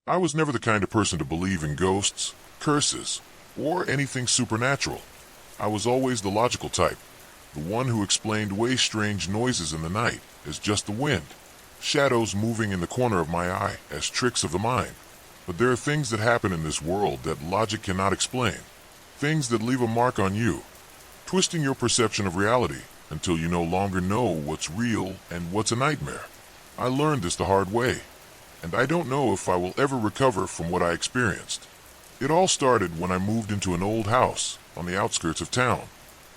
I was never the kind of person to believe in ghosts, curses, or anything supernatural. I was always the logical type, the one who explained away strange noises in the night as just the wind, shadows moving in the corner of my eye as tricks of the mind. But there are things that happen in this world that logic cannot explain, things that leave a mark on you, twisting your perception of reality until you no longer know what's real and what's a nightmare. I learned this the hard way, and I don't know if I will ever recover from what I experienced. It all started when I moved into an old house on the outskirts of town.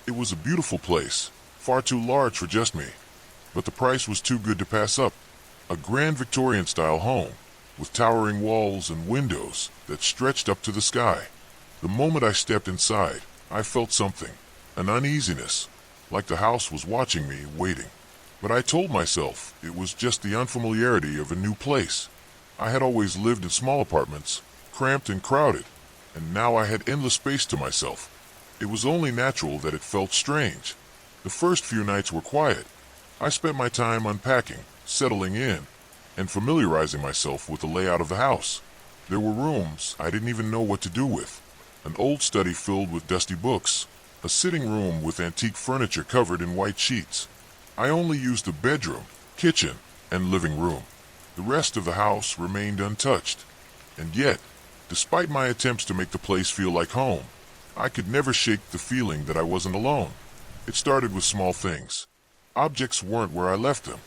It was a beautiful place, far too large for just me, but the price was too good to pass up. A grand Victorian-style home, with towering walls and windows that stretched up to the sky. The moment I stepped inside, I felt something, an uneasiness, like the house was watching me, waiting. But I told myself it was just the unfamiliarity of a new place. I had always lived in small apartments, cramped and crowded, and now I had endless space to myself. It was only natural that it felt strange. The first few nights were quiet. I spent my time unpacking, settling in, and familiarizing myself with the layout of the house. There were rooms I didn't even know what to do with. An old study filled with dusty books, a sitting room with antique furniture covered in white sheets. I only used the bedroom, kitchen, and living room. The rest of the house remained untouched. And yet, despite my attempts to make the place feel like home, I could never shake the feeling that I wasn't alone. It started with small things. Objects weren't where I left them.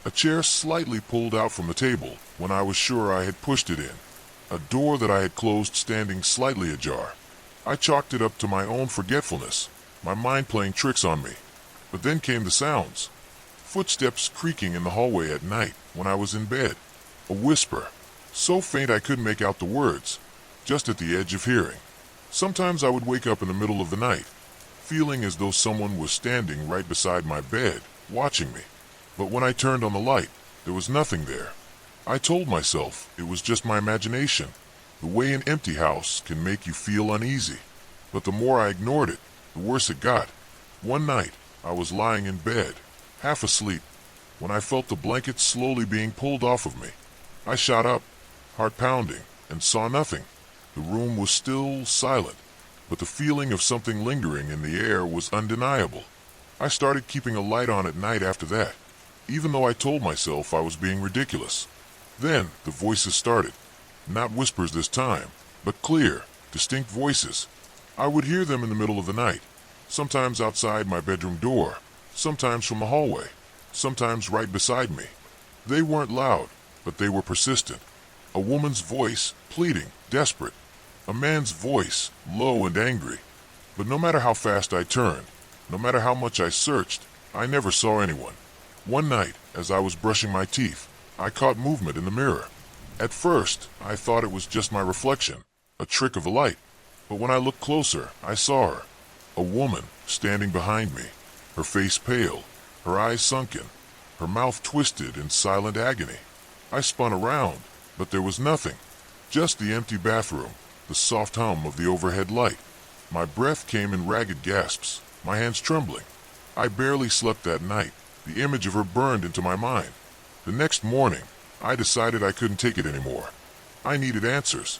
A chair slightly pulled out from the table when I was sure I had pushed it in. A door that I had closed standing slightly ajar. I chalked it up to my own forgetfulness, my mind playing tricks on me. But then came the sounds. Footsteps creaking in the hallway at night when I was in bed. A whisper, so faint I couldn't make out the words, just at the edge of hearing. Sometimes I would wake up in the middle of the night, feeling as though someone was standing right beside my bed, watching me. But when I turned on the light, there was nothing there. I told myself it was just my imagination, the way an empty house can make you feel uneasy. But the more I ignored it, the worse it got. One night, I was lying in bed, half asleep, when I felt the blanket slowly being pulled off of me. I shot up, heart pounding, and saw nothing. The room was still silent, but the feeling of something lingering in the air was undeniable. I started keeping a light on at night after that, even though I told myself I was being ridiculous. Then the voices started. Not whispers this time, but clear, distinct voices. I would hear them in the middle of the night, sometimes outside my bedroom door, sometimes from the hallway, sometimes right beside me. They weren't loud, but they were persistent. A woman's voice, pleading, desperate. A man's voice, low and angry. But no matter how fast I turned, no matter how much I searched, I never saw anyone. One night, as I was brushing my teeth, I caught movement in the mirror. At first, I thought it was just my reflection, a trick of the light. But when I looked closer, I saw her. A woman standing behind me, her face pale, her eyes sunken, her mouth twisted in silent agony. I spun around, but there was nothing. Just the empty bathroom, the soft hum of the overhead light. My breath came in ragged gasps, my hands trembling. I barely slept that night. The image of her burned into my mind. The next morning, I decided I couldn't take it anymore. I needed answers.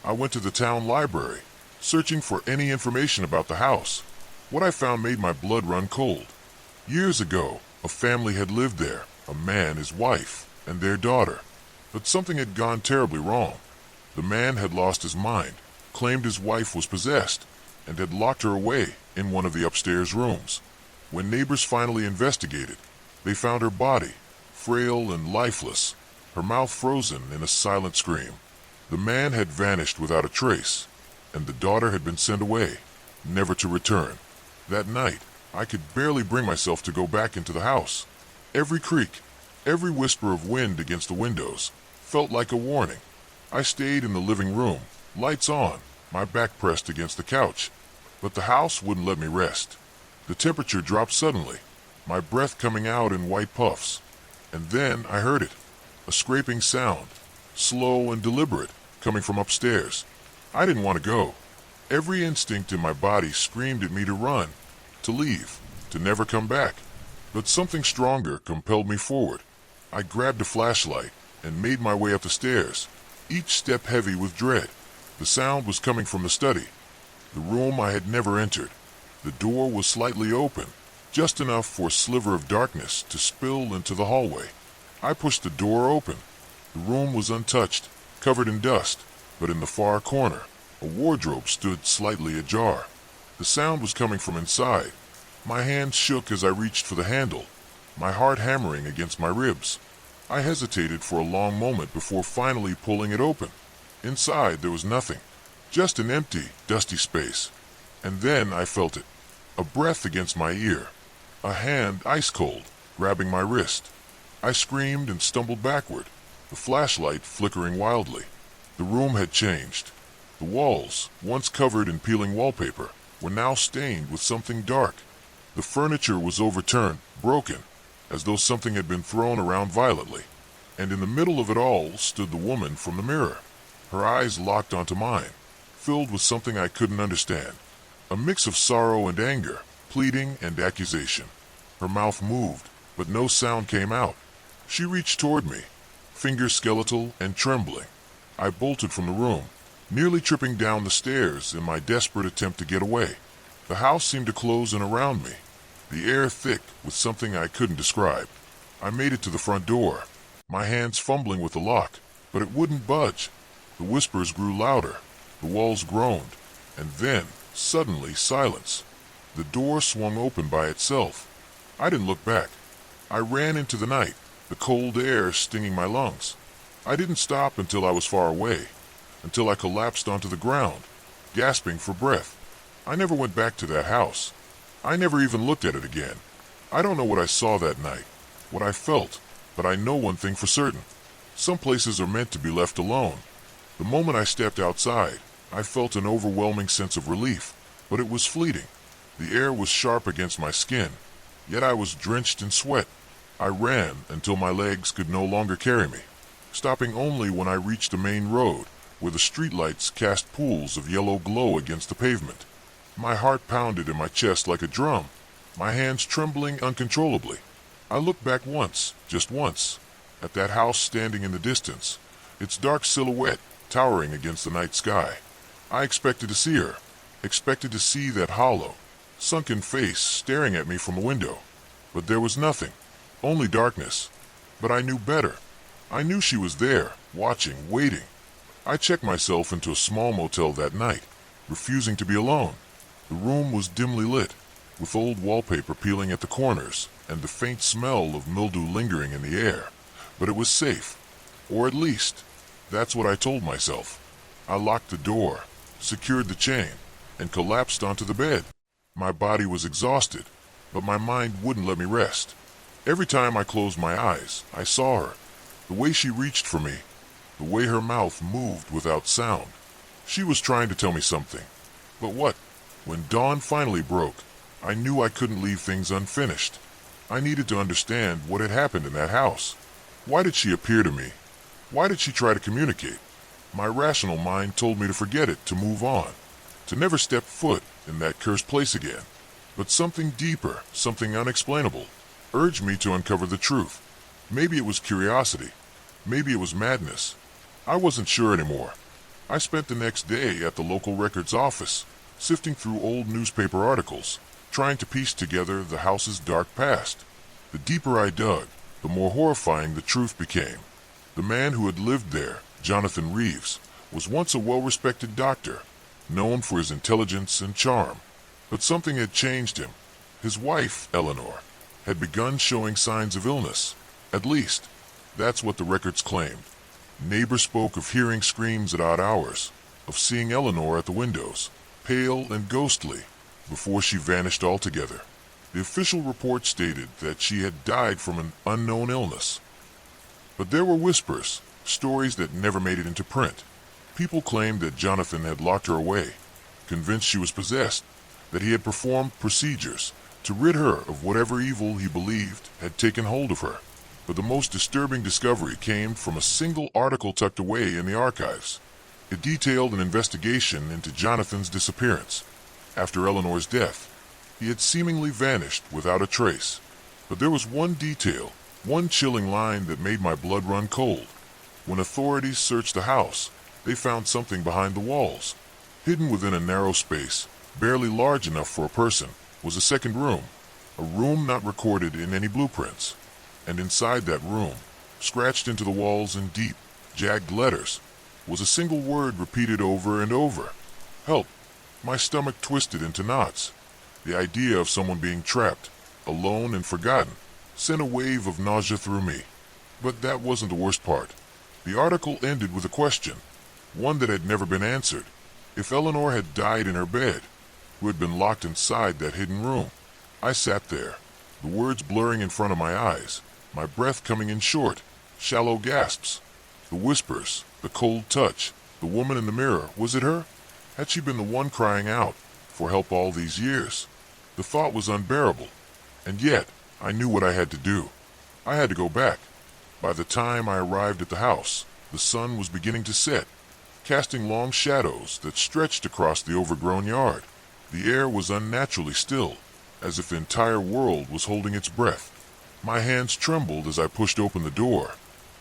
I went to the town library, searching for any information about the house. What I found made my blood run cold. Years ago, a family had lived there, a man, his wife, and their daughter. But something had gone terribly wrong. The man had lost his mind, claimed his wife was possessed, and had locked her away in one of the upstairs rooms. When neighbors finally investigated, they found her body, frail and lifeless, her mouth frozen in a silent scream. The man had vanished without a trace, and the daughter had been sent away, never to return. That night, I could barely bring myself to go back into the house. Every creak, every whisper of wind against the windows, felt like a warning. I stayed in the living room, lights on, my back pressed against the couch. But the house wouldn't let me rest. The temperature dropped suddenly, my breath coming out in white puffs. And then I heard it, a scraping sound, slow and deliberate, coming from upstairs. I didn't want to go. Every instinct in my body screamed at me to run, to leave, to never come back. But something stronger compelled me forward. I grabbed a flashlight and made my way up the stairs. each step heavy with dread. The sound was coming from the study, the room I had never entered. The door was slightly open, just enough for a sliver of darkness to spill into the hallway. I pushed the door open. The room was untouched, covered in dust, but in the far corner, a wardrobe stood slightly ajar. The sound was coming from inside. My hands shook as I reached for the handle, my heart hammering against my ribs. I hesitated for a long moment before finally pulling it open. Inside there was nothing, just an empty, dusty space. And then I felt it, a breath against my ear, a hand ice cold, grabbing my wrist. I screamed and stumbled backward, the flashlight flickering wildly. The room had changed. The walls, once covered in peeling wallpaper, were now stained with something dark. The furniture was overturned, broken, as though something had been thrown around violently. And in the middle of it all stood the woman from the mirror, her eyes locked onto mine, filled with something I couldn't understand. A mix of sorrow and anger, pleading and accusation. Her mouth moved, but no sound came out. She reached toward me, fingers skeletal and trembling. I bolted from the room, nearly tripping down the stairs in my desperate attempt to get away. The house seemed to close in around me, the air thick with something I couldn't describe. I made it to the front door, my hands fumbling with the lock, but it wouldn't budge. The whispers grew louder, the walls groaned, and then, suddenly, silence. The door swung open by itself. I didn't look back. I ran into the night, the cold air stinging my lungs. I didn't stop until I was far away, until I collapsed onto the ground, gasping for breath. I never went back to that house. I never even looked at it again. I don't know what I saw that night, what I felt, but I know one thing for certain. Some places are meant to be left alone. The moment I stepped outside, I felt an overwhelming sense of relief, but it was fleeting. The air was sharp against my skin, yet I was drenched in sweat. I ran until my legs could no longer carry me, stopping only when I reached the main road, where the streetlights cast pools of yellow glow against the pavement. My heart pounded in my chest like a drum, my hands trembling uncontrollably. I looked back once, just once, at that house standing in the distance, its dark silhouette towering against the night sky. I expected to see her, expected to see that hollow, sunken face staring at me from a window. But there was nothing, only darkness. But I knew better. I knew she was there, watching, waiting. I checked myself into a small motel that night, refusing to be alone. The room was dimly lit, with old wallpaper peeling at the corners and the faint smell of mildew lingering in the air. But it was safe, or at least, that's what I told myself. I locked the door, secured the chain, and collapsed onto the bed. My body was exhausted, but my mind wouldn't let me rest. Every time I closed my eyes, I saw her, the way she reached for me, the way her mouth moved without sound. She was trying to tell me something. But what? When dawn finally broke, I knew I couldn't leave things unfinished. I needed to understand what had happened in that house. Why did she appear to me? Why did she try to communicate? My rational mind told me to forget it, to move on, to never step foot in that cursed place again. But something deeper, something unexplainable, urged me to uncover the truth. Maybe it was curiosity. Maybe it was madness. I wasn't sure anymore. I spent the next day at the local records office, sifting through old newspaper articles, trying to piece together the house's dark past. The deeper I dug, the more horrifying the truth became. The man who had lived there, Jonathan Reeves, was once a well-respected doctor, known for his intelligence and charm. But something had changed him. His wife, Eleanor, had begun showing signs of illness. At least, that's what the records claimed. Neighbors spoke of hearing screams at odd hours, of seeing Eleanor at the windows, pale and ghostly, before she vanished altogether. The official report stated that she had died from an unknown illness. But there were whispers, stories that never made it into print. People claimed that Jonathan had locked her away, convinced she was possessed, that he had performed procedures to rid her of whatever evil he believed had taken hold of her. But the most disturbing discovery came from a single article tucked away in the archives. It detailed an investigation into Jonathan's disappearance. After Eleanor's death, he had seemingly vanished without a trace. But there was one detail, one chilling line that made my blood run cold. When authorities searched the house, they found something behind the walls. Hidden within a narrow space, barely large enough for a person, was a second room. A room not recorded in any blueprints. And inside that room, scratched into the walls in deep, jagged letters, was a single word repeated over and over. Help. My stomach twisted into knots. The idea of someone being trapped, alone and forgotten, sent a wave of nausea through me. But that wasn't the worst part. The article ended with a question, one that had never been answered. If Eleanor had died in her bed, who had been locked inside that hidden room? I sat there, the words blurring in front of my eyes, my breath coming in short, shallow gasps. The whispers, the cold touch, the woman in the mirror, was it her? Had she been the one crying out for help all these years? The thought was unbearable, and yet I knew what I had to do. I had to go back. By the time I arrived at the house, the sun was beginning to set, casting long shadows that stretched across the overgrown yard. The air was unnaturally still, as if the entire world was holding its breath. My hands trembled as I pushed open the door,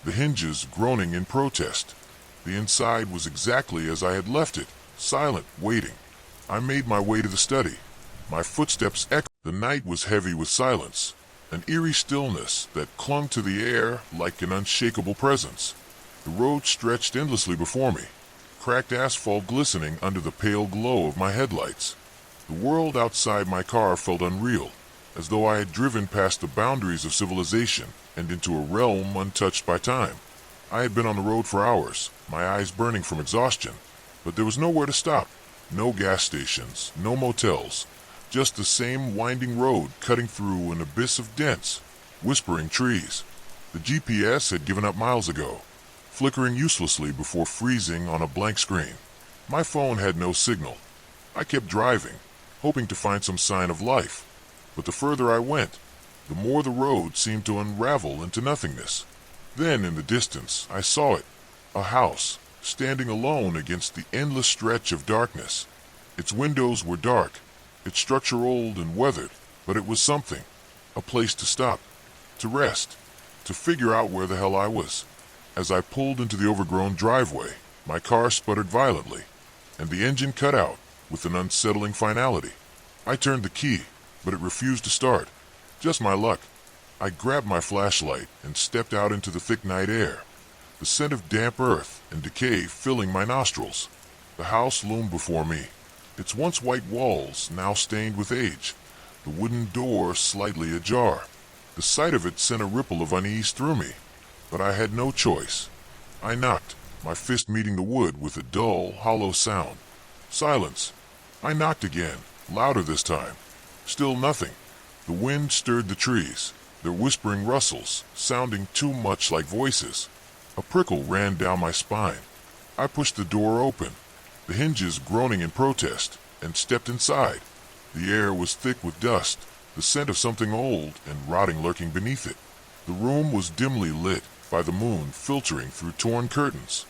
the hinges groaning in protest. The inside was exactly as I had left it, silent, waiting. I made my way to the study. My footsteps echoed. The night was heavy with silence, an eerie stillness that clung to the air like an unshakable presence. The road stretched endlessly before me, cracked asphalt glistening under the pale glow of my headlights. The world outside my car felt unreal, as though I had driven past the boundaries of civilization and into a realm untouched by time. I had been on the road for hours, my eyes burning from exhaustion, but there was nowhere to stop. No gas stations, no motels, just the same winding road cutting through an abyss of dense, whispering trees. The GPS had given up miles ago, flickering uselessly before freezing on a blank screen. My phone had no signal. I kept driving, hoping to find some sign of life, but the further I went, the more the road seemed to unravel into nothingness. Then, in the distance, I saw it, a house, standing alone against the endless stretch of darkness. Its windows were dark, its structure old and weathered, but it was something, a place to stop, to rest, to figure out where the hell I was. As I pulled into the overgrown driveway, my car sputtered violently, and the engine cut out with an unsettling finality. I turned the key, but it refused to start. Just my luck. I grabbed my flashlight and stepped out into the thick night air, the scent of damp earth and decay filling my nostrils. The house loomed before me, its once white walls now stained with age, the wooden door slightly ajar. The sight of it sent a ripple of unease through me, but I had no choice. I knocked, my fist meeting the wood with a dull, hollow sound. Silence. I knocked again, louder this time. Still nothing. The wind stirred the trees, their whispering rustles, sounding too much like voices. A prickle ran down my spine. I pushed the door open, the hinges groaning in protest, and stepped inside. The air was thick with dust, the scent of something old and rotting lurking beneath it. The room was dimly lit by the moon filtering through torn curtains.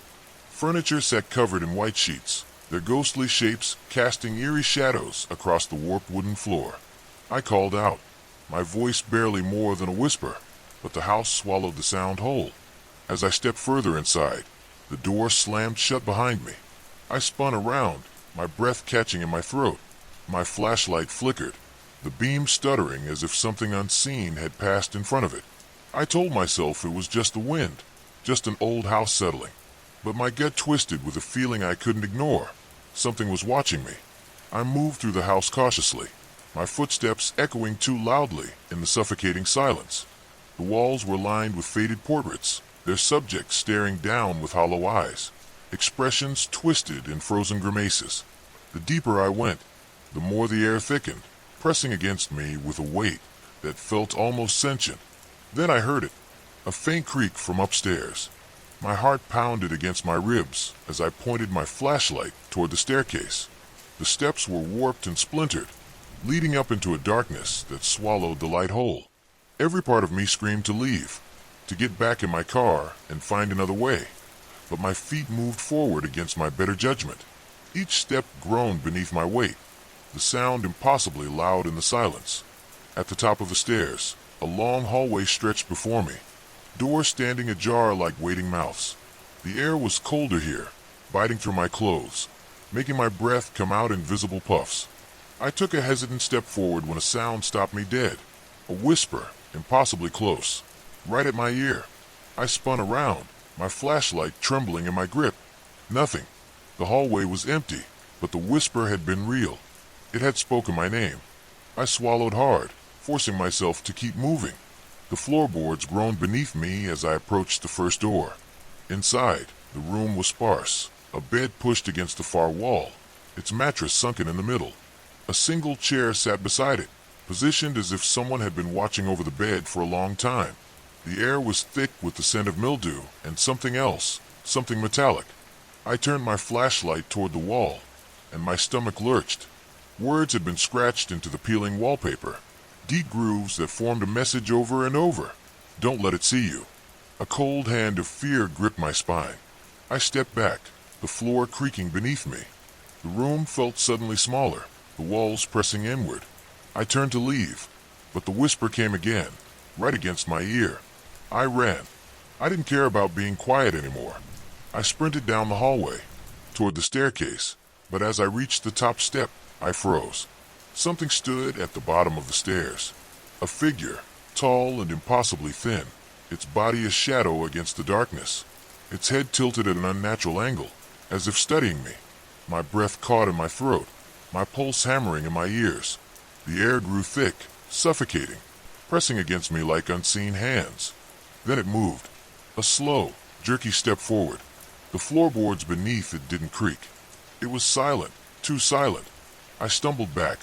Furniture sat covered in white sheets, their ghostly shapes casting eerie shadows across the warped wooden floor. I called out, my voice barely more than a whisper, but the house swallowed the sound whole. As I stepped further inside, the door slammed shut behind me. I spun around, my breath catching in my throat. My flashlight flickered, the beam stuttering as if something unseen had passed in front of it. I told myself it was just the wind, just an old house settling. But my gut twisted with a feeling I couldn't ignore. Something was watching me. I moved through the house cautiously, my footsteps echoing too loudly in the suffocating silence. The walls were lined with faded portraits, their subjects staring down with hollow eyes, expressions twisted in frozen grimaces. The deeper I went, the more the air thickened, pressing against me with a weight that felt almost sentient. Then I heard it, a faint creak from upstairs. My heart pounded against my ribs as I pointed my flashlight toward the staircase. The steps were warped and splintered, leading up into a darkness that swallowed the light whole. Every part of me screamed to leave, to get back in my car and find another way, but my feet moved forward against my better judgment. Each step groaned beneath my weight, the sound impossibly loud in the silence. At the top of the stairs, a long hallway stretched before me, doors standing ajar like waiting mouths. The air was colder here, biting through my clothes, making my breath come out in visible puffs. I took a hesitant step forward when a sound stopped me dead. A whisper, impossibly close, right at my ear. I spun around, my flashlight trembling in my grip. Nothing. The hallway was empty, but the whisper had been real. It had spoken my name. I swallowed hard, forcing myself to keep moving. The floorboards groaned beneath me as I approached the first door. Inside, the room was sparse. A bed pushed against the far wall, its mattress sunken in the middle. A single chair sat beside it, positioned as if someone had been watching over the bed for a long time. The air was thick with the scent of mildew and something else, something metallic. I turned my flashlight toward the wall, and my stomach lurched. Words had been scratched into the peeling wallpaper, deep grooves that formed a message over and over. Don't let it see you. A cold hand of fear gripped my spine. I stepped back, the floor creaking beneath me. The room felt suddenly smaller, the walls pressing inward. I turned to leave, but the whisper came again, right against my ear. I ran. I didn't care about being quiet anymore. I sprinted down the hallway, toward the staircase, but as I reached the top step, I froze. Something stood at the bottom of the stairs. A figure, tall and impossibly thin, its body a shadow against the darkness, its head tilted at an unnatural angle, as if studying me. My breath caught in my throat, my pulse hammering in my ears. The air grew thick, suffocating, pressing against me like unseen hands. Then it moved. A slow, jerky step forward. The floorboards beneath it didn't creak. It was silent, too silent. I stumbled back,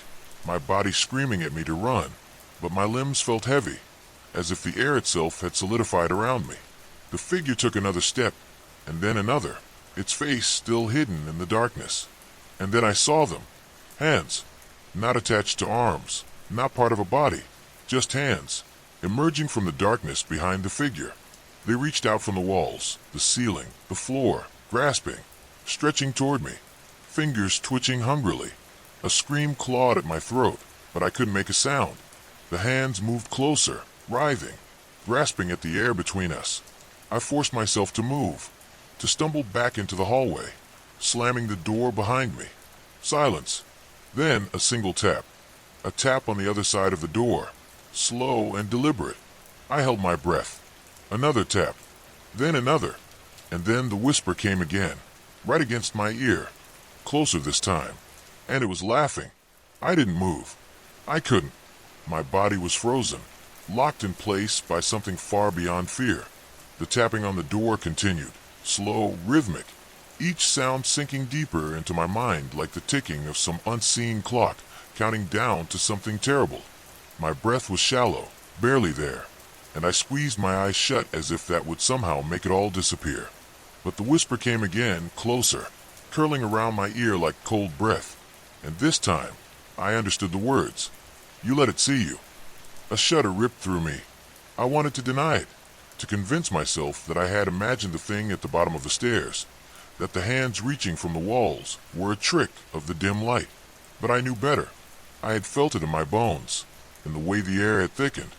my body screaming at me to run, but my limbs felt heavy, as if the air itself had solidified around me. The figure took another step, and then another, its face still hidden in the darkness. And then I saw them. Hands. Not attached to arms, not part of a body, just hands, emerging from the darkness behind the figure. They reached out from the walls, the ceiling, the floor, grasping, stretching toward me, fingers twitching hungrily. A scream clawed at my throat, but I couldn't make a sound. The hands moved closer, writhing, grasping at the air between us. I forced myself to move, to stumble back into the hallway, slamming the door behind me. Silence. Then a single tap. A tap on the other side of the door, slow and deliberate. I held my breath. Another tap. Then another. And then the whisper came again, right against my ear. Closer this time. And it was laughing. I didn't move. I couldn't. My body was frozen, locked in place by something far beyond fear. The tapping on the door continued, slow, rhythmic, each sound sinking deeper into my mind like the ticking of some unseen clock, counting down to something terrible. My breath was shallow, barely there, and I squeezed my eyes shut as if that would somehow make it all disappear. But the whisper came again, closer, curling around my ear like cold breath. And this time, I understood the words. You let it see you. A shudder ripped through me. I wanted to deny it, to convince myself that I had imagined the thing at the bottom of the stairs, that the hands reaching from the walls were a trick of the dim light. But I knew better. I had felt it in my bones, in the way the air had thickened,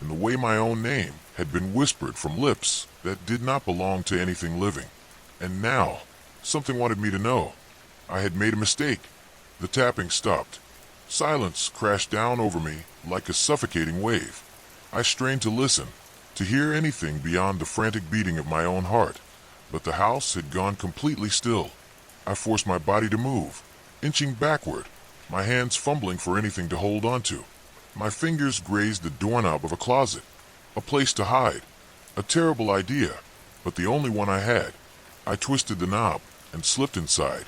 in the way my own name had been whispered from lips that did not belong to anything living. And now, something wanted me to know. I had made a mistake. The tapping stopped. Silence crashed down over me like a suffocating wave. I strained to listen, to hear anything beyond the frantic beating of my own heart, but the house had gone completely still. I forced my body to move, inching backward, my hands fumbling for anything to hold onto. My fingers grazed the doorknob of a closet, a place to hide. A terrible idea, but the only one I had. I twisted the knob and slipped inside,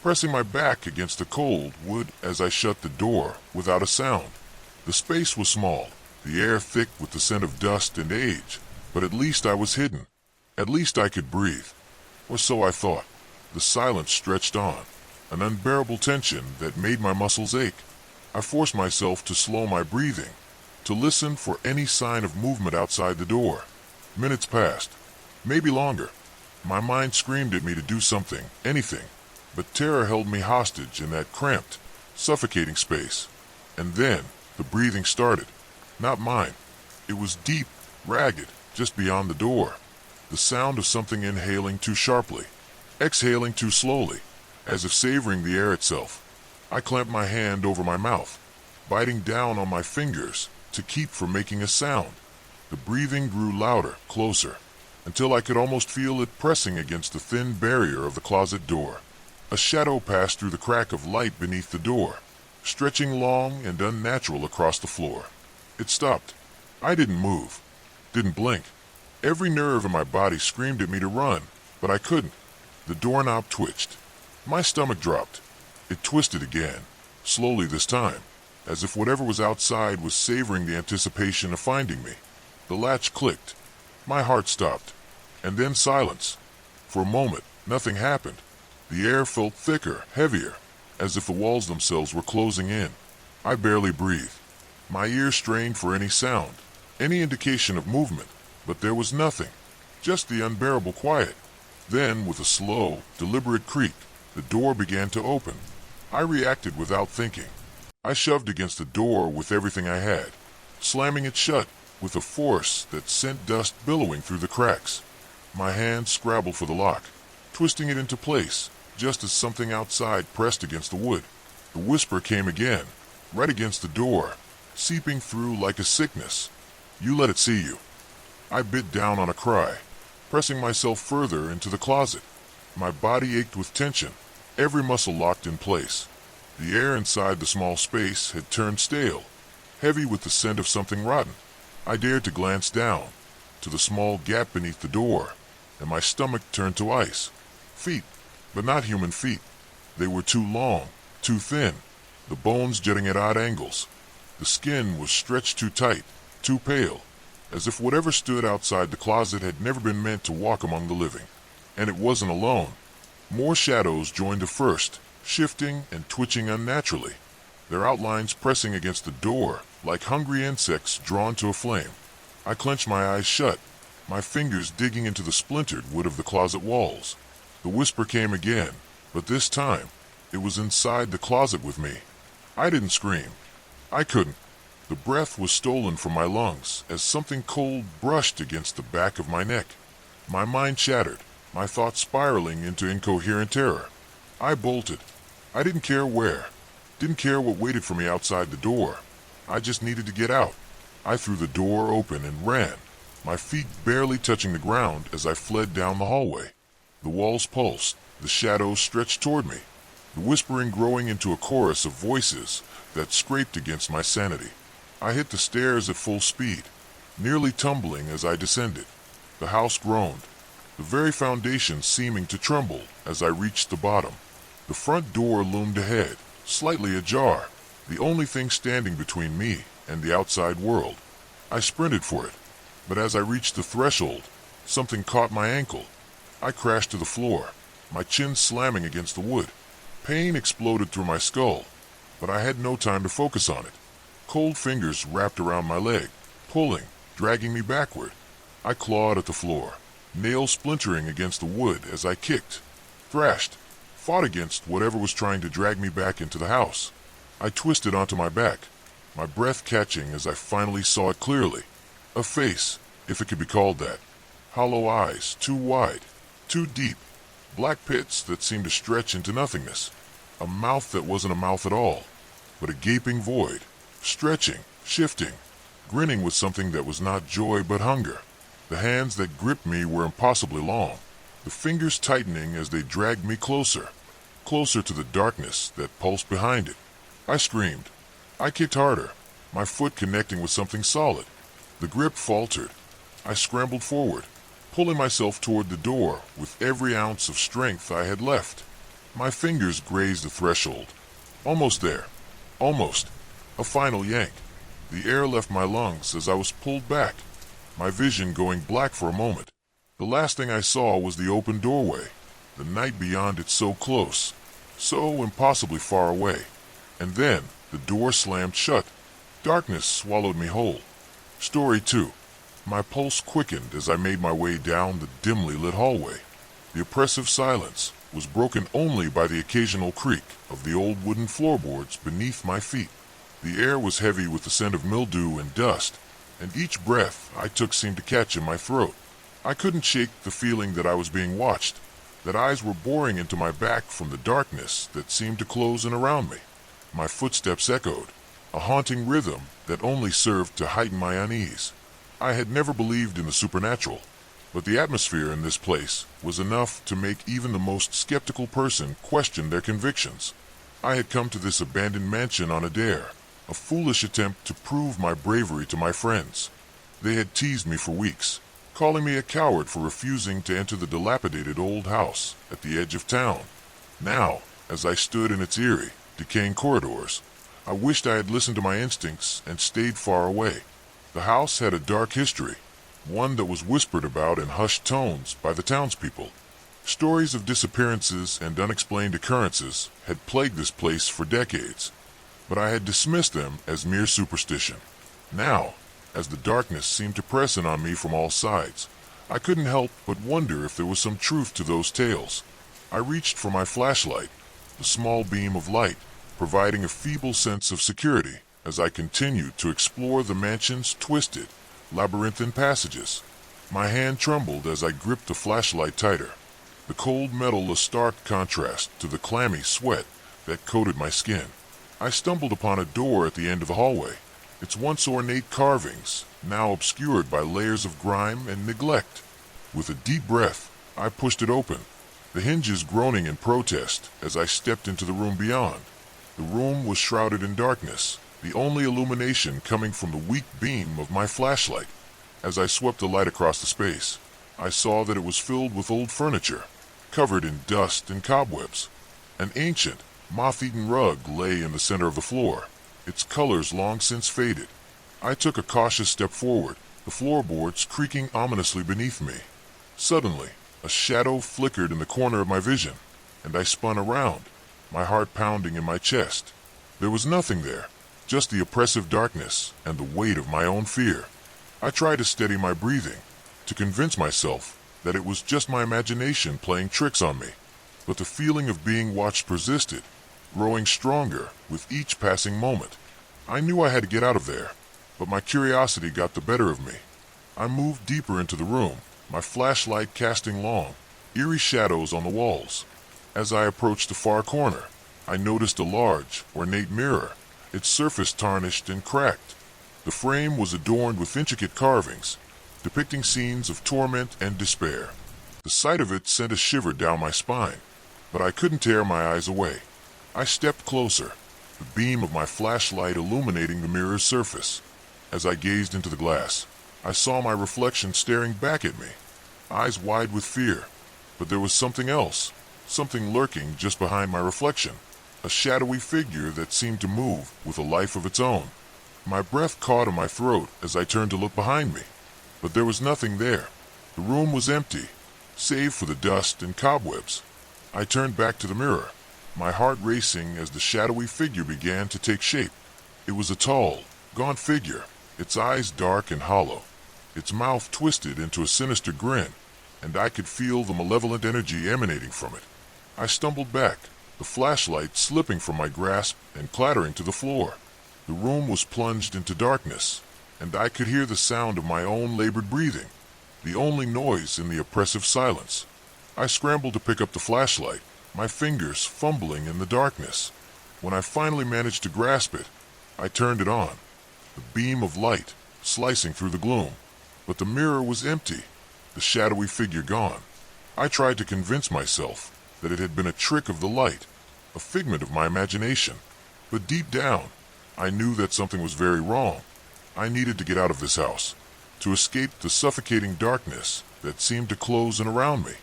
pressing my back against the cold wood as I shut the door without a sound. The space was small, the air thick with the scent of dust and age, but at least I was hidden. At least I could breathe. Or so I thought. The silence stretched on, an unbearable tension that made my muscles ache. I forced myself to slow my breathing, to listen for any sign of movement outside the door. Minutes passed, maybe longer. My mind screamed at me to do something, anything. But terror held me hostage in that cramped, suffocating space. And then, the breathing started. Not mine. It was deep, ragged, just beyond the door. the sound of something inhaling too sharply, exhaling too slowly, as if savoring the air itself. I clamped my hand over my mouth, biting down on my fingers to keep from making a sound. The breathing grew louder, closer, until I could almost feel it pressing against the thin barrier of the closet door. A shadow passed through the crack of light beneath the door, stretching long and unnatural across the floor. It stopped. I didn't move, didn't blink. Every nerve in my body screamed at me to run, but I couldn't. The doorknob twitched. My stomach dropped. It twisted again, slowly this time, as if whatever was outside was savoring the anticipation of finding me. The latch clicked. My heart stopped. And then silence. For a moment, nothing happened. The air felt thicker, heavier, as if the walls themselves were closing in. I barely breathed. My ears strained for any sound, any indication of movement, but there was nothing, just the unbearable quiet. Then, with a slow, deliberate creak, the door began to open. I reacted without thinking. I shoved against the door with everything I had, slamming it shut with a force that sent dust billowing through the cracks. My hand scrabbled for the lock, twisting it into place, just as something outside pressed against the wood. The whisper came again, right against the door, seeping through like a sickness. "You let it see you." I bit down on a cry, pressing myself further into the closet. My body ached with tension, every muscle locked in place. The air inside the small space had turned stale, heavy with the scent of something rotten. I dared to glance down, to the small gap beneath the door, and my stomach turned to ice. Feet, but not human feet. They were too long, too thin, the bones jutting at odd angles. The skin was stretched too tight, too pale, as if whatever stood outside the closet had never been meant to walk among the living. And it wasn't alone. More shadows joined the first, shifting and twitching unnaturally, their outlines pressing against the door like hungry insects drawn to a flame. I clenched my eyes shut, my fingers digging into the splintered wood of the closet walls. The whisper came again, but this time, it was inside the closet with me. I didn't scream. I couldn't. The breath was stolen from my lungs as something cold brushed against the back of my neck. My mind shattered, my thoughts spiraling into incoherent terror. I bolted. I didn't care where. Didn't care what waited for me outside the door. I just needed to get out. I threw the door open and ran, my feet barely touching the ground as I fled down the hallway. The walls pulsed, the shadows stretched toward me, the whispering growing into a chorus of voices that scraped against my sanity. I hit the stairs at full speed, nearly tumbling as I descended. The house groaned, the very foundation seeming to tremble as I reached the bottom. The front door loomed ahead, slightly ajar, the only thing standing between me and the outside world. I sprinted for it, but as I reached the threshold, something caught my ankle. I crashed to the floor, my chin slamming against the wood. Pain exploded through my skull, but I had no time to focus on it. Cold fingers wrapped around my leg, pulling, dragging me backward. I clawed at the floor, nails splintering against the wood as I kicked, thrashed, fought against whatever was trying to drag me back into the house. I twisted onto my back, my breath catching as I finally saw it clearly. A face, if it could be called that. Hollow eyes, too wide, too deep. Black pits that seemed to stretch into nothingness. A mouth that wasn't a mouth at all, but a gaping void, stretching, shifting, grinning with something that was not joy but hunger. The hands that gripped me were impossibly long, the fingers tightening as they dragged me closer, closer to the darkness that pulsed behind it. I screamed. I kicked harder, my foot connecting with something solid. The grip faltered. I scrambled forward, pulling myself toward the door with every ounce of strength I had left. My fingers grazed the threshold. Almost there. Almost. A final yank. The air left my lungs as I was pulled back, my vision going black for a moment. The last thing I saw was the open doorway, the night beyond it so close, so impossibly far away. And then the door slammed shut. Darkness swallowed me whole. Story 2. My pulse quickened as I made my way down the dimly lit hallway. The oppressive silence was broken only by the occasional creak of the old wooden floorboards beneath my feet. The air was heavy with the scent of mildew and dust, and each breath I took seemed to catch in my throat. I couldn't shake the feeling that I was being watched, that eyes were boring into my back from the darkness that seemed to close in around me. My footsteps echoed, a haunting rhythm that only served to heighten my unease. I had never believed in the supernatural, but the atmosphere in this place was enough to make even the most skeptical person question their convictions. I had come to this abandoned mansion on a dare, a foolish attempt to prove my bravery to my friends. They had teased me for weeks, calling me a coward for refusing to enter the dilapidated old house at the edge of town. Now, as I stood in its eerie, decaying corridors, I wished I had listened to my instincts and stayed far away. The house had a dark history, one that was whispered about in hushed tones by the townspeople. Stories of disappearances and unexplained occurrences had plagued this place for decades, but I had dismissed them as mere superstition. Now, as the darkness seemed to press in on me from all sides, I couldn't help but wonder if there was some truth to those tales. I reached for my flashlight, the small beam of light, providing a feeble sense of security as I continued to explore the mansion's twisted, labyrinthine passages. My hand trembled as I gripped the flashlight tighter, the cold metal a stark contrast to the clammy sweat that coated my skin. I stumbled upon a door at the end of the hallway, its once ornate carvings now obscured by layers of grime and neglect. With a deep breath, I pushed it open, the hinges groaning in protest as I stepped into the room beyond. The room was shrouded in darkness, the only illumination coming from the weak beam of my flashlight. As I swept the light across the space, I saw that it was filled with old furniture, covered in dust and cobwebs. An ancient, moth-eaten rug lay in the center of the floor, its colors long since faded. I took a cautious step forward, the floorboards creaking ominously beneath me. Suddenly, a shadow flickered in the corner of my vision, and I spun around, my heart pounding in my chest. There was nothing there, just the oppressive darkness and the weight of my own fear. I tried to steady my breathing, to convince myself that it was just my imagination playing tricks on me, but the feeling of being watched persisted, growing stronger with each passing moment. I knew I had to get out of there, but my curiosity got the better of me. I moved deeper into the room, my flashlight casting long, eerie shadows on the walls. As I approached the far corner, I noticed a large, ornate mirror, its surface tarnished and cracked. The frame was adorned with intricate carvings, depicting scenes of torment and despair. The sight of it sent a shiver down my spine, but I couldn't tear my eyes away. I stepped closer, the beam of my flashlight illuminating the mirror's surface. As I gazed into the glass, I saw my reflection staring back at me, eyes wide with fear. But there was something else, something lurking just behind my reflection, a shadowy figure that seemed to move with a life of its own. My breath caught in my throat as I turned to look behind me, but there was nothing there. The room was empty, save for the dust and cobwebs. I turned back to the mirror, my heart racing as the shadowy figure began to take shape. It was a tall, gaunt figure, its eyes dark and hollow, its mouth twisted into a sinister grin, and I could feel the malevolent energy emanating from it. I stumbled back, the flashlight slipping from my grasp and clattering to the floor. The room was plunged into darkness, and I could hear the sound of my own labored breathing, the only noise in the oppressive silence. I scrambled to pick up the flashlight, my fingers fumbling in the darkness. When I finally managed to grasp it, I turned it on, the beam of light slicing through the gloom. But the mirror was empty, the shadowy figure gone. I tried to convince myself that it had been a trick of the light, a figment of my imagination. But deep down, I knew that something was very wrong. I needed to get out of this house, to escape the suffocating darkness that seemed to close in around me.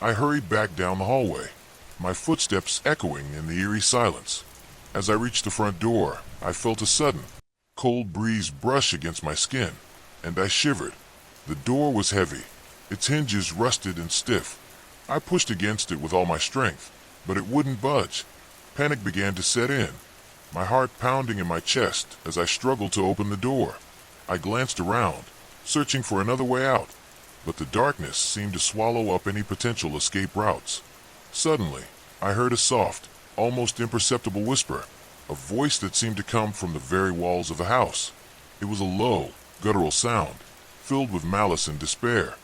I hurried back down the hallway, my footsteps echoing in the eerie silence. As I reached the front door, I felt a sudden, cold breeze brush against my skin, and I shivered. The door was heavy, its hinges rusted and stiff. I pushed against it with all my strength, but it wouldn't budge. Panic began to set in, my heart pounding in my chest as I struggled to open the door. I glanced around, searching for another way out, but the darkness seemed to swallow up any potential escape routes. Suddenly, I heard a soft, almost imperceptible whisper, a voice that seemed to come from the very walls of the house. It was a low, guttural sound, filled with malice and despair.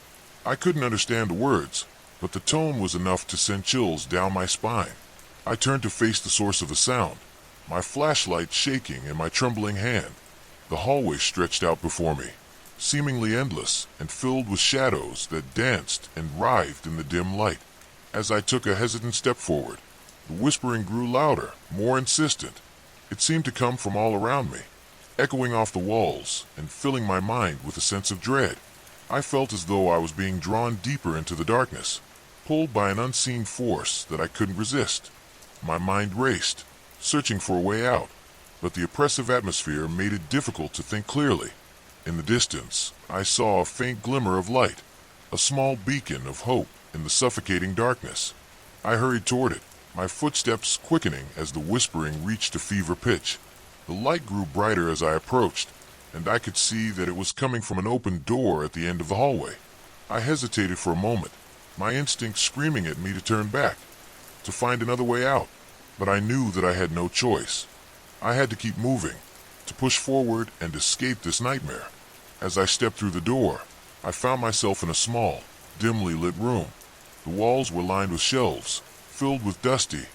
I couldn't understand the words, but the tone was enough to send chills down my spine. I turned to face the source of the sound, my flashlight shaking in my trembling hand. The hallway stretched out before me, seemingly endless and filled with shadows that danced and writhed in the dim light. As I took a hesitant step forward, the whispering grew louder, more insistent. It seemed to come from all around me, echoing off the walls and filling my mind with a sense of dread. I felt as though I was being drawn deeper into the darkness, pulled by an unseen force that I couldn't resist. My mind raced, searching for a way out, but the oppressive atmosphere made it difficult to think clearly. In the distance, I saw a faint glimmer of light, a small beacon of hope in the suffocating darkness. I hurried toward it, my footsteps quickening as the whispering reached a fever pitch. The light grew brighter as I approached, and I could see that it was coming from an open door at the end of the hallway. I hesitated for a moment, my instinct screaming at me to turn back, to find another way out, but I knew that I had no choice. I had to keep moving, to push forward and escape this nightmare. As I stepped through the door, I found myself in a small, dimly lit room. The walls were lined with shelves, filled with dusty,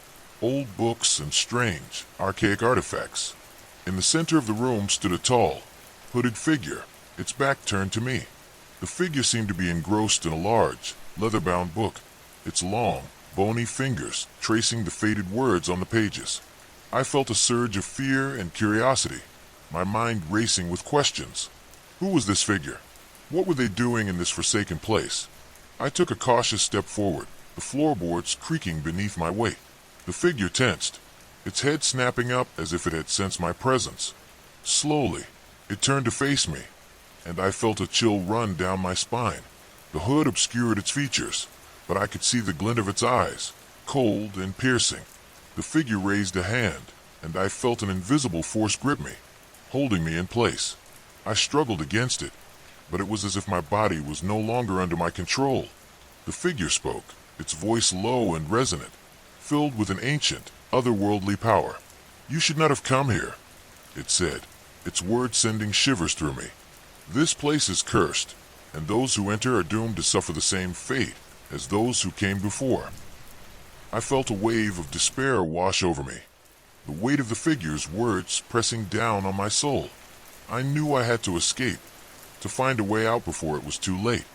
old books and strange, archaic artifacts. In the center of the room stood a tall, hooded figure, its back turned to me. The figure seemed to be engrossed in a large, leather-bound book, its long, bony fingers tracing the faded words on the pages. I felt a surge of fear and curiosity, my mind racing with questions. Who was this figure? What were they doing in this forsaken place? I took a cautious step forward, the floorboards creaking beneath my weight. The figure tensed, its head snapping up as if it had sensed my presence. Slowly, it turned to face me, and I felt a chill run down my spine. The hood obscured its features, but I could see the glint of its eyes, cold and piercing. The figure raised a hand, and I felt an invisible force grip me, holding me in place. I struggled against it, but it was as if my body was no longer under my control. The figure spoke, its voice low and resonant, filled with an ancient, otherworldly power. "You should not have come here," it said, its words sending shivers through me. "This place is cursed, and those who enter are doomed to suffer the same fate as those who came before." I felt a wave of despair wash over me, the weight of the figure's words pressing down on my soul. I knew I had to escape, to find a way out before it was too late.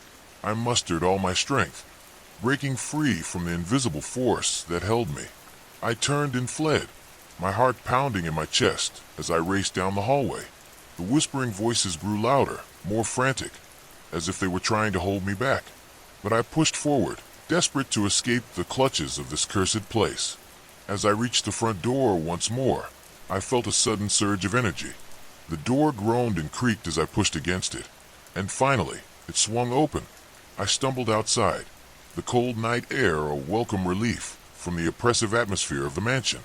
I mustered all my strength, breaking free from the invisible force that held me. I turned and fled, my heart pounding in my chest as I raced down the hallway. The whispering voices grew louder, more frantic, as if they were trying to hold me back. But I pushed forward, desperate to escape the clutches of this cursed place. As I reached the front door once more, I felt a sudden surge of energy. The door groaned and creaked as I pushed against it, and finally, it swung open. I stumbled outside, the cold night air a welcome relief from the oppressive atmosphere of the mansion.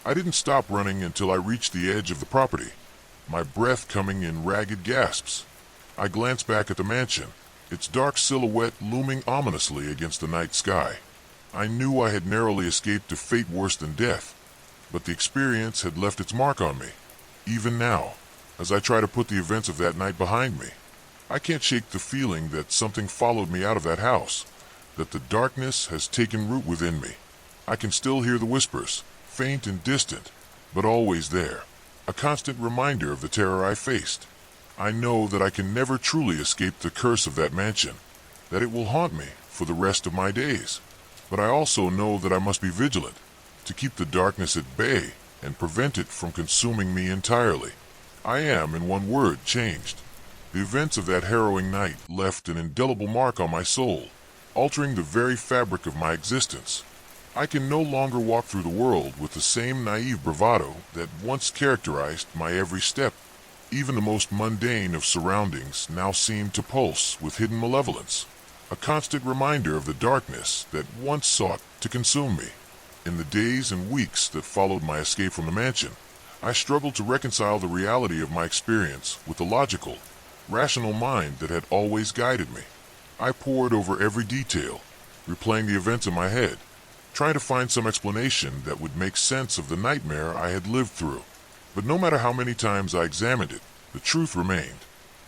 I didn't stop running until I reached the edge of the property, my breath coming in ragged gasps. I glanced back at the mansion, its dark silhouette looming ominously against the night sky. I knew I had narrowly escaped a fate worse than death, but the experience had left its mark on me. Even now, as I try to put the events of that night behind me, I can't shake the feeling that something followed me out of that house, that the darkness has taken root within me. I can still hear the whispers, faint and distant, but always there, a constant reminder of the terror I faced. I know that I can never truly escape the curse of that mansion, that it will haunt me for the rest of my days. But I also know that I must be vigilant, to keep the darkness at bay and prevent it from consuming me entirely. I am, in one word, changed. The events of that harrowing night left an indelible mark on my soul, altering the very fabric of my existence. I can no longer walk through the world with the same naive bravado that once characterized my every step. Even the most mundane of surroundings now seemed to pulse with hidden malevolence, a constant reminder of the darkness that once sought to consume me. In the days and weeks that followed my escape from the mansion, I struggled to reconcile the reality of my experience with the logical, rational mind that had always guided me. I pored over every detail, replaying the events in my head, trying to find some explanation that would make sense of the nightmare I had lived through. But no matter how many times I examined it, the truth remained.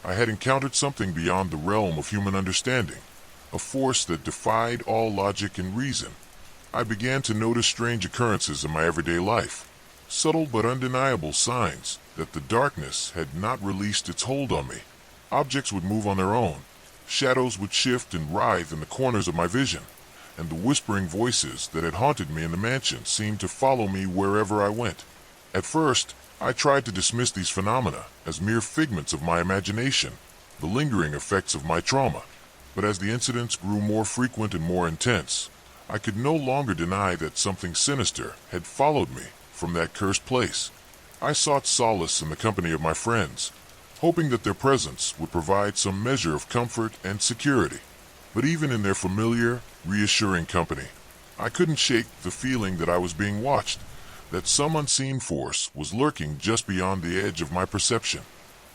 I had encountered something beyond the realm of human understanding, a force that defied all logic and reason. I began to notice strange occurrences in my everyday life, subtle but undeniable signs that the darkness had not released its hold on me. Objects would move on their own, shadows would shift and writhe in the corners of my vision, and the whispering voices that had haunted me in the mansion seemed to follow me wherever I went. At first, I tried to dismiss these phenomena as mere figments of my imagination, the lingering effects of my trauma. But as the incidents grew more frequent and more intense, I could no longer deny that something sinister had followed me from that cursed place. I sought solace in the company of my friends, hoping that their presence would provide some measure of comfort and security. But even in their familiar, reassuring company, I couldn't shake the feeling that I was being watched, that some unseen force was lurking just beyond the edge of my perception.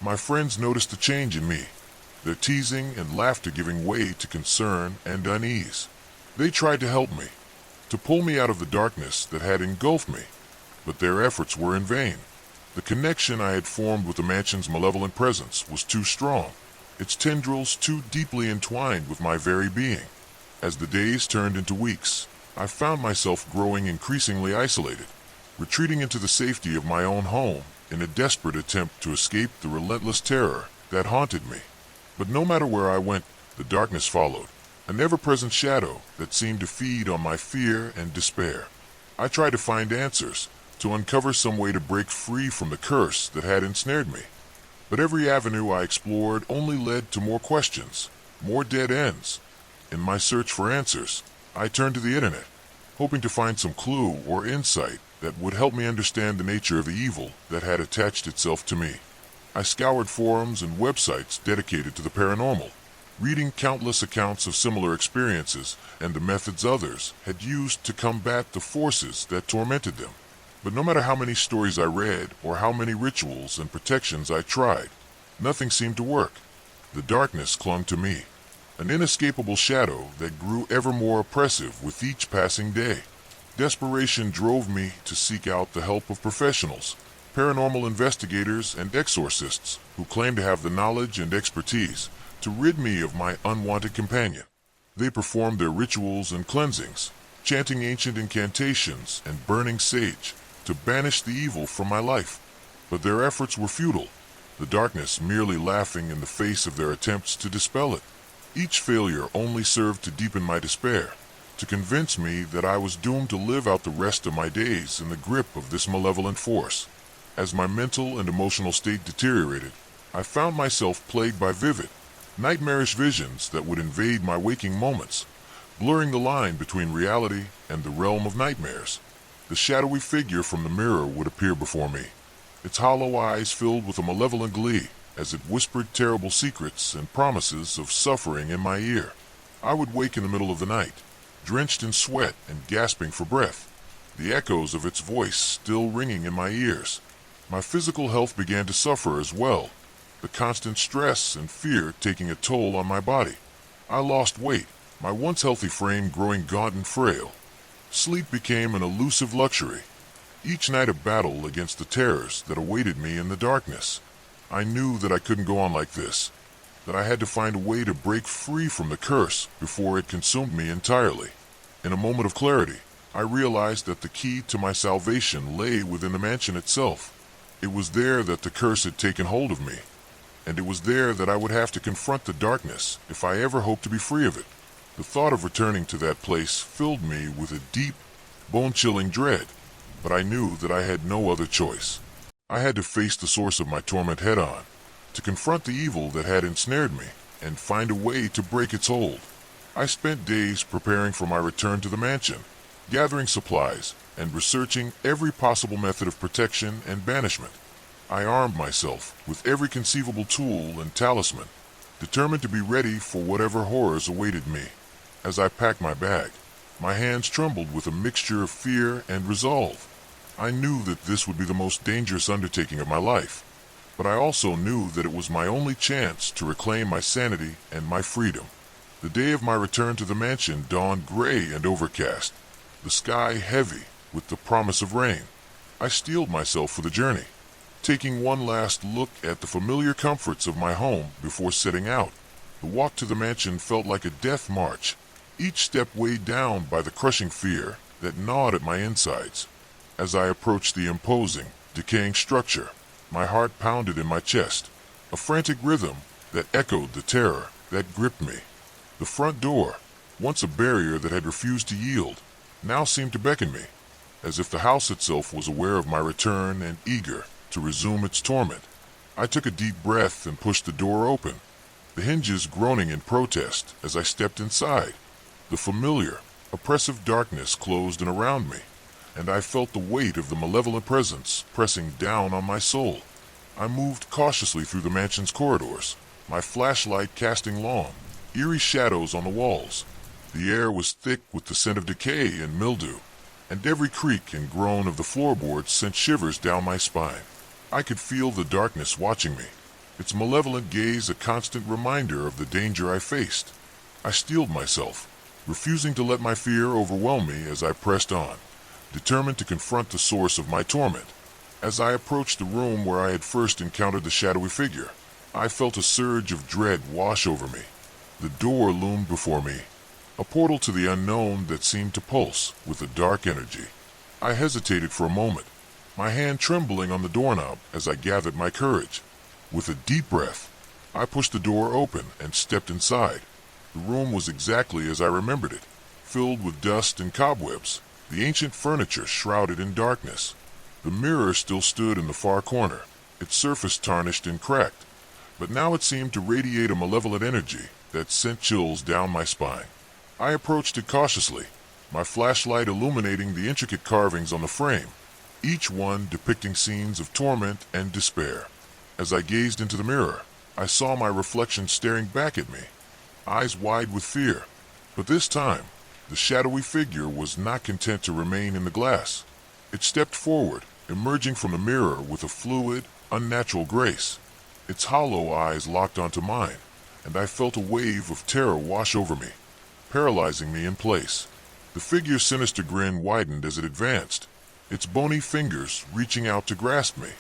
My friends noticed a change in me, their teasing and laughter giving way to concern and unease. They tried to help me, to pull me out of the darkness that had engulfed me, but their efforts were in vain. The connection I had formed with the mansion's malevolent presence was too strong, its tendrils too deeply entwined with my very being. As the days turned into weeks, I found myself growing increasingly isolated, retreating into the safety of my own home in a desperate attempt to escape the relentless terror that haunted me. But no matter where I went, the darkness followed, an ever-present shadow that seemed to feed on my fear and despair. I tried to find answers, to uncover some way to break free from the curse that had ensnared me. But every avenue I explored only led to more questions, more dead ends. In my search for answers, I turned to the internet, hoping to find some clue or insight that would help me understand the nature of the evil that had attached itself to me. I scoured forums and websites dedicated to the paranormal, reading countless accounts of similar experiences and the methods others had used to combat the forces that tormented them. But no matter how many stories I read or how many rituals and protections I tried, nothing seemed to work. The darkness clung to me, an inescapable shadow that grew ever more oppressive with each passing day. Desperation drove me to seek out the help of professionals, paranormal investigators and exorcists who claimed to have the knowledge and expertise to rid me of my unwanted companion. They performed their rituals and cleansings, chanting ancient incantations and burning sage to banish the evil from my life. But their efforts were futile, the darkness merely laughing in the face of their attempts to dispel it. Each failure only served to deepen my despair, to convince me that I was doomed to live out the rest of my days in the grip of this malevolent force. As my mental and emotional state deteriorated, I found myself plagued by vivid, nightmarish visions that would invade my waking moments, blurring the line between reality and the realm of nightmares. The shadowy figure from the mirror would appear before me, its hollow eyes filled with a malevolent glee as it whispered terrible secrets and promises of suffering in my ear. I would wake in the middle of the night, drenched in sweat and gasping for breath, the echoes of its voice still ringing in my ears. My physical health began to suffer as well, the constant stress and fear taking a toll on my body. I lost weight, my once healthy frame growing gaunt and frail. Sleep became an elusive luxury, each night a battle against the terrors that awaited me in the darkness. I knew that I couldn't go on like this, that I had to find a way to break free from the curse before it consumed me entirely. In a moment of clarity, I realized that the key to my salvation lay within the mansion itself. It was there that the curse had taken hold of me, and it was there that I would have to confront the darkness if I ever hoped to be free of it. The thought of returning to that place filled me with a deep, bone-chilling dread, but I knew that I had no other choice. I had to face the source of my torment head-on, to confront the evil that had ensnared me, and find a way to break its hold. I spent days preparing for my return to the mansion, gathering supplies, and researching every possible method of protection and banishment. I armed myself with every conceivable tool and talisman, determined to be ready for whatever horrors awaited me. As I packed my bag, my hands trembled with a mixture of fear and resolve. I knew that this would be the most dangerous undertaking of my life, but I also knew that it was my only chance to reclaim my sanity and my freedom. The day of my return to the mansion dawned gray and overcast, the sky heavy with the promise of rain. I steeled myself for the journey, taking one last look at the familiar comforts of my home before setting out. The walk to the mansion felt like a death march, each step weighed down by the crushing fear that gnawed at my insides. As I approached the imposing, decaying structure, my heart pounded in my chest, a frantic rhythm that echoed the terror that gripped me. The front door, once a barrier that had refused to yield, now seemed to beckon me, as if the house itself was aware of my return and eager to resume its torment. I took a deep breath and pushed the door open, the hinges groaning in protest as I stepped inside. The familiar, oppressive darkness closed in around me, and I felt the weight of the malevolent presence pressing down on my soul. I moved cautiously through the mansion's corridors, my flashlight casting long, eerie shadows on the walls. The air was thick with the scent of decay and mildew, and every creak and groan of the floorboards sent shivers down my spine. I could feel the darkness watching me, its malevolent gaze a constant reminder of the danger I faced. I steeled myself, refusing to let my fear overwhelm me as I pressed on, determined to confront the source of my torment. As I approached the room where I had first encountered the shadowy figure, I felt a surge of dread wash over me. The door loomed before me, a portal to the unknown that seemed to pulse with a dark energy. I hesitated for a moment, my hand trembling on the doorknob as I gathered my courage. With a deep breath, I pushed the door open and stepped inside. The room was exactly as I remembered it, filled with dust and cobwebs, the ancient furniture shrouded in darkness. The mirror still stood in the far corner, its surface tarnished and cracked, but now it seemed to radiate a malevolent energy that sent chills down my spine. I approached it cautiously, my flashlight illuminating the intricate carvings on the frame, each one depicting scenes of torment and despair. As I gazed into the mirror, I saw my reflection staring back at me, eyes wide with fear. But this time, the shadowy figure was not content to remain in the glass. It stepped forward, emerging from the mirror with a fluid, unnatural grace. Its hollow eyes locked onto mine, and I felt a wave of terror wash over me, paralyzing me in place. The figure's sinister grin widened as it advanced, its bony fingers reaching out to grasp me.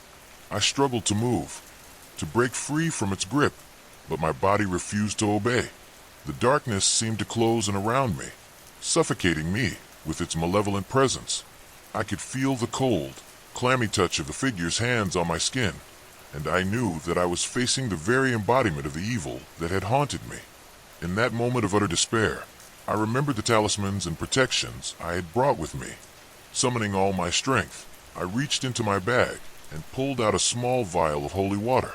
I struggled to move, to break free from its grip, but my body refused to obey. The darkness seemed to close in around me, suffocating me with its malevolent presence. I could feel the cold, clammy touch of the figure's hands on my skin, and I knew that I was facing the very embodiment of the evil that had haunted me. In that moment of utter despair, I remembered the talismans and protections I had brought with me. Summoning all my strength, I reached into my bag and pulled out a small vial of holy water,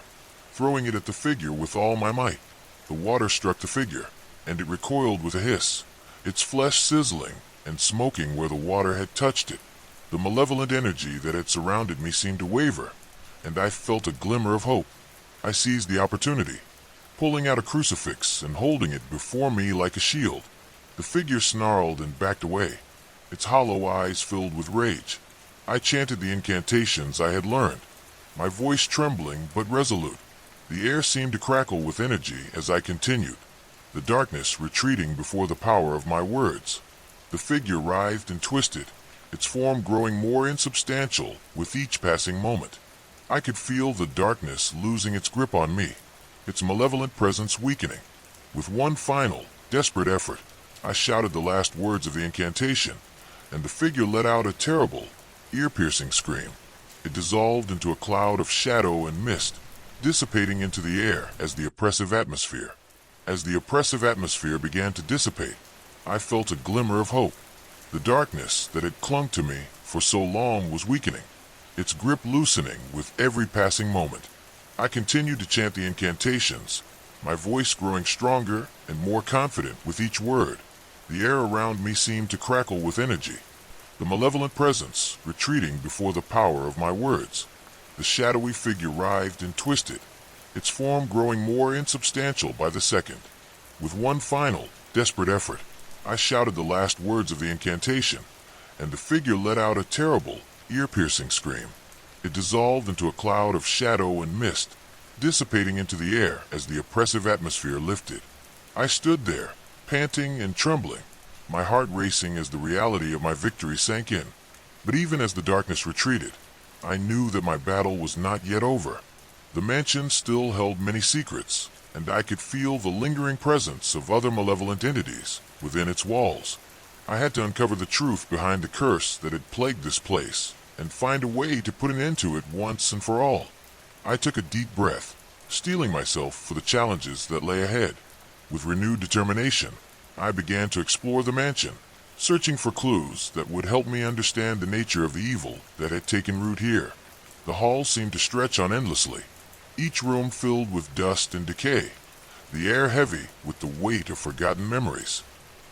throwing it at the figure with all my might. The water struck the figure, and it recoiled with a hiss, its flesh sizzling and smoking where the water had touched it. The malevolent energy that had surrounded me seemed to waver, and I felt a glimmer of hope. I seized the opportunity, pulling out a crucifix and holding it before me like a shield. The figure snarled and backed away, its hollow eyes filled with rage. I chanted the incantations I had learned, my voice trembling but resolute. The air seemed to crackle with energy as I continued, the darkness retreating before the power of my words. The figure writhed and twisted, its form growing more insubstantial with each passing moment. I could feel the darkness losing its grip on me, its malevolent presence weakening. With one final, desperate effort, I shouted the last words of the incantation, and the figure let out a terrible, ear-piercing scream. It dissolved into a cloud of shadow and mist, dissipating into the air as the oppressive atmosphere. As the oppressive atmosphere began to dissipate, I felt a glimmer of hope. The darkness that had clung to me for so long was weakening, its grip loosening with every passing moment. I continued to chant the incantations, my voice growing stronger and more confident with each word. The air around me seemed to crackle with energy, the malevolent presence retreating before the power of my words. The shadowy figure writhed and twisted, its form growing more insubstantial by the second. With one final, desperate effort, I shouted the last words of the incantation, and the figure let out a terrible, ear-piercing scream. It dissolved into a cloud of shadow and mist, dissipating into the air as the oppressive atmosphere lifted. I stood there, panting and trembling, my heart racing as the reality of my victory sank in. But even as the darkness retreated, I knew that my battle was not yet over. The mansion still held many secrets, and I could feel the lingering presence of other malevolent entities within its walls. I had to uncover the truth behind the curse that had plagued this place and find a way to put an end to it once and for all. I took a deep breath, steeling myself for the challenges that lay ahead. With renewed determination, I began to explore the mansion, searching for clues that would help me understand the nature of the evil that had taken root here. The hall seemed to stretch on endlessly, each room filled with dust and decay, the air heavy with the weight of forgotten memories.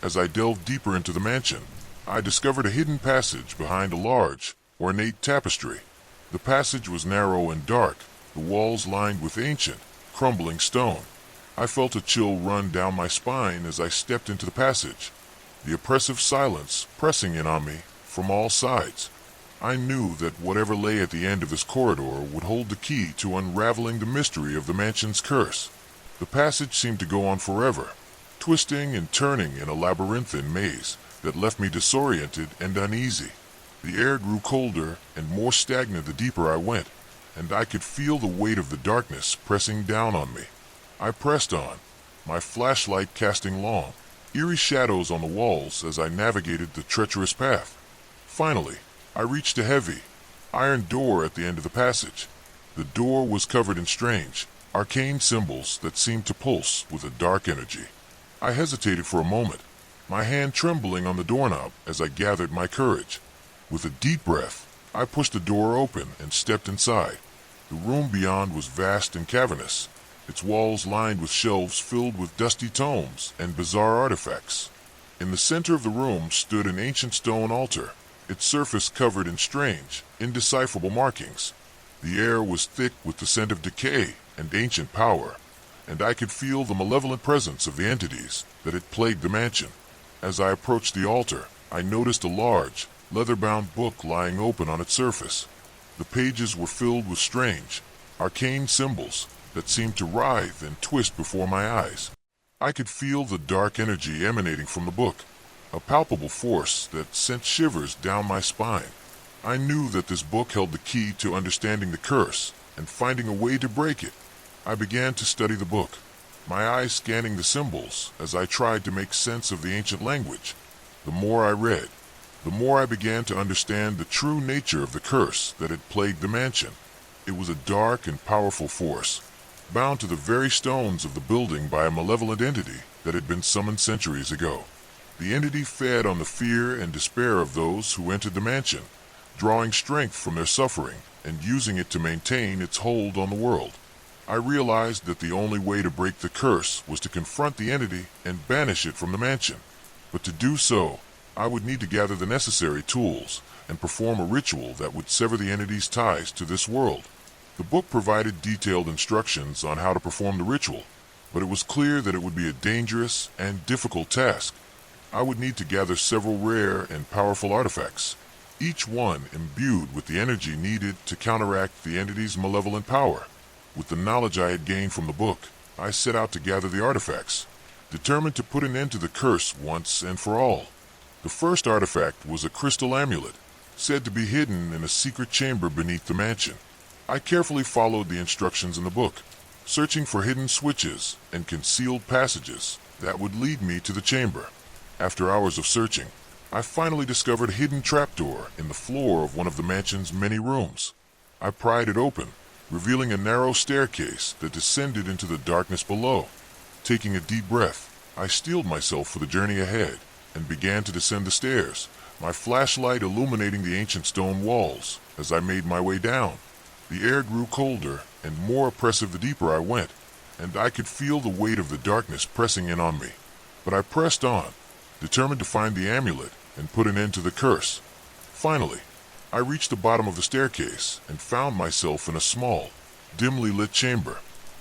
As I delved deeper into the mansion, I discovered a hidden passage behind a large, ornate tapestry. The passage was narrow and dark, the walls lined with ancient, crumbling stone. I felt a chill run down my spine as I stepped into the passage, the oppressive silence pressing in on me from all sides. I knew that whatever lay at the end of this corridor would hold the key to unraveling the mystery of the mansion's curse. The passage seemed to go on forever, twisting and turning in a labyrinthine maze that left me disoriented and uneasy. The air grew colder and more stagnant the deeper I went, and I could feel the weight of the darkness pressing down on me. I pressed on, my flashlight casting long, eerie shadows on the walls as I navigated the treacherous path. Finally, I reached a heavy, iron door at the end of the passage. The door was covered in strange, arcane symbols that seemed to pulse with a dark energy. I hesitated for a moment, my hand trembling on the doorknob as I gathered my courage. With a deep breath, I pushed the door open and stepped inside. The room beyond was vast and cavernous, its walls lined with shelves filled with dusty tomes and bizarre artifacts. In the center of the room stood an ancient stone altar, its surface covered in strange, indecipherable markings. The air was thick with the scent of decay and ancient power, and I could feel the malevolent presence of the entities that had plagued the mansion. As I approached the altar, I noticed a large, leather-bound book lying open on its surface. The pages were filled with strange, arcane symbols that seemed to writhe and twist before my eyes. I could feel the dark energy emanating from the book, a palpable force that sent shivers down my spine. I knew that this book held the key to understanding the curse and finding a way to break it. I began to study the book, my eyes scanning the symbols as I tried to make sense of the ancient language. The more I read, the more I began to understand the true nature of the curse that had plagued the mansion. It was a dark and powerful force, bound to the very stones of the building by a malevolent entity that had been summoned centuries ago. The entity fed on the fear and despair of those who entered the mansion, drawing strength from their suffering and using it to maintain its hold on the world. I realized that the only way to break the curse was to confront the entity and banish it from the mansion. But to do so, I would need to gather the necessary tools and perform a ritual that would sever the entity's ties to this world. The book provided detailed instructions on how to perform the ritual, but it was clear that it would be a dangerous and difficult task. I would need to gather several rare and powerful artifacts, each one imbued with the energy needed to counteract the entity's malevolent power. With the knowledge I had gained from the book, I set out to gather the artifacts, determined to put an end to the curse once and for all. The first artifact was a crystal amulet, said to be hidden in a secret chamber beneath the mansion. I carefully followed the instructions in the book, searching for hidden switches and concealed passages that would lead me to the chamber. After hours of searching, I finally discovered a hidden trapdoor in the floor of one of the mansion's many rooms. I pried it open, revealing a narrow staircase that descended into the darkness below. Taking a deep breath, I steeled myself for the journey ahead and began to descend the stairs, my flashlight illuminating the ancient stone walls as I made my way down. The air grew colder and more oppressive the deeper I went, and I could feel the weight of the darkness pressing in on me. But I pressed on, determined to find the amulet and put an end to the curse. Finally, I reached the bottom of the staircase and found myself in a small, dimly lit chamber.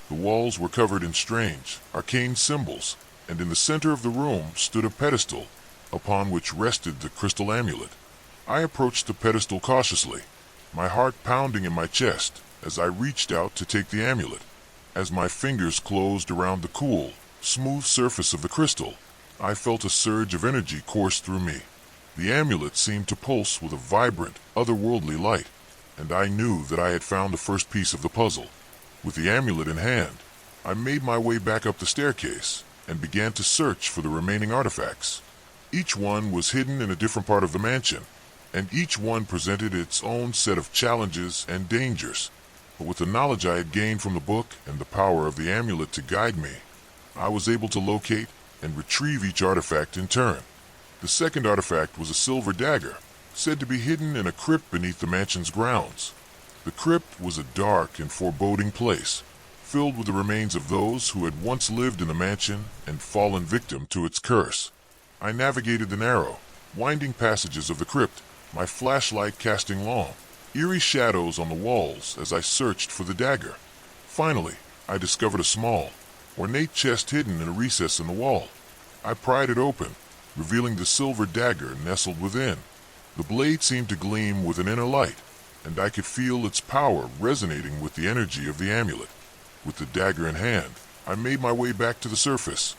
The walls were covered in strange, arcane symbols, and in the center of the room stood a pedestal, upon which rested the crystal amulet. I approached the pedestal cautiously, my heart pounding in my chest as I reached out to take the amulet. As my fingers closed around the cool, smooth surface of the crystal, I felt a surge of energy course through me. The amulet seemed to pulse with a vibrant, otherworldly light, and I knew that I had found the first piece of the puzzle. With the amulet in hand, I made my way back up the staircase and began to search for the remaining artifacts. Each one was hidden in a different part of the mansion, and each one presented its own set of challenges and dangers. But with the knowledge I had gained from the book and the power of the amulet to guide me, I was able to locate and retrieve each artifact in turn. The second artifact was a silver dagger, said to be hidden in a crypt beneath the mansion's grounds. The crypt was a dark and foreboding place, filled with the remains of those who had once lived in the mansion and fallen victim to its curse. I navigated the narrow, winding passages of the crypt, my flashlight casting long, eerie shadows on the walls as I searched for the dagger. Finally, I discovered a small, ornate chest hidden in a recess in the wall. I pried it open, revealing the silver dagger nestled within. The blade seemed to gleam with an inner light, and I could feel its power resonating with the energy of the amulet. With the dagger in hand, I made my way back to the surface.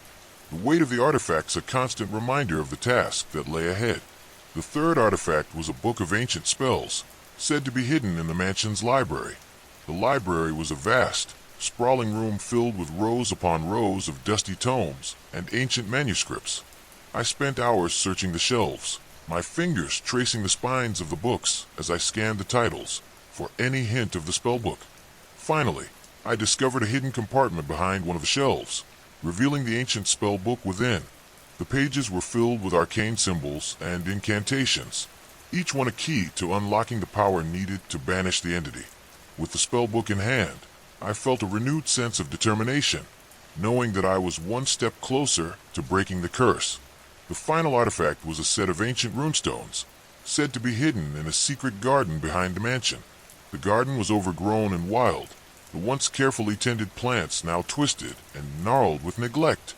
The weight of the artifacts a constant reminder of the task that lay ahead. The third artifact was a book of ancient spells, said to be hidden in the mansion's library. The library was a vast, sprawling room filled with rows upon rows of dusty tomes and ancient manuscripts. I spent hours searching the shelves, my fingers tracing the spines of the books as I scanned the titles for any hint of the spellbook. Finally, I discovered a hidden compartment behind one of the shelves, revealing the ancient spellbook within. The pages were filled with arcane symbols and incantations, each one a key to unlocking the power needed to banish the entity. With the spellbook in hand, I felt a renewed sense of determination, knowing that I was one step closer to breaking the curse. The final artifact was a set of ancient runestones, said to be hidden in a secret garden behind the mansion. The garden was overgrown and wild, the once carefully tended plants now twisted and gnarled with neglect.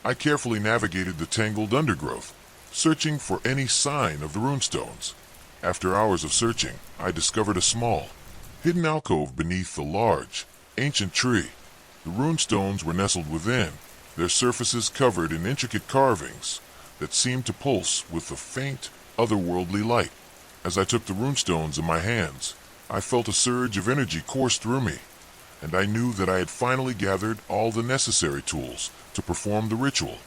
I carefully navigated the tangled undergrowth, searching for any sign of the runestones. After hours of searching, I discovered a small, hidden alcove beneath a large, ancient tree. The runestones were nestled within, their surfaces covered in intricate carvings that seemed to pulse with a faint, otherworldly light. As I took the runestones in my hands, I felt a surge of energy course through me, and I knew that I had finally gathered all the necessary tools to perform the ritual.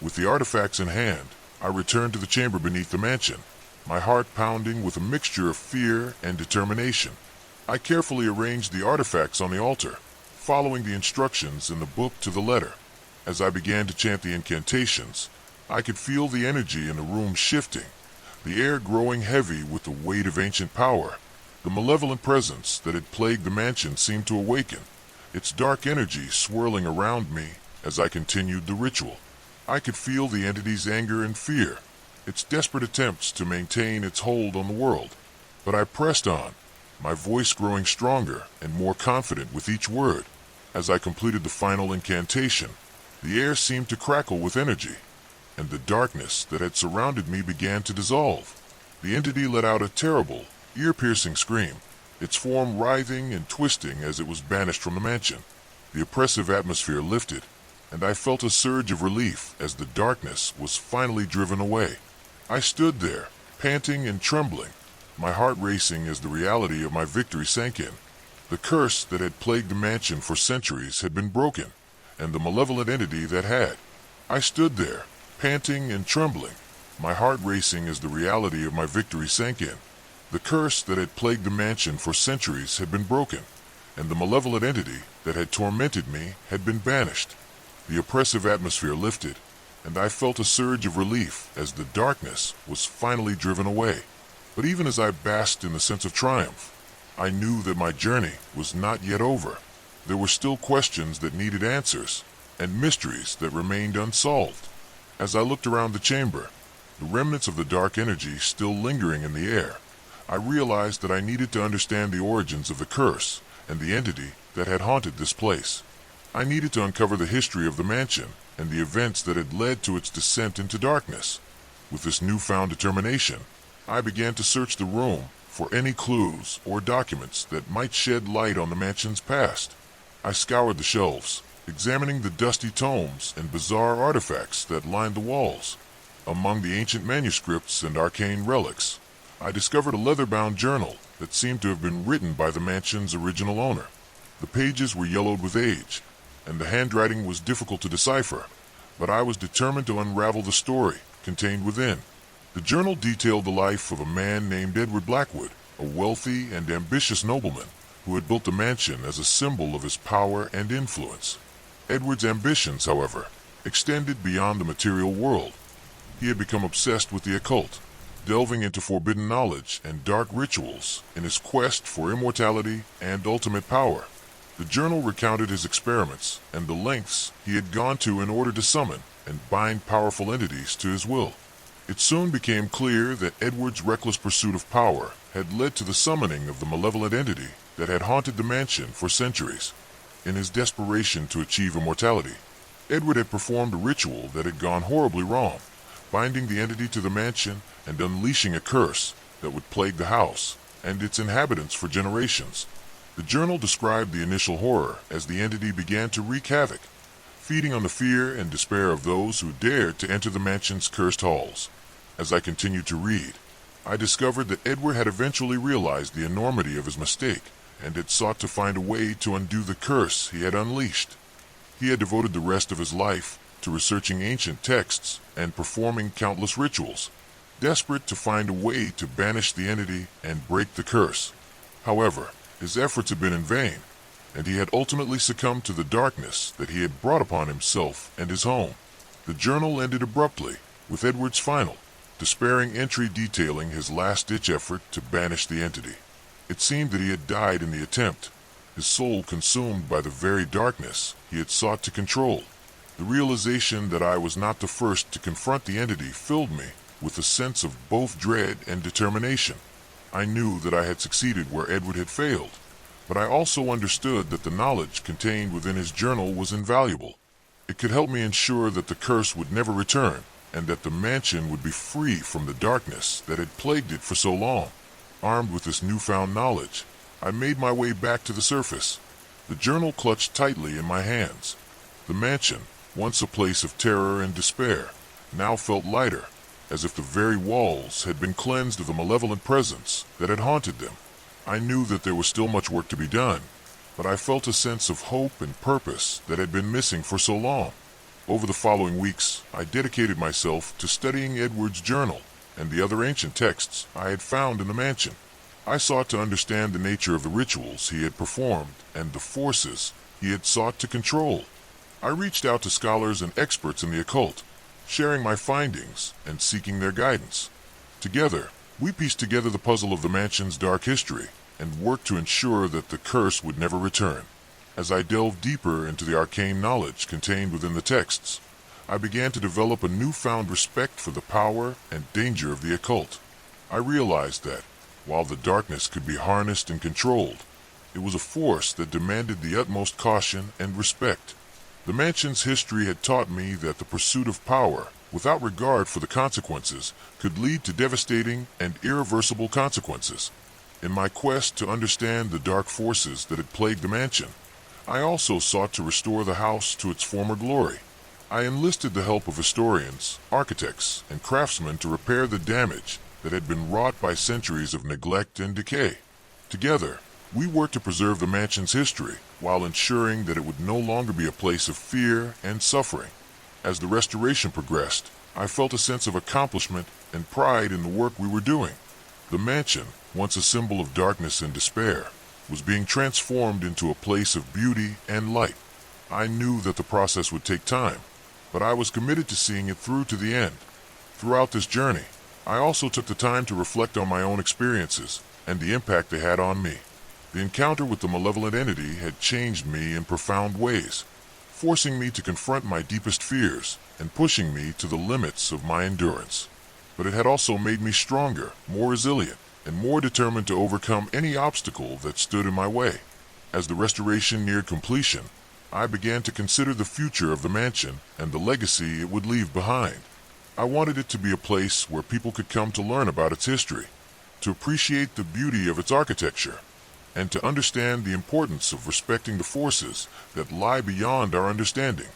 With the artifacts in hand, I returned to the chamber beneath the mansion, my heart pounding with a mixture of fear and determination. I carefully arranged the artifacts on the altar, following the instructions in the book to the letter. As I began to chant the incantations, I could feel the energy in the room shifting, the air growing heavy with the weight of ancient power. The malevolent presence that had plagued the mansion seemed to awaken, its dark energy swirling around me as I continued the ritual. I could feel the entity's anger and fear, its desperate attempts to maintain its hold on the world. But I pressed on, my voice growing stronger and more confident with each word. As I completed the final incantation, the air seemed to crackle with energy, and the darkness that had surrounded me began to dissolve. The entity let out a terrible, ear-piercing scream, its form writhing and twisting as it was banished from the mansion. The oppressive atmosphere lifted, and I felt a surge of relief as the darkness was finally driven away. I stood there, panting and trembling, my heart racing as the reality of my victory sank in. The curse that had plagued the mansion for centuries had been broken, and the malevolent entity that had. I stood there, panting and trembling, my heart racing as the reality of my victory sank in. The curse that had plagued the mansion for centuries had been broken, and the malevolent entity that had tormented me had been banished. The oppressive atmosphere lifted, and I felt a surge of relief as the darkness was finally driven away. But even as I basked in the sense of triumph, I knew that my journey was not yet over. There were still questions that needed answers, and mysteries that remained unsolved. As I looked around the chamber, the remnants of the dark energy still lingering in the air, I realized that I needed to understand the origins of the curse and the entity that had haunted this place. I needed to uncover the history of the mansion and the events that had led to its descent into darkness. With this newfound determination, I began to search the room for any clues or documents that might shed light on the mansion's past. I scoured the shelves, examining the dusty tomes and bizarre artifacts that lined the walls. Among the ancient manuscripts and arcane relics, I discovered a leather-bound journal that seemed to have been written by the mansion's original owner. The pages were yellowed with age, and the handwriting was difficult to decipher, but I was determined to unravel the story contained within. The journal detailed the life of a man named Edward Blackwood, a wealthy and ambitious nobleman who had built a mansion as a symbol of his power and influence. Edward's ambitions, however, extended beyond the material world. He had become obsessed with the occult, delving into forbidden knowledge and dark rituals in his quest for immortality and ultimate power. The journal recounted his experiments and the lengths he had gone to in order to summon and bind powerful entities to his will. It soon became clear that Edward's reckless pursuit of power had led to the summoning of the malevolent entity that had haunted the mansion for centuries. In his desperation to achieve immortality, Edward had performed a ritual that had gone horribly wrong, binding the entity to the mansion and unleashing a curse that would plague the house and its inhabitants for generations. The journal described the initial horror as the entity began to wreak havoc, feeding on the fear and despair of those who dared to enter the mansion's cursed halls. As I continued to read, I discovered that Edward had eventually realized the enormity of his mistake and had sought to find a way to undo the curse he had unleashed. He had devoted the rest of his life to researching ancient texts and performing countless rituals, desperate to find a way to banish the entity and break the curse. However, his efforts had been in vain, and he had ultimately succumbed to the darkness that he had brought upon himself and his home. The journal ended abruptly, with Edward's final, despairing entry detailing his last-ditch effort to banish the entity. It seemed that he had died in the attempt, his soul consumed by the very darkness he had sought to control. The realization that I was not the first to confront the entity filled me with a sense of both dread and determination. I knew that I had succeeded where Edward had failed, but I also understood that the knowledge contained within his journal was invaluable. It could help me ensure that the curse would never return, and that the mansion would be free from the darkness that had plagued it for so long. Armed with this newfound knowledge, I made my way back to the surface, the journal clutched tightly in my hands. The mansion, once a place of terror and despair, now felt lighter, as if the very walls had been cleansed of the malevolent presence that had haunted them. I knew that there was still much work to be done, but I felt a sense of hope and purpose that had been missing for so long. Over the following weeks, I dedicated myself to studying Edward's journal and the other ancient texts I had found in the mansion. I sought to understand the nature of the rituals he had performed and the forces he had sought to control. I reached out to scholars and experts in the occult, sharing my findings and seeking their guidance. Together, we pieced together the puzzle of the mansion's dark history and worked to ensure that the curse would never return. As I delved deeper into the arcane knowledge contained within the texts, I began to develop a newfound respect for the power and danger of the occult. I realized that, while the darkness could be harnessed and controlled, it was a force that demanded the utmost caution and respect. The mansion's history had taught me that the pursuit of power, without regard for the consequences, could lead to devastating and irreversible consequences. In my quest to understand the dark forces that had plagued the mansion, I also sought to restore the house to its former glory. I enlisted the help of historians, architects, and craftsmen to repair the damage that had been wrought by centuries of neglect and decay. Together, we worked to preserve the mansion's history while ensuring that it would no longer be a place of fear and suffering. As the restoration progressed, I felt a sense of accomplishment and pride in the work we were doing. The mansion, once a symbol of darkness and despair, was being transformed into a place of beauty and light. I knew that the process would take time, but I was committed to seeing it through to the end. Throughout this journey, I also took the time to reflect on my own experiences and the impact they had on me. The encounter with the malevolent entity had changed me in profound ways, forcing me to confront my deepest fears and pushing me to the limits of my endurance. But it had also made me stronger, more resilient, and more determined to overcome any obstacle that stood in my way. As the restoration neared completion, I began to consider the future of the mansion and the legacy it would leave behind. I wanted it to be a place where people could come to learn about its history, to appreciate the beauty of its architecture, and to understand the importance of respecting the forces that lie beyond our understanding.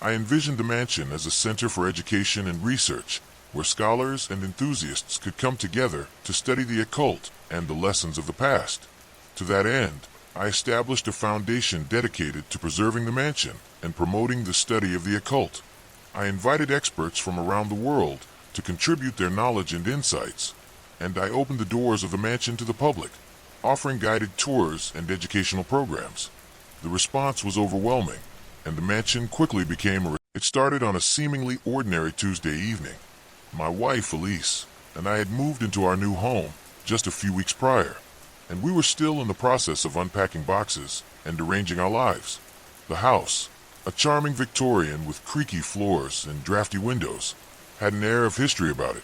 I envisioned the mansion as a center for education and research, where scholars and enthusiasts could come together to study the occult and the lessons of the past. To that end, I established a foundation dedicated to preserving the mansion and promoting the study of the occult. I invited experts from around the world to contribute their knowledge and insights, and I opened the doors of the mansion to the public, offering guided tours and educational programs. The response was overwhelming, and the mansion quickly became a... It started on a seemingly ordinary Tuesday evening. My wife, Elise, and I had moved into our new home just a few weeks prior, and we were still in the process of unpacking boxes and arranging our lives. The house, a charming Victorian with creaky floors and drafty windows, had an air of history about it.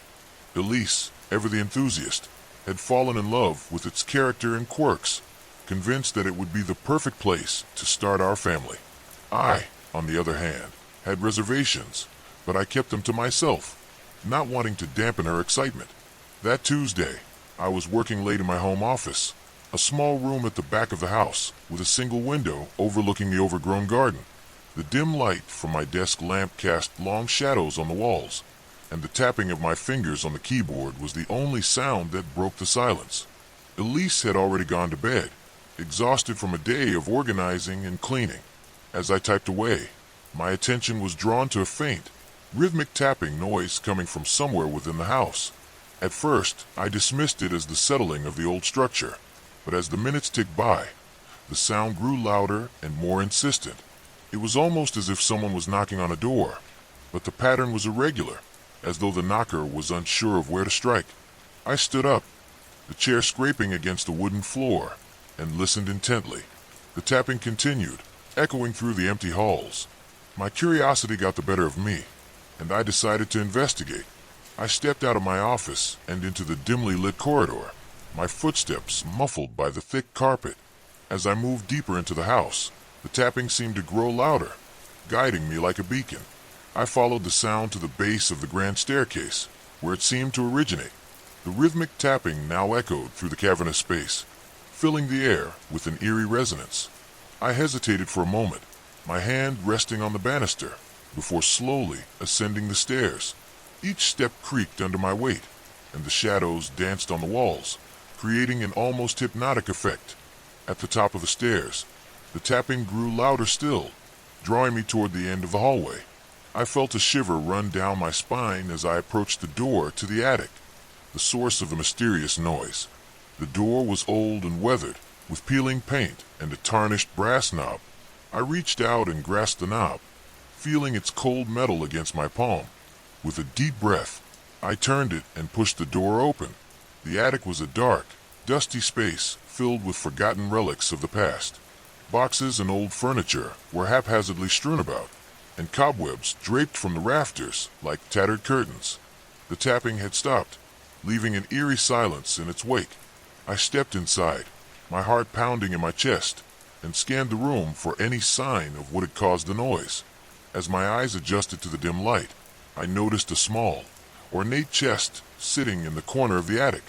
Elise, ever the enthusiast, had fallen in love with its character and quirks, convinced that it would be the perfect place to start our family. I, on the other hand, had reservations, but I kept them to myself, not wanting to dampen her excitement. That Tuesday, I was working late in my home office, a small room at the back of the house with a single window overlooking the overgrown garden. The dim light from my desk lamp cast long shadows on the walls, and the tapping of my fingers on the keyboard was the only sound that broke the silence. Elise had already gone to bed, exhausted from a day of organizing and cleaning. As I typed away, my attention was drawn to a faint, rhythmic tapping noise coming from somewhere within the house. At first, I dismissed it as the settling of the old structure, but as the minutes ticked by, the sound grew louder and more insistent. It was almost as if someone was knocking on a door, but the pattern was irregular, as though the knocker was unsure of where to strike. I stood up, the chair scraping against the wooden floor, and listened intently. The tapping continued, echoing through the empty halls. My curiosity got the better of me, and I decided to investigate. I stepped out of my office and into the dimly lit corridor, my footsteps muffled by the thick carpet. As I moved deeper into the house, the tapping seemed to grow louder, guiding me like a beacon. I followed the sound to the base of the grand staircase, where it seemed to originate. The rhythmic tapping now echoed through the cavernous space, filling the air with an eerie resonance. I hesitated for a moment, my hand resting on the banister, before slowly ascending the stairs. Each step creaked under my weight, and the shadows danced on the walls, creating an almost hypnotic effect. At the top of the stairs, the tapping grew louder still, drawing me toward the end of the hallway. I felt a shiver run down my spine as I approached the door to the attic, the source of the mysterious noise. The door was old and weathered, with peeling paint and a tarnished brass knob. I reached out and grasped the knob, feeling its cold metal against my palm. With a deep breath, I turned it and pushed the door open. The attic was a dark, dusty space filled with forgotten relics of the past. Boxes and old furniture were haphazardly strewn about, and cobwebs draped from the rafters like tattered curtains. The tapping had stopped, leaving an eerie silence in its wake. I stepped inside, my heart pounding in my chest, and scanned the room for any sign of what had caused the noise. As my eyes adjusted to the dim light, I noticed a small, ornate chest sitting in the corner of the attic.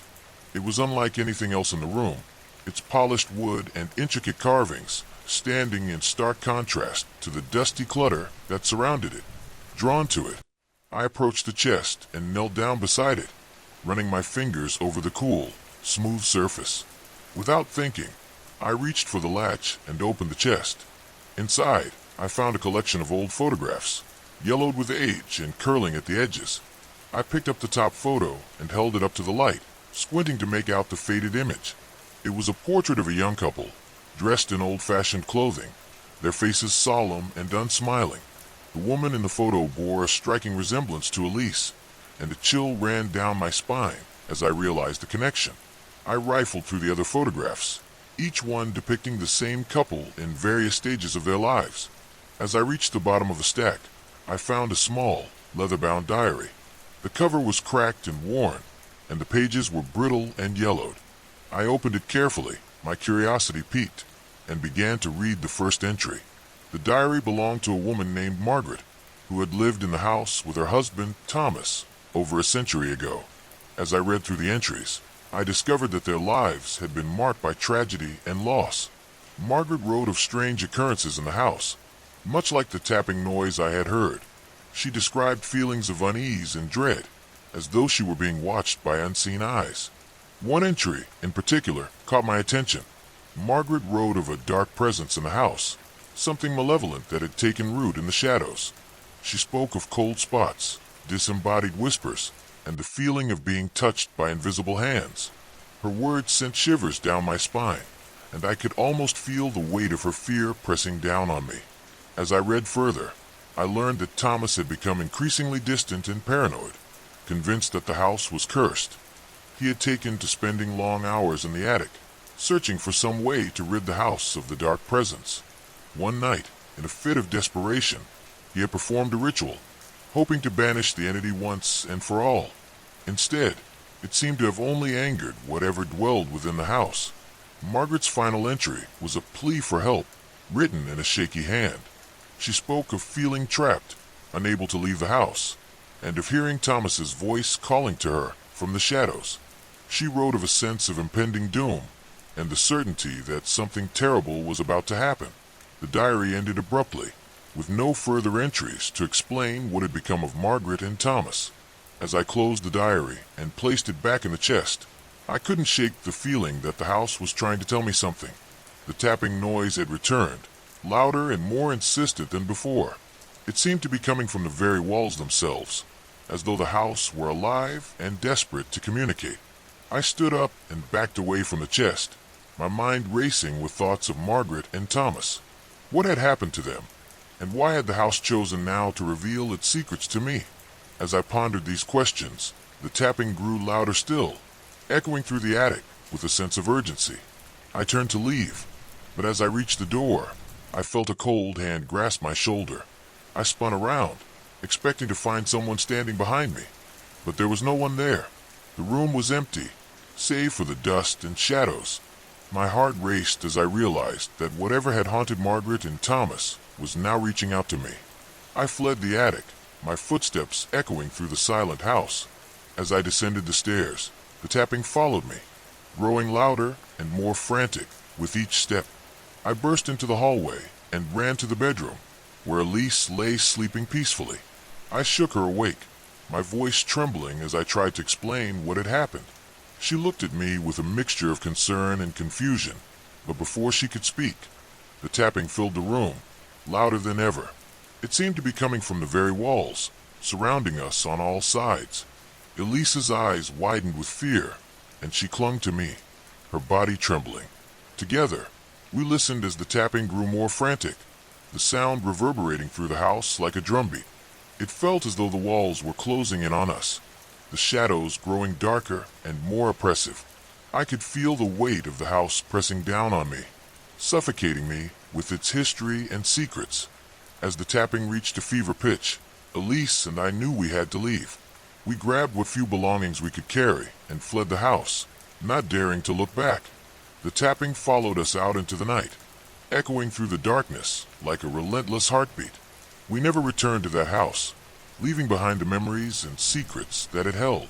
It was unlike anything else in the room, its polished wood and intricate carvings standing in stark contrast to the dusty clutter that surrounded it. Drawn to it, I approached the chest and knelt down beside it, running my fingers over the cool, smooth surface. Without thinking, I reached for the latch and opened the chest. Inside, I found a collection of old photographs, yellowed with age and curling at the edges. I picked up the top photo and held it up to the light, squinting to make out the faded image. It was a portrait of a young couple, dressed in old-fashioned clothing, their faces solemn and unsmiling. The woman in the photo bore a striking resemblance to Elise, and a chill ran down my spine as I realized the connection. I rifled through the other photographs, each one depicting the same couple in various stages of their lives. As I reached the bottom of the stack, I found a small, leather-bound diary. The cover was cracked and worn, and the pages were brittle and yellowed. I opened it carefully, my curiosity piqued, and began to read the first entry. The diary belonged to a woman named Margaret, who had lived in the house with her husband, Thomas, over a century ago. As I read through the entries, I discovered that their lives had been marked by tragedy and loss. Margaret wrote of strange occurrences in the house, much like the tapping noise I had heard. She described feelings of unease and dread, as though she were being watched by unseen eyes. One entry, in particular, caught my attention. Margaret wrote of a dark presence in the house, something malevolent that had taken root in the shadows. She spoke of cold spots, disembodied whispers, and the feeling of being touched by invisible hands. Her words sent shivers down my spine, and I could almost feel the weight of her fear pressing down on me. As I read further, I learned that Thomas had become increasingly distant and paranoid, convinced that the house was cursed. He had taken to spending long hours in the attic, searching for some way to rid the house of the dark presence. One night, in a fit of desperation, he had performed a ritual, hoping to banish the entity once and for all. Instead, it seemed to have only angered whatever dwelled within the house. Margaret's final entry was a plea for help, written in a shaky hand. She spoke of feeling trapped, unable to leave the house, and of hearing Thomas's voice calling to her from the shadows. She wrote of a sense of impending doom, and the certainty that something terrible was about to happen. The diary ended abruptly, with no further entries to explain what had become of Margaret and Thomas. As I closed the diary and placed it back in the chest, I couldn't shake the feeling that the house was trying to tell me something. The tapping noise had returned, louder and more insistent than before. It seemed to be coming from the very walls themselves, as though the house were alive and desperate to communicate. I stood up and backed away from the chest, my mind racing with thoughts of Margaret and Thomas. What had happened to them, and why had the house chosen now to reveal its secrets to me? As I pondered these questions, the tapping grew louder still, echoing through the attic with a sense of urgency. I turned to leave, but as I reached the door, I felt a cold hand grasp my shoulder. I spun around, expecting to find someone standing behind me, but there was no one there. The room was empty, save for the dust and shadows. My heart raced as I realized that whatever had haunted Margaret and Thomas was now reaching out to me. I fled the attic, my footsteps echoing through the silent house. As I descended the stairs, the tapping followed me, growing louder and more frantic with each step. I burst into the hallway and ran to the bedroom, where Elise lay sleeping peacefully. I shook her awake, my voice trembling as I tried to explain what had happened. She looked at me with a mixture of concern and confusion, but before she could speak, the tapping filled the room, louder than ever. It seemed to be coming from the very walls, surrounding us on all sides. Elise's eyes widened with fear, and she clung to me, her body trembling. Together, we listened as the tapping grew more frantic, the sound reverberating through the house like a drumbeat. It felt as though the walls were closing in on us, the shadows growing darker and more oppressive. I could feel the weight of the house pressing down on me, suffocating me with its history and secrets. As the tapping reached a fever pitch, Elise and I knew we had to leave. We grabbed what few belongings we could carry and fled the house, not daring to look back. The tapping followed us out into the night, echoing through the darkness like a relentless heartbeat. We never returned to that house, leaving behind the memories and secrets that it held.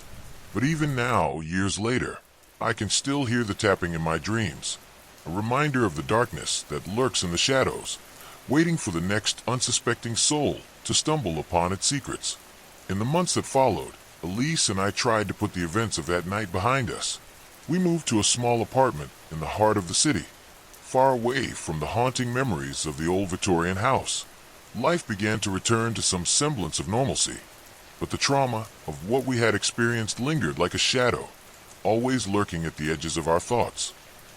But even now, years later, I can still hear the tapping in my dreams, a reminder of the darkness that lurks in the shadows, waiting for the next unsuspecting soul to stumble upon its secrets. In the months that followed, Elise and I tried to put the events of that night behind us. We moved to a small apartment in the heart of the city, far away from the haunting memories of the old Victorian house. Life began to return to some semblance of normalcy, but the trauma of what we had experienced lingered like a shadow, always lurking at the edges of our thoughts.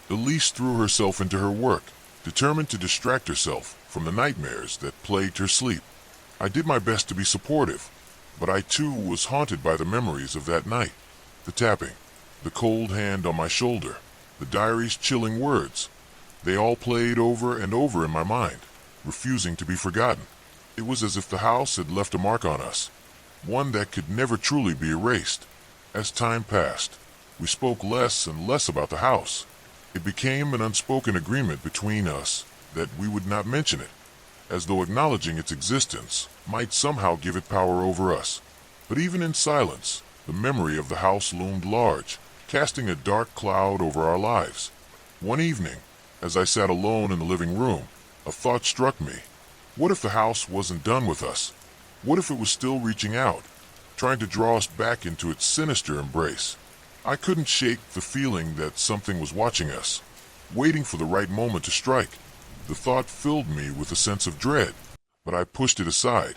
Elise threw herself into her work, determined to distract herself from the nightmares that plagued her sleep. I did my best to be supportive, but I too was haunted by the memories of that night. The tapping, the cold hand on my shoulder, the diary's chilling words, they all played over and over in my mind, refusing to be forgotten. It was as if the house had left a mark on us, one that could never truly be erased. As time passed, we spoke less and less about the house. It became an unspoken agreement between us that we would not mention it, as though acknowledging its existence might somehow give it power over us. But even in silence, the memory of the house loomed large, casting a dark cloud over our lives. One evening, as I sat alone in the living room, a thought struck me. What if the house wasn't done with us? What if it was still reaching out, trying to draw us back into its sinister embrace? I couldn't shake the feeling that something was watching us, waiting for the right moment to strike. The thought filled me with a sense of dread, but I pushed it aside,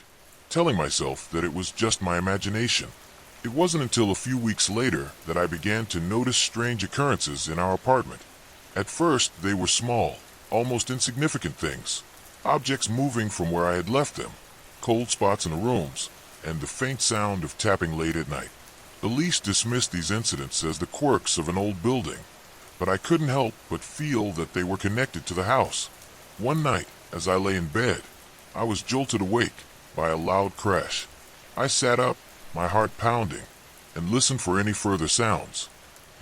telling myself that it was just my imagination. It wasn't until a few weeks later that I began to notice strange occurrences in our apartment. At first, they were small, almost insignificant things, objects moving from where I had left them, cold spots in the rooms, and the faint sound of tapping late at night. Elise dismissed these incidents as the quirks of an old building, but I couldn't help but feel that they were connected to the house. One night, as I lay in bed, I was jolted awake by a loud crash. I sat up, my heart pounding, and listened for any further sounds.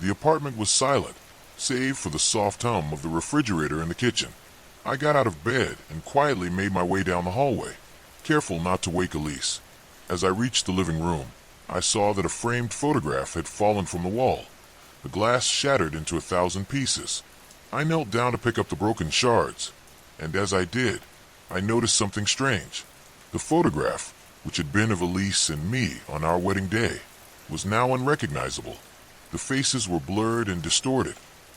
The apartment was silent, save for the soft hum of the refrigerator in the kitchen. I got out of bed and quietly made my way down the hallway, careful not to wake Elise. As I reached the living room, I saw that a framed photograph had fallen from the wall. The glass shattered into 1,000 pieces. I knelt down to pick up the broken shards, and as I did, I noticed something strange. The photograph, which had been of Elise and me on our wedding day, was now unrecognizable. The faces were blurred and distorted,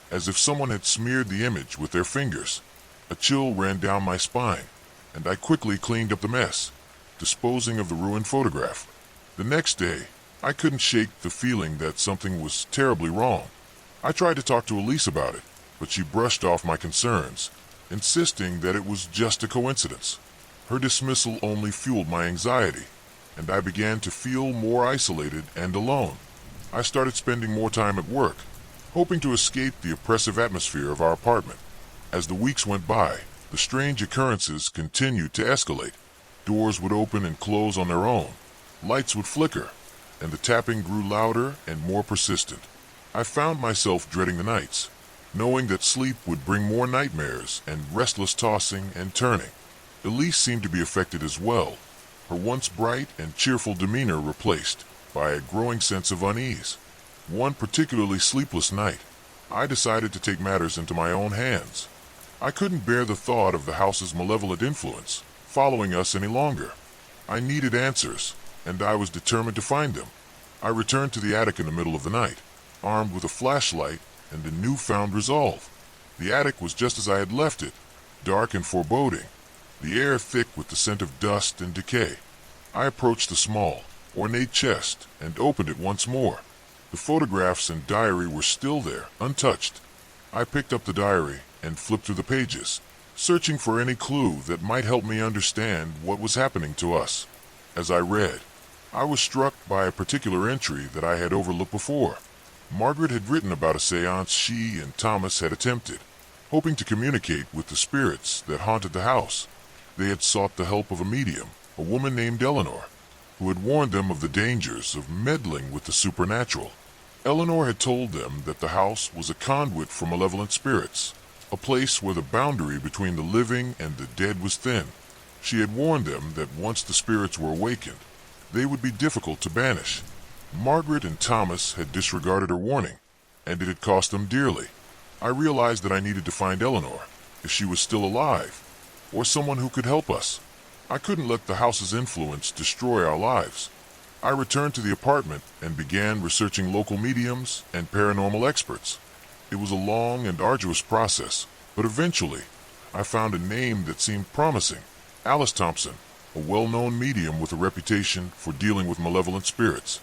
as if someone had smeared the image with their fingers. A chill ran down my spine, and I quickly cleaned up the mess, disposing of the ruined photograph. The next day, I couldn't shake the feeling that something was terribly wrong. I tried to talk to Elise about it, but she brushed off my concerns, insisting that it was just a coincidence. Her dismissal only fueled my anxiety, and I began to feel more isolated and alone. I started spending more time at work, hoping to escape the oppressive atmosphere of our apartment. As the weeks went by, the strange occurrences continued to escalate. Doors would open and close on their own, lights would flicker, and the tapping grew louder and more persistent. I found myself dreading the nights, knowing that sleep would bring more nightmares and restless tossing and turning. Elise seemed to be affected as well, her once bright and cheerful demeanor replaced by a growing sense of unease. One particularly sleepless night, I decided to take matters into my own hands. I couldn't bear the thought of the house's malevolent influence following us any longer. I needed answers, and I was determined to find them. I returned to the attic in the middle of the night, armed with a flashlight and a newfound resolve. The attic was just as I had left it, dark and foreboding, the air thick with the scent of dust and decay. I approached the small, ornate chest and opened it once more. The photographs and diary were still there, untouched. I picked up the diary and flipped through the pages, searching for any clue that might help me understand what was happening to us. As I read, I was struck by a particular entry that I had overlooked before. Margaret had written about a seance she and Thomas had attempted, hoping to communicate with the spirits that haunted the house. They had sought the help of a medium, a woman named Eleanor, who had warned them of the dangers of meddling with the supernatural. Eleanor had told them that the house was a conduit for malevolent spirits, a place where the boundary between the living and the dead was thin. She had warned them that once the spirits were awakened, they would be difficult to banish. Margaret and Thomas had disregarded her warning, and it had cost them dearly. I realized that I needed to find Eleanor, if she was still alive, or someone who could help us. I couldn't let the house's influence destroy our lives. I returned to the apartment and began researching local mediums and paranormal experts. It was a long and arduous process, but eventually I found a name that seemed promising: Alice Thompson, a well-known medium with a reputation for dealing with malevolent spirits.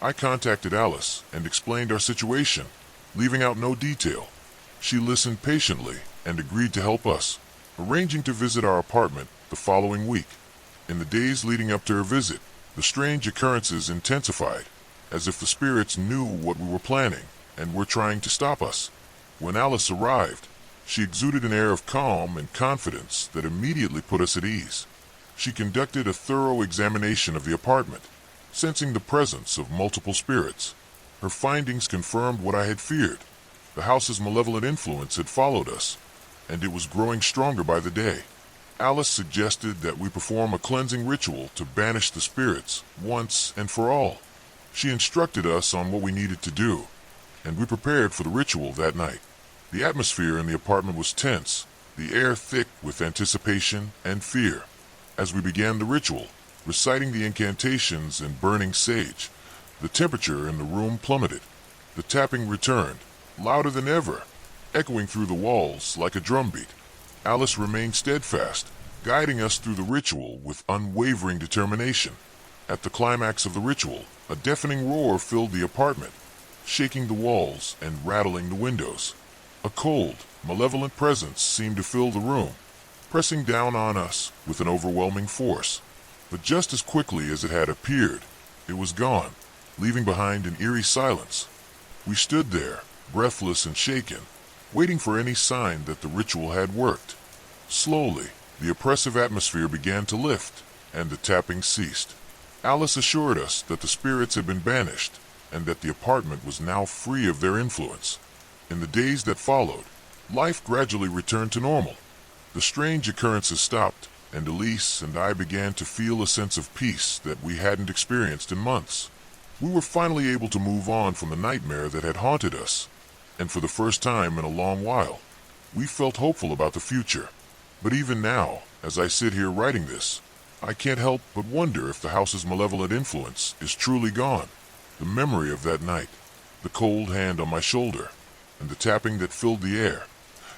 I contacted Alice and explained our situation, leaving out no detail. She listened patiently and agreed to help us, arranging to visit our apartment the following week. In the days leading up to her visit, the strange occurrences intensified, as if the spirits knew what we were planning and were trying to stop us. When Alice arrived, she exuded an air of calm and confidence that immediately put us at ease. She conducted a thorough examination of the apartment, sensing the presence of multiple spirits. Her findings confirmed what I had feared. The house's malevolent influence had followed us, and it was growing stronger by the day. Alice suggested that we perform a cleansing ritual to banish the spirits once and for all. She instructed us on what we needed to do, and we prepared for the ritual that night. The atmosphere in the apartment was tense, the air thick with anticipation and fear. As we began the ritual, reciting the incantations and burning sage, the temperature in the room plummeted. The tapping returned, louder than ever, echoing through the walls like a drumbeat. Alice remained steadfast, guiding us through the ritual with unwavering determination. At the climax of the ritual, a deafening roar filled the apartment, shaking the walls and rattling the windows. A cold, malevolent presence seemed to fill the room, pressing down on us with an overwhelming force. But just as quickly as it had appeared, it was gone, leaving behind an eerie silence. We stood there, breathless and shaken, waiting for any sign that the ritual had worked. Slowly, the oppressive atmosphere began to lift, and the tapping ceased. Alice assured us that the spirits had been banished, and that the apartment was now free of their influence. In the days that followed, life gradually returned to normal. The strange occurrences stopped, and Elise and I began to feel a sense of peace that we hadn't experienced in months. We were finally able to move on from the nightmare that had haunted us, and for the first time in a long while, we felt hopeful about the future. But even now, as I sit here writing this, I can't help but wonder if the house's malevolent influence is truly gone. The memory of that night, the cold hand on my shoulder, and the tapping that filled the air,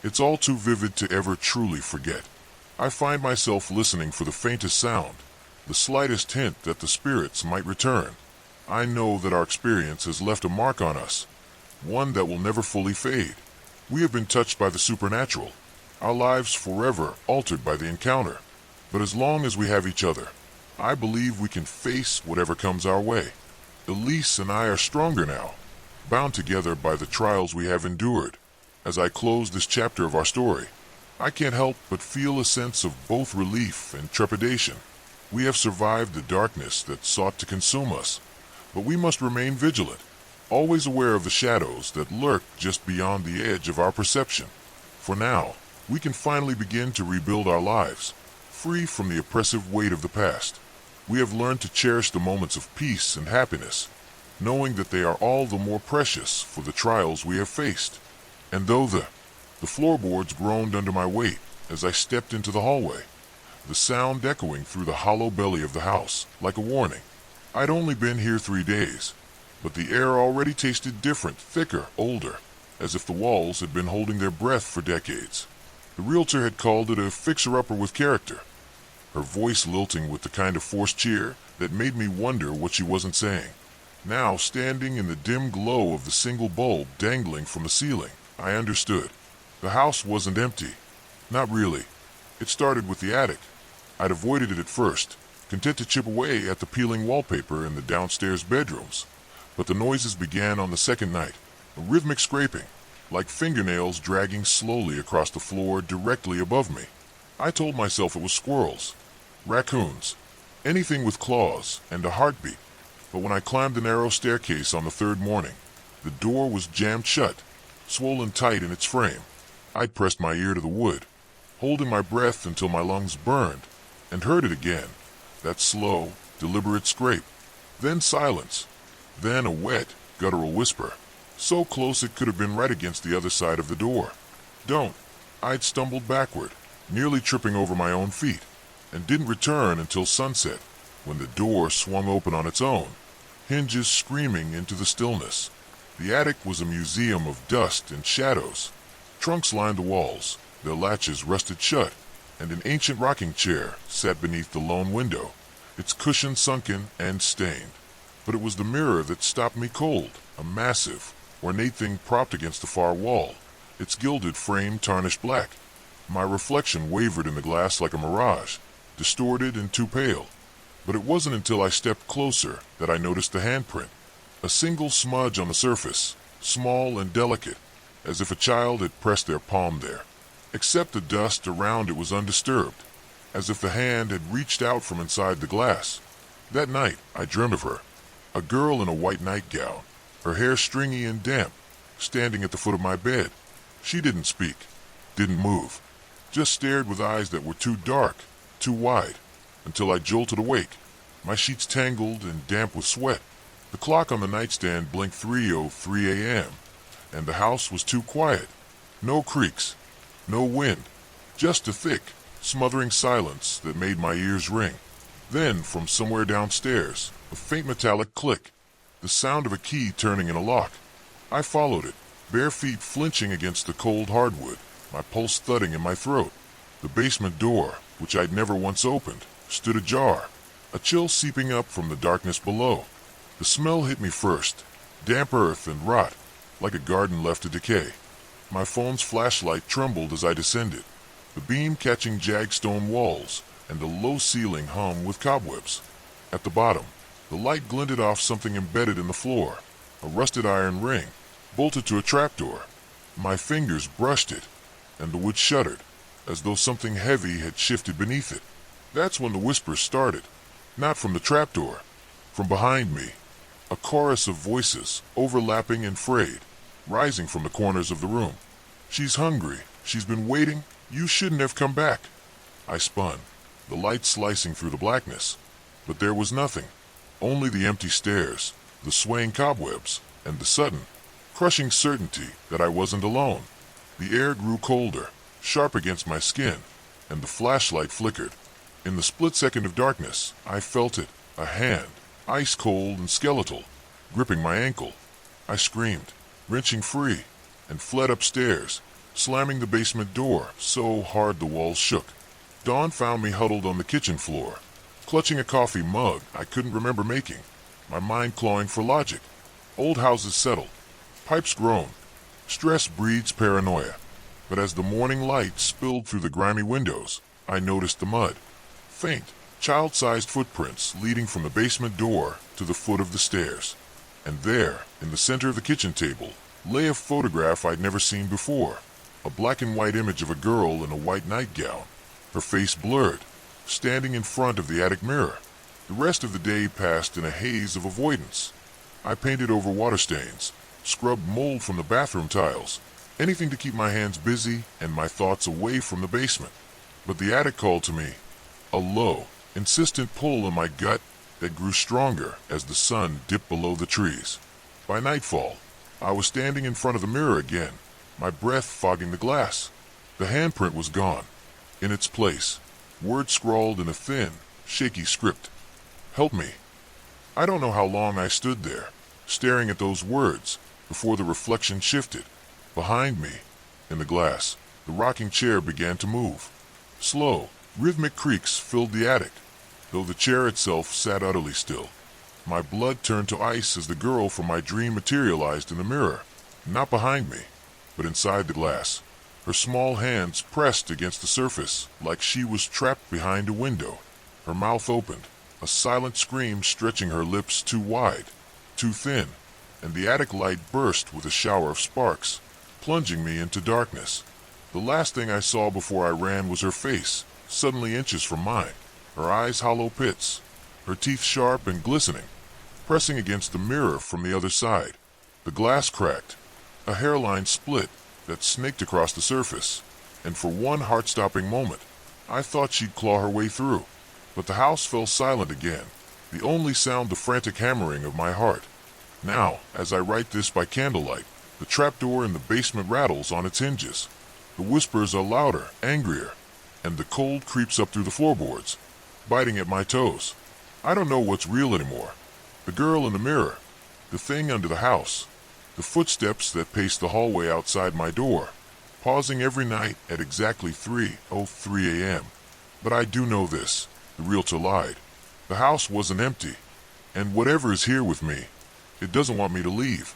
it's all too vivid to ever truly forget. I find myself listening for the faintest sound, the slightest hint that the spirits might return. I know that our experience has left a mark on us, one that will never fully fade. We have been touched by the supernatural, our lives forever altered by the encounter. But as long as we have each other, I believe we can face whatever comes our way. Elise and I are stronger now, bound together by the trials we have endured. As I close this chapter of our story, I can't help but feel a sense of both relief and trepidation. We have survived the darkness that sought to consume us, but we must remain vigilant, always aware of the shadows that lurk just beyond the edge of our perception. For now, we can finally begin to rebuild our lives, free from the oppressive weight of the past. We have learned to cherish the moments of peace and happiness, knowing that they are all the more precious for the trials we have faced. And though the floorboards groaned under my weight as I stepped into the hallway, the sound echoing through the hollow belly of the house like a warning. I'd only been here 3 days, but the air already tasted different, thicker, older, as if the walls had been holding their breath for decades. The realtor had called it a fixer-upper with character, her voice lilting with the kind of forced cheer that made me wonder what she wasn't saying. Now, standing in the dim glow of the single bulb dangling from the ceiling, I understood. The house wasn't empty. Not really. It started with the attic. I'd avoided it at first, content to chip away at the peeling wallpaper in the downstairs bedrooms. But the noises began on the second night, a rhythmic scraping, like fingernails dragging slowly across the floor directly above me. I told myself it was squirrels, raccoons, anything with claws and a heartbeat. But when I climbed the narrow staircase on the third morning, the door was jammed shut, swollen tight in its frame. I'd pressed my ear to the wood, holding my breath until my lungs burned, and heard it again, that slow, deliberate scrape. Then silence. Then a wet, guttural whisper, so close it could have been right against the other side of the door. Don't. I'd stumbled backward, nearly tripping over my own feet, and didn't return until sunset, when the door swung open on its own, hinges screaming into the stillness. The attic was a museum of dust and shadows. Trunks lined the walls, their latches rusted shut, and an ancient rocking chair sat beneath the lone window, its cushion sunken and stained. But it was the mirror that stopped me cold, a massive, ornate thing propped against the far wall, its gilded frame tarnished black. My reflection wavered in the glass like a mirage, distorted and too pale. But it wasn't until I stepped closer that I noticed the handprint, a single smudge on the surface, small and delicate, as if a child had pressed their palm there. Except the dust around it was undisturbed, as if the hand had reached out from inside the glass. That night, I dreamed of her, a girl in a white nightgown, her hair stringy and damp, standing at the foot of my bed. She didn't speak, didn't move, just stared with eyes that were too dark, too wide, until I jolted awake, my sheets tangled and damp with sweat. The clock on the nightstand blinked 3:03 a.m., and the house was too quiet. No creaks, no wind, just a thick, smothering silence that made my ears ring. Then, from somewhere downstairs, a faint metallic click, the sound of a key turning in a lock. I followed it, bare feet flinching against the cold hardwood, my pulse thudding in my throat. The basement door, which I'd never once opened, stood ajar, a chill seeping up from the darkness below. The smell hit me first, damp earth and rot, like a garden left to decay. My phone's flashlight trembled as I descended, the beam catching jagged stone walls and the low ceiling hung with cobwebs. At the bottom, the light glinted off something embedded in the floor, a rusted iron ring, bolted to a trapdoor. My fingers brushed it, and the wood shuddered, as though something heavy had shifted beneath it. That's when the whispers started, not from the trapdoor, from behind me, a chorus of voices, overlapping and frayed, rising from the corners of the room. "She's hungry. She's been waiting. You shouldn't have come back." I spun, the light slicing through the blackness, but there was nothing, only the empty stairs, the swaying cobwebs, and the sudden, crushing certainty that I wasn't alone. The air grew colder, sharp against my skin, and the flashlight flickered. In the split second of darkness, I felt it, a hand, ice cold and skeletal, gripping my ankle. I screamed, wrenching free, and fled upstairs, slamming the basement door so hard the walls shook. Dawn found me huddled on the kitchen floor, clutching a coffee mug I couldn't remember making, my mind clawing for logic. Old houses settle, pipes groan, stress breeds paranoia. But as the morning light spilled through the grimy windows, I noticed the mud. Faint, child-sized footprints leading from the basement door to the foot of the stairs. And there, in the center of the kitchen table, lay a photograph I'd never seen before. A black and white image of a girl in a white nightgown, her face blurred, standing in front of the attic mirror. The rest of the day passed in a haze of avoidance. I painted over water stains, scrubbed mold from the bathroom tiles, anything to keep my hands busy and my thoughts away from the basement. But the attic called to me, a low, insistent pull in my gut that grew stronger as the sun dipped below the trees. By nightfall, I was standing in front of the mirror again, my breath fogging the glass. The handprint was gone. In its place, words scrawled in a thin, shaky script. "Help me." I don't know how long I stood there, staring at those words, before the reflection shifted. Behind me, in the glass, the rocking chair began to move. Slow, rhythmic creaks filled the attic, though the chair itself sat utterly still. My blood turned to ice as the girl from my dream materialized in the mirror, not behind me, but inside the glass. Her small hands pressed against the surface like she was trapped behind a window. Her mouth opened, a silent scream stretching her lips too wide, too thin, and the attic light burst with a shower of sparks, plunging me into darkness. The last thing I saw before I ran was her face, suddenly inches from mine, her eyes hollow pits, her teeth sharp and glistening, pressing against the mirror from the other side. The glass cracked, a hairline split that snaked across the surface, and for one heart-stopping moment, I thought she'd claw her way through. But the house fell silent again, the only sound the frantic hammering of my heart. Now, as I write this by candlelight, the trapdoor in the basement rattles on its hinges. The whispers are louder, angrier, and the cold creeps up through the floorboards, biting at my toes. I don't know what's real anymore. The girl in the mirror, the thing under the house, the footsteps that pace the hallway outside my door, pausing every night at exactly 3:03 a.m. But I do know this, the realtor lied. The house wasn't empty, and whatever is here with me, it doesn't want me to leave.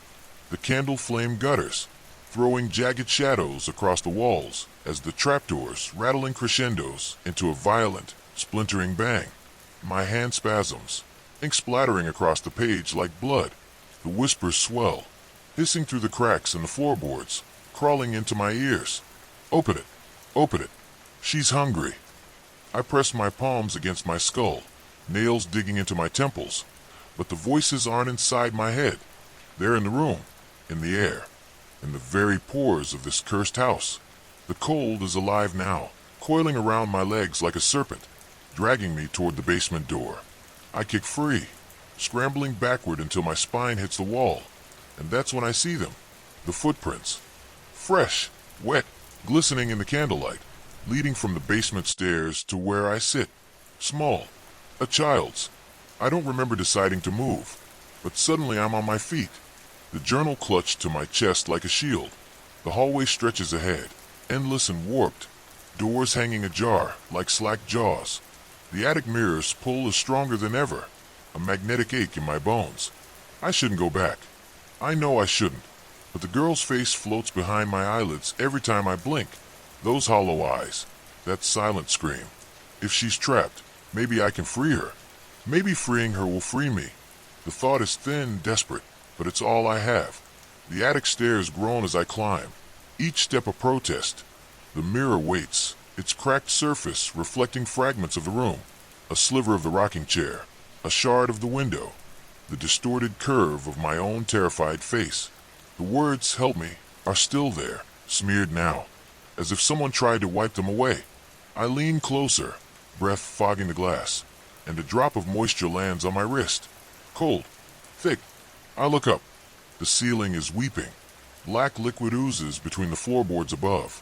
The candle flame gutters, throwing jagged shadows across the walls as the trapdoors rattle in crescendos into a violent, splintering bang. My hand spasms, ink splattering across the page like blood. The whispers swell, hissing through the cracks in the floorboards, crawling into my ears. "Open it! Open it! She's hungry!" I press my palms against my skull, nails digging into my temples, but the voices aren't inside my head. They're in the room, in the air, in the very pores of this cursed house. The cold is alive now, coiling around my legs like a serpent, dragging me toward the basement door. I kick free, scrambling backward until my spine hits the wall, and that's when I see them, the footprints. Fresh, wet, glistening in the candlelight, leading from the basement stairs to where I sit. Small, a child's. I don't remember deciding to move, but suddenly I'm on my feet, the journal clutched to my chest like a shield. The hallway stretches ahead, endless and warped, doors hanging ajar like slack jaws. The attic mirror's pull is stronger than ever, a magnetic ache in my bones. I shouldn't go back. I know I shouldn't, but the girl's face floats behind my eyelids every time I blink. Those hollow eyes, that silent scream. If she's trapped, maybe I can free her. Maybe freeing her will free me. The thought is thin, desperate, but it's all I have. The attic stairs groan as I climb, each step a protest. The mirror waits, its cracked surface reflecting fragments of the room, a sliver of the rocking chair, a shard of the window, the distorted curve of my own terrified face. The words "help me" are still there, smeared now, as if someone tried to wipe them away. I lean closer, breath fogging the glass, and a drop of moisture lands on my wrist. Cold, thick. I look up. The ceiling is weeping. Black liquid oozes between the floorboards above,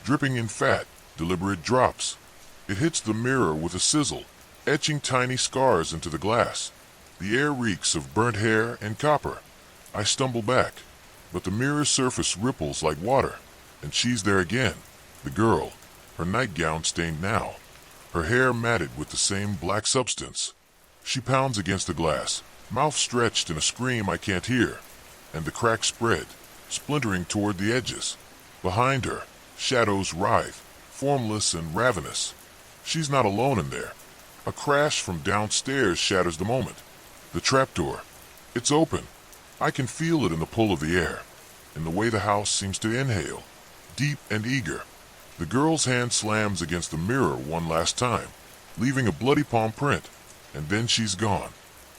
dripping in fat, deliberate drops. It hits the mirror with a sizzle, etching tiny scars into the glass. The air reeks of burnt hair and copper. I stumble back, but the mirror's surface ripples like water, and she's there again, the girl, her nightgown stained now, her hair matted with the same black substance. She pounds against the glass, mouth stretched in a scream I can't hear, and the cracks spread, splintering toward the edges. Behind her, shadows writhe, formless and ravenous. She's not alone in there. A crash from downstairs shatters the moment. The trapdoor. It's open. I can feel it in the pull of the air, in the way the house seems to inhale, deep and eager. The girl's hand slams against the mirror one last time, leaving a bloody palm print, and then she's gone.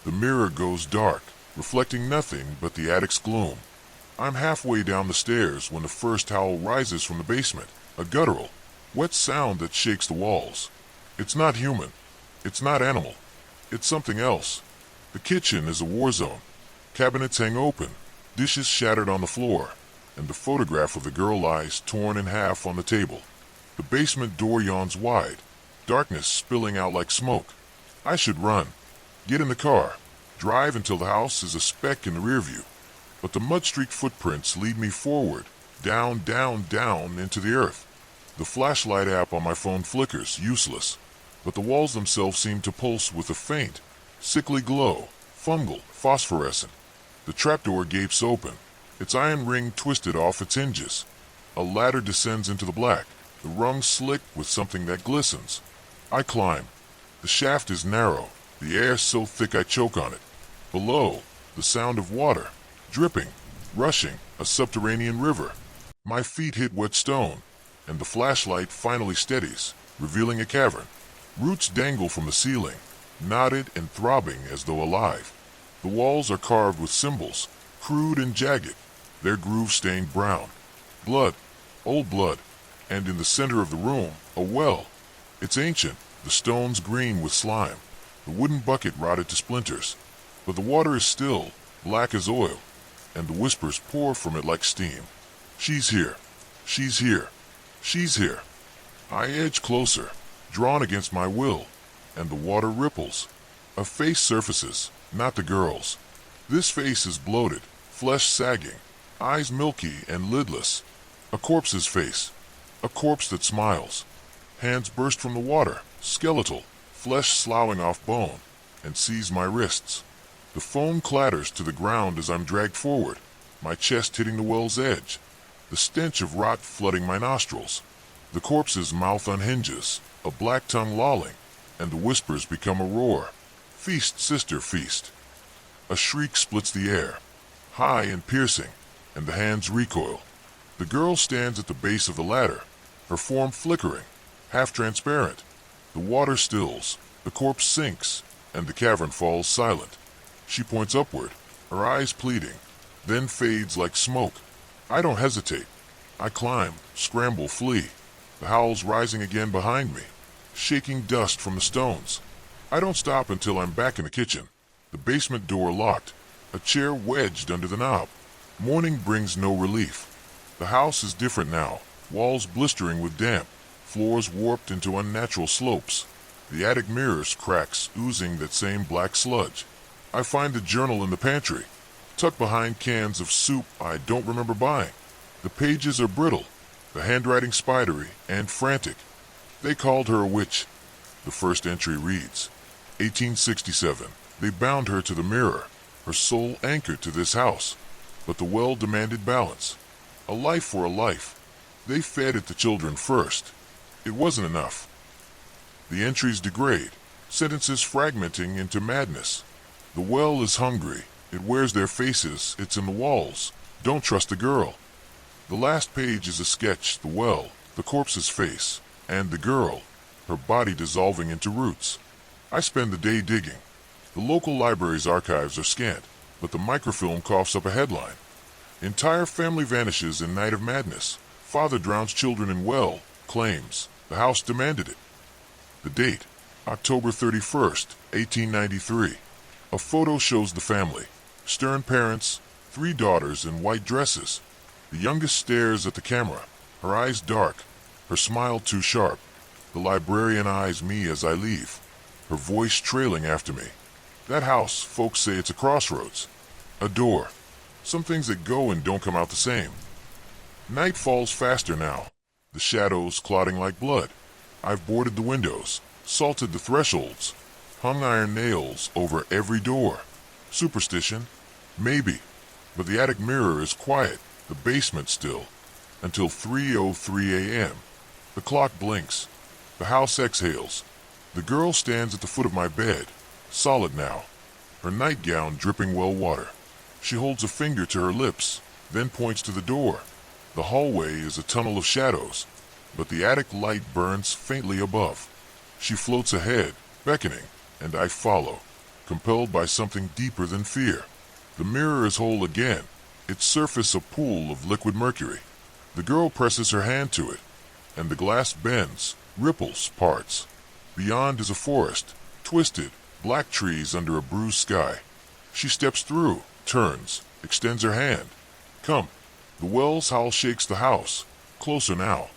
The mirror goes dark, reflecting nothing but the attic's gloom. I'm halfway down the stairs when the first howl rises from the basement, a guttural, wet sound that shakes the walls. It's not human. It's not animal. It's something else. The kitchen is a war zone. Cabinets hang open, dishes shattered on the floor, and the photograph of the girl lies torn in half on the table. The basement door yawns wide, darkness spilling out like smoke. I should run, get in the car, drive until the house is a speck in the rear view. But the mud-streaked footprints lead me forward, down, down, down into the earth. The flashlight app on my phone flickers, useless, but the walls themselves seem to pulse with a faint, sickly glow, fungal, phosphorescent. The trapdoor gapes open, its iron ring twisted off its hinges. A ladder descends into the black, the rung slick with something that glistens. I climb. The shaft is narrow, the air so thick I choke on it. Below, the sound of water, dripping, rushing, a subterranean river. My feet hit wet stone, and the flashlight finally steadies, revealing a cavern. Roots dangle from the ceiling, knotted and throbbing as though alive. The walls are carved with symbols, crude and jagged, their grooves stained brown. Blood, old blood, and in the center of the room, a well. It's ancient, the stones green with slime, the wooden bucket rotted to splinters. But the water is still, black as oil, and the whispers pour from it like steam. She's here. She's here. She's here. I edge closer, drawn against my will, and the water ripples. A face surfaces, not the girl's. This face is bloated, flesh sagging, eyes milky and lidless. A corpse's face. A corpse that smiles. Hands burst from the water, skeletal, flesh sloughing off bone, and seize my wrists. The foam clatters to the ground as I'm dragged forward, my chest hitting the well's edge, the stench of rot flooding my nostrils. The corpse's mouth unhinges, a black tongue lolling, and the whispers become a roar. Feast, sister, feast. A shriek splits the air, high and piercing, and the hands recoil. The girl stands at the base of the ladder, her form flickering, half transparent. The water stills, the corpse sinks, and the cavern falls silent. She points upward, her eyes pleading, then fades like smoke. I don't hesitate. I climb, scramble, flee, the howls rising again behind me, shaking dust from the stones. I don't stop until I'm back in the kitchen, the basement door locked, a chair wedged under the knob. Morning brings no relief. The house is different now, walls blistering with damp, floors warped into unnatural slopes. The attic mirrors cracks oozing that same black sludge. I find the journal in the pantry, tucked behind cans of soup I don't remember buying. The pages are brittle, the handwriting spidery and frantic. They called her a witch. The first entry reads, 1867. They bound her to the mirror, her soul anchored to this house. But the well demanded balance. A life for a life. They fed it to children first. It wasn't enough. The entries degrade, sentences fragmenting into madness. The well is hungry. It wears their faces. It's in the walls. Don't trust the girl. The last page is a sketch, the well, the corpse's face, and the girl, her body dissolving into roots. I spend the day digging. The local library's archives are scant, but the microfilm coughs up a headline. Entire family vanishes in night of madness. Father drowns children in well, claims. The house demanded it. The date, October 31st, 1893. A photo shows the family. Stern parents, 3 daughters in white dresses. The youngest stares at the camera, her eyes dark, her smile too sharp. The librarian eyes me as I leave, her voice trailing after me. That house, folks say it's a crossroads. A door. Some things that go and don't come out the same. Night falls faster now, the shadows clotting like blood. I've boarded the windows, salted the thresholds, hung iron nails over every door. Superstition? Maybe. But the attic mirror is quiet, the basement still, until 3:03 a.m. The clock blinks. The house exhales. The girl stands at the foot of my bed, solid now, her nightgown dripping well water. She holds a finger to her lips, then points to the door. The hallway is a tunnel of shadows, but the attic light burns faintly above. She floats ahead, beckoning, and I follow, compelled by something deeper than fear. The mirror is whole again, its surface a pool of liquid mercury. The girl presses her hand to it, and the glass bends, ripples, parts. Beyond is a forest, twisted, black trees under a bruised sky. She steps through, turns, extends her hand. Come. The well's howl shakes the house, closer now,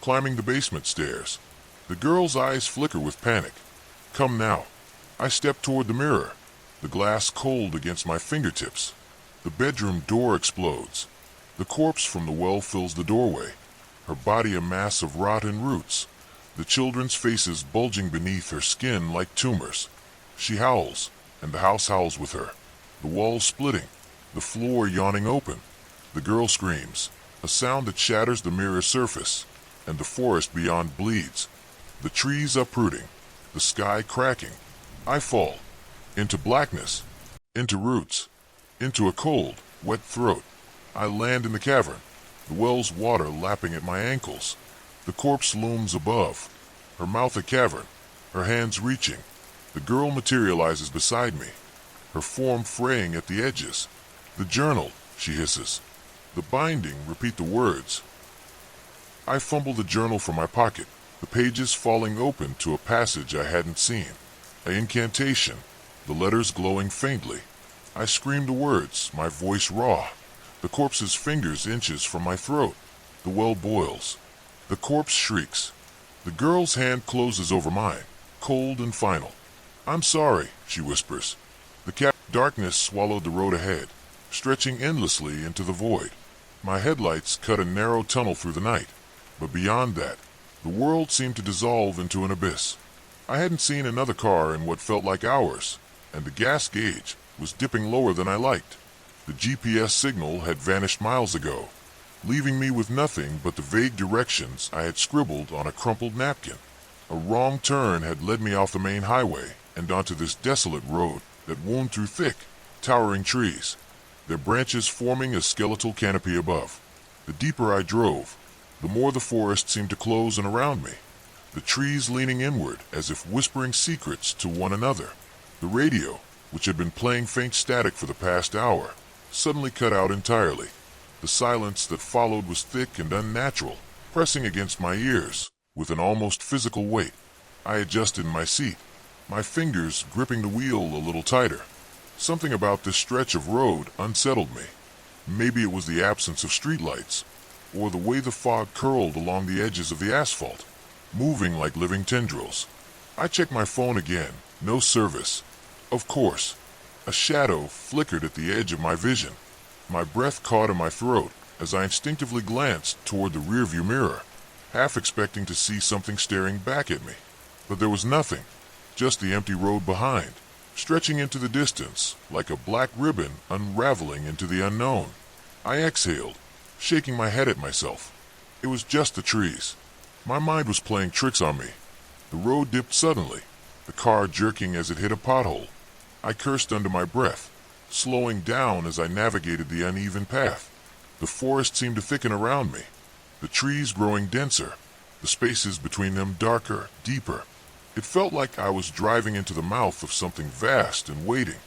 climbing the basement stairs. The girl's eyes flicker with panic. Come now. I step toward the mirror, the glass cold against my fingertips. The bedroom door explodes. The corpse from the well fills the doorway, her body a mass of rot and roots, the children's faces bulging beneath her skin like tumors. She howls, and the house howls with her, the walls splitting, the floor yawning open. The girl screams, a sound that shatters the mirror's surface, and the forest beyond bleeds. The trees uprooting, the sky cracking. I fall, into blackness, into roots, into a cold, wet throat. I land in the cavern, the well's water lapping at my ankles. The corpse looms above, her mouth a cavern, her hands reaching. The girl materializes beside me, her form fraying at the edges. The journal, she hisses. The binding, repeat the words. I fumble the journal from my pocket, the pages falling open to a passage I hadn't seen. An incantation, the letters glowing faintly. I scream the words, my voice raw. The corpse's fingers inches from my throat. The well boils. The corpse shrieks. The girl's hand closes over mine, cold and final. I'm sorry, she whispers. The darkness swallowed the road ahead, stretching endlessly into the void. My headlights cut a narrow tunnel through the night, but beyond that, the world seemed to dissolve into an abyss. I hadn't seen another car in what felt like hours, and the gas gauge was dipping lower than I liked. The GPS signal had vanished miles ago, leaving me with nothing but the vague directions I had scribbled on a crumpled napkin. A wrong turn had led me off the main highway and onto this desolate road that wound through thick, towering trees, their branches forming a skeletal canopy above. The deeper I drove, the more the forest seemed to close in around me, the trees leaning inward as if whispering secrets to one another. The radio, which had been playing faint static for the past hour, suddenly cut out entirely. The silence that followed was thick and unnatural, pressing against my ears with an almost physical weight. I adjusted in my seat, my fingers gripping the wheel a little tighter. Something about this stretch of road unsettled me. Maybe it was the absence of streetlights, or the way the fog curled along the edges of the asphalt, moving like living tendrils. I checked my phone again. No service. Of course. A shadow flickered at the edge of my vision. My breath caught in my throat as I instinctively glanced toward the rearview mirror. half expecting to see something staring back at me. But there was nothing, just the empty road behind, stretching into the distance like a black ribbon unraveling into the unknown. I exhaled, shaking my head at myself. It was just the trees. My mind was playing tricks on me. The road dipped suddenly, the car jerking as it hit a pothole. I cursed under my breath, slowing down as I navigated the uneven path. The forest seemed to thicken around me, the trees growing denser, the spaces between them darker, deeper. It felt like I was driving into the mouth of something vast and waiting.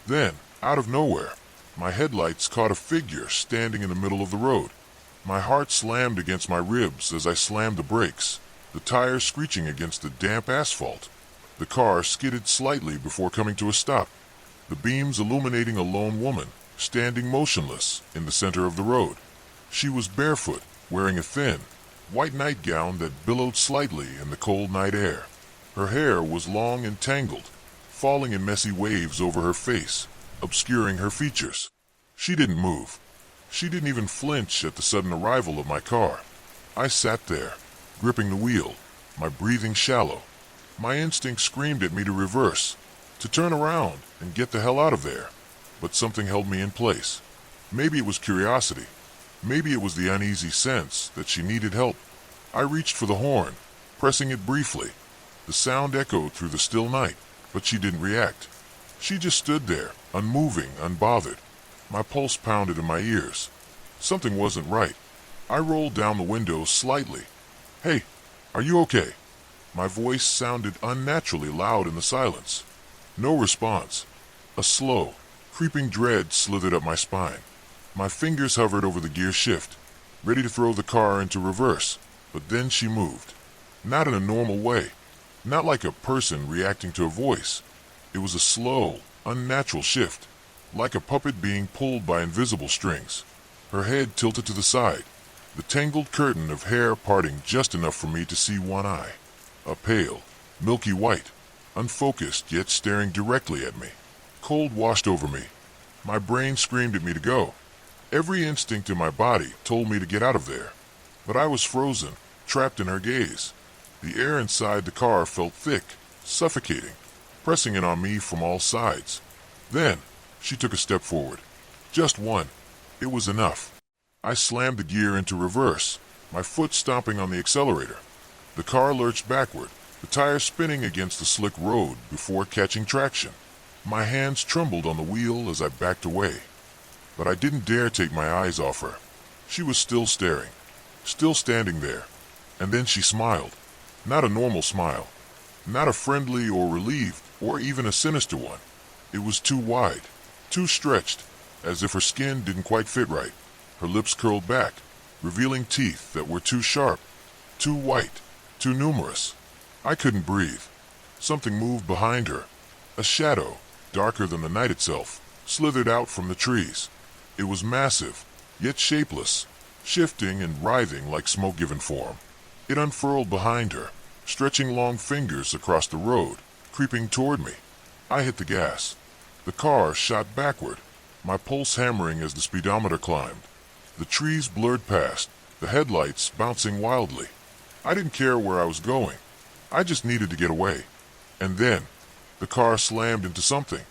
Then, out of nowhere, my headlights caught a figure standing in the middle of the road. My heart slammed against my ribs as I slammed the brakes, the tires screeching against the damp asphalt. The car skidded slightly before coming to a stop, the beams illuminating a lone woman, standing motionless in the center of the road. She was barefoot, wearing a thin, white nightgown that billowed slightly in the cold night air. Her hair was long and tangled, falling in messy waves over her face, obscuring her features. She didn't move. She didn't even flinch at the sudden arrival of my car. I sat there, gripping the wheel, my breathing shallow. My instinct screamed at me to reverse, to turn around and get the hell out of there. But something held me in place. Maybe it was curiosity. Maybe it was the uneasy sense that she needed help. I reached for the horn, pressing it briefly. The sound echoed through the still night, but she didn't react. She just stood there, unmoving, unbothered. My pulse pounded in my ears. Something wasn't right. I rolled down the window slightly. "Hey, are you okay?" My voice sounded unnaturally loud in the silence. No response. A slow, creeping dread slithered up my spine. My fingers hovered over the gear shift, ready to throw the car into reverse, but then she moved. Not in a normal way. Not like a person reacting to a voice. It was a slow, unnatural shift, like a puppet being pulled by invisible strings. Her head tilted to the side, the tangled curtain of hair parting just enough for me to see one eye. A pale, milky white, unfocused yet staring directly at me. Cold washed over me. My brain screamed at me to go. Every instinct in my body told me to get out of there. But I was frozen, trapped in her gaze. The air inside the car felt thick, suffocating, pressing in on me from all sides. Then, she took a step forward. Just one. It was enough. I slammed the gear into reverse, my foot stomping on the accelerator. The car lurched backward, the tires spinning against the slick road before catching traction. My hands trembled on the wheel as I backed away. But I didn't dare take my eyes off her. She was still staring, still standing there. And then she smiled. Not a normal smile. Not a friendly or relieved or even a sinister one. It was too wide, too stretched, as if her skin didn't quite fit right. Her lips curled back, revealing teeth that were too sharp, too white, too numerous. I couldn't breathe. Something moved behind her. A shadow, darker than the night itself, slithered out from the trees. It was massive, yet shapeless, shifting and writhing like smoke given form. It unfurled behind her, stretching long fingers across the road, creeping toward me. I hit the gas. The car shot backward, my pulse hammering as the speedometer climbed. The trees blurred past, the headlights bouncing wildly. I didn't care where I was going. I just needed to get away. And then, the car slammed into something.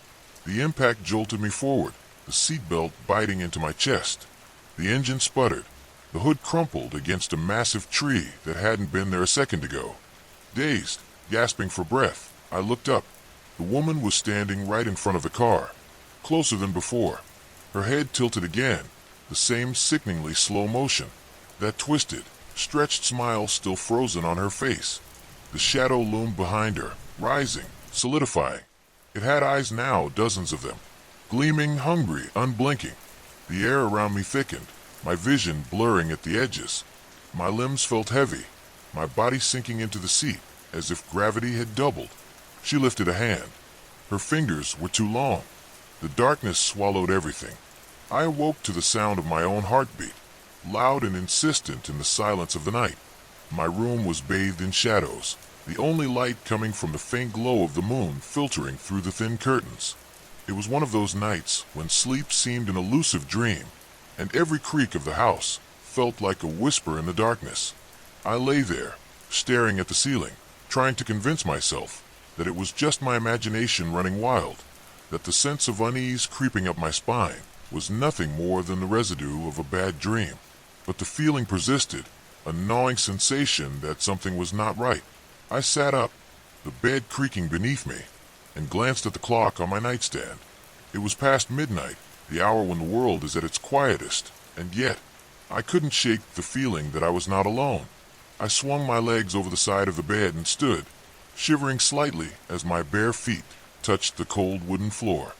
The impact jolted me forward, the seatbelt biting into my chest. The engine sputtered. The hood crumpled against a massive tree that hadn't been there a second ago. Dazed, gasping for breath, I looked up. The woman was standing right in front of the car, closer than before. Her head tilted again, the same sickeningly slow motion. That twisted, stretched smile still frozen on her face. The shadow loomed behind her, rising, solidifying. It had eyes now, dozens of them, gleaming, hungry, unblinking. The air around me thickened, my vision blurring at the edges. My limbs felt heavy, my body sinking into the seat as if gravity had doubled. She lifted a hand. Her fingers were too long. The darkness swallowed everything. I awoke to the sound of my own heartbeat, loud and insistent in the silence of the night. My room was bathed in shadows, the only light coming from the faint glow of the moon filtering through the thin curtains. It was one of those nights when sleep seemed an elusive dream, and every creak of the house felt like a whisper in the darkness. I lay there, staring at the ceiling, trying to convince myself that it was just my imagination running wild, that the sense of unease creeping up my spine was nothing more than the residue of a bad dream. But the feeling persisted, a gnawing sensation that something was not right. I sat up, the bed creaking beneath me, and glanced at the clock on my nightstand. It was past midnight, the hour when the world is at its quietest, and yet I couldn't shake the feeling that I was not alone. I swung my legs over the side of the bed and stood, shivering slightly as my bare feet touched the cold wooden floor.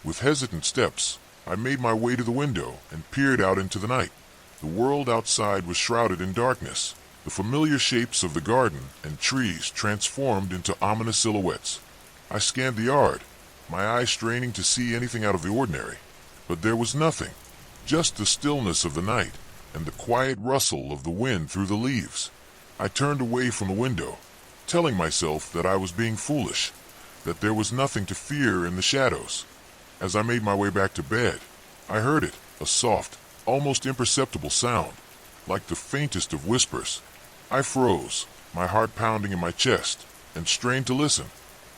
With hesitant steps, I made my way to the window and peered out into the night. The world outside was shrouded in darkness, the familiar shapes of the garden and trees transformed into ominous silhouettes. I scanned the yard, my eyes straining to see anything out of the ordinary, but there was nothing, just the stillness of the night and the quiet rustle of the wind through the leaves. I turned away from the window, telling myself that I was being foolish, that there was nothing to fear in the shadows. As I made my way back to bed, I heard it, a soft, almost imperceptible sound, like the faintest of whispers. I froze, my heart pounding in my chest, and strained to listen.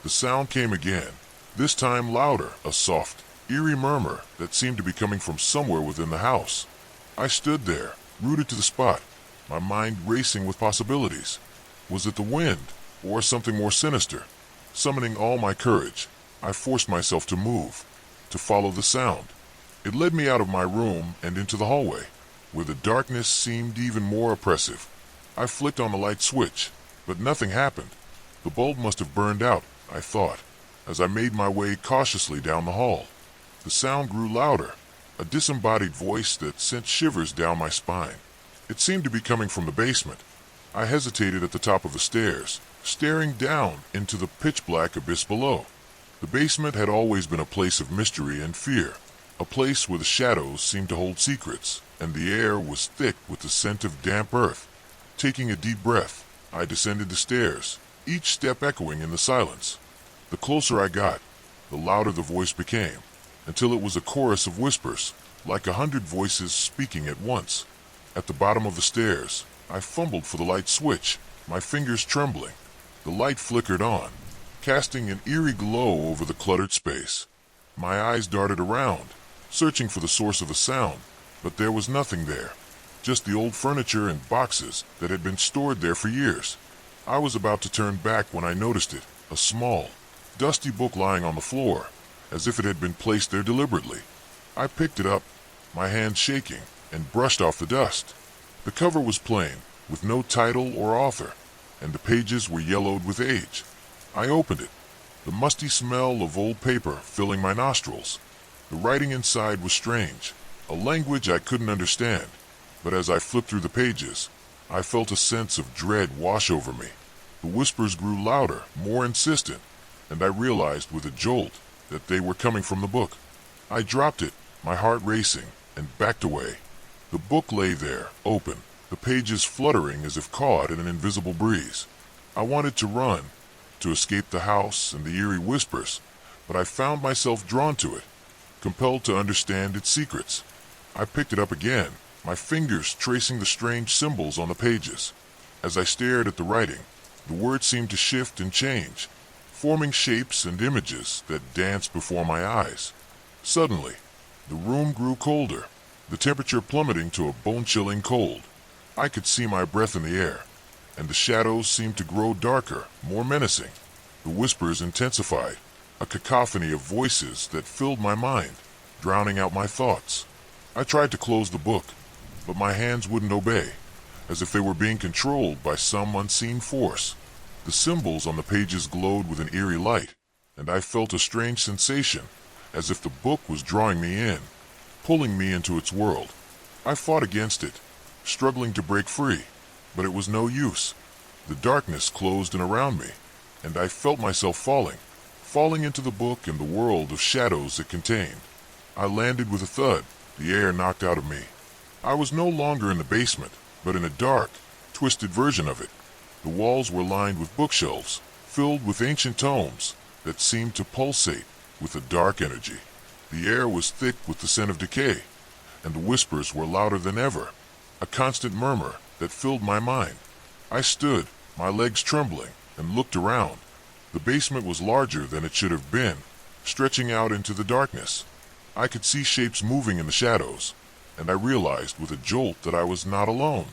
The sound came again, this time louder, a soft, eerie murmur that seemed to be coming from somewhere within the house. I stood there, rooted to the spot, my mind racing with possibilities. Was it the wind, or something more sinister? Summoning all my courage, I forced myself to move, to follow the sound. It led me out of my room and into the hallway, where the darkness seemed even more oppressive. I flicked on the light switch, but nothing happened. The bulb must have burned out, I thought, as I made my way cautiously down the hall. The sound grew louder, a disembodied voice that sent shivers down my spine. It seemed to be coming from the basement. I hesitated at the top of the stairs, staring down into the pitch-black abyss below. The basement had always been a place of mystery and fear, a place where the shadows seemed to hold secrets, and the air was thick with the scent of damp earth. Taking a deep breath, I descended the stairs, each step echoing in the silence. The closer I got, the louder the voice became, until it was a chorus of whispers, like 100 voices speaking at once. At the bottom of the stairs, I fumbled for the light switch, my fingers trembling. The light flickered on, casting an eerie glow over the cluttered space. My eyes darted around, searching for the source of the sound, but there was nothing there, just the old furniture and boxes that had been stored there for years. I was about to turn back when I noticed it, a small, dusty book lying on the floor, as if it had been placed there deliberately. I picked it up, my hand shaking, and brushed off the dust. The cover was plain, with no title or author, and the pages were yellowed with age. I opened it, the musty smell of old paper filling my nostrils. The writing inside was strange, a language I couldn't understand, but as I flipped through the pages, I felt a sense of dread wash over me. The whispers grew louder, more insistent, and I realized with a jolt that they were coming from the book. I dropped it, my heart racing, and backed away. The book lay there, open, the pages fluttering as if caught in an invisible breeze. I wanted to run, to escape the house and the eerie whispers, but I found myself drawn to it, compelled to understand its secrets. I picked it up again, my fingers tracing the strange symbols on the pages. As I stared at the writing, the words seemed to shift and change, forming shapes and images that danced before my eyes. Suddenly, the room grew colder, the temperature plummeting to a bone-chilling cold. I could see my breath in the air, and the shadows seemed to grow darker, more menacing. The whispers intensified, a cacophony of voices that filled my mind, drowning out my thoughts. I tried to close the book, but my hands wouldn't obey, as if they were being controlled by some unseen force. The symbols on the pages glowed with an eerie light, and I felt a strange sensation, as if the book was drawing me in, pulling me into its world. I fought against it, struggling to break free, but it was no use. The darkness closed in around me, and I felt myself falling into the book and the world of shadows it contained. I landed with a thud, the air knocked out of me. I was no longer in the basement, but in a dark, twisted version of it. The walls were lined with bookshelves, filled with ancient tomes that seemed to pulsate with a dark energy. The air was thick with the scent of decay, and the whispers were louder than ever, a constant murmur that filled my mind. I stood, my legs trembling, and looked around. The basement was larger than it should have been, stretching out into the darkness. I could see shapes moving in the shadows, and I realized with a jolt that I was not alone.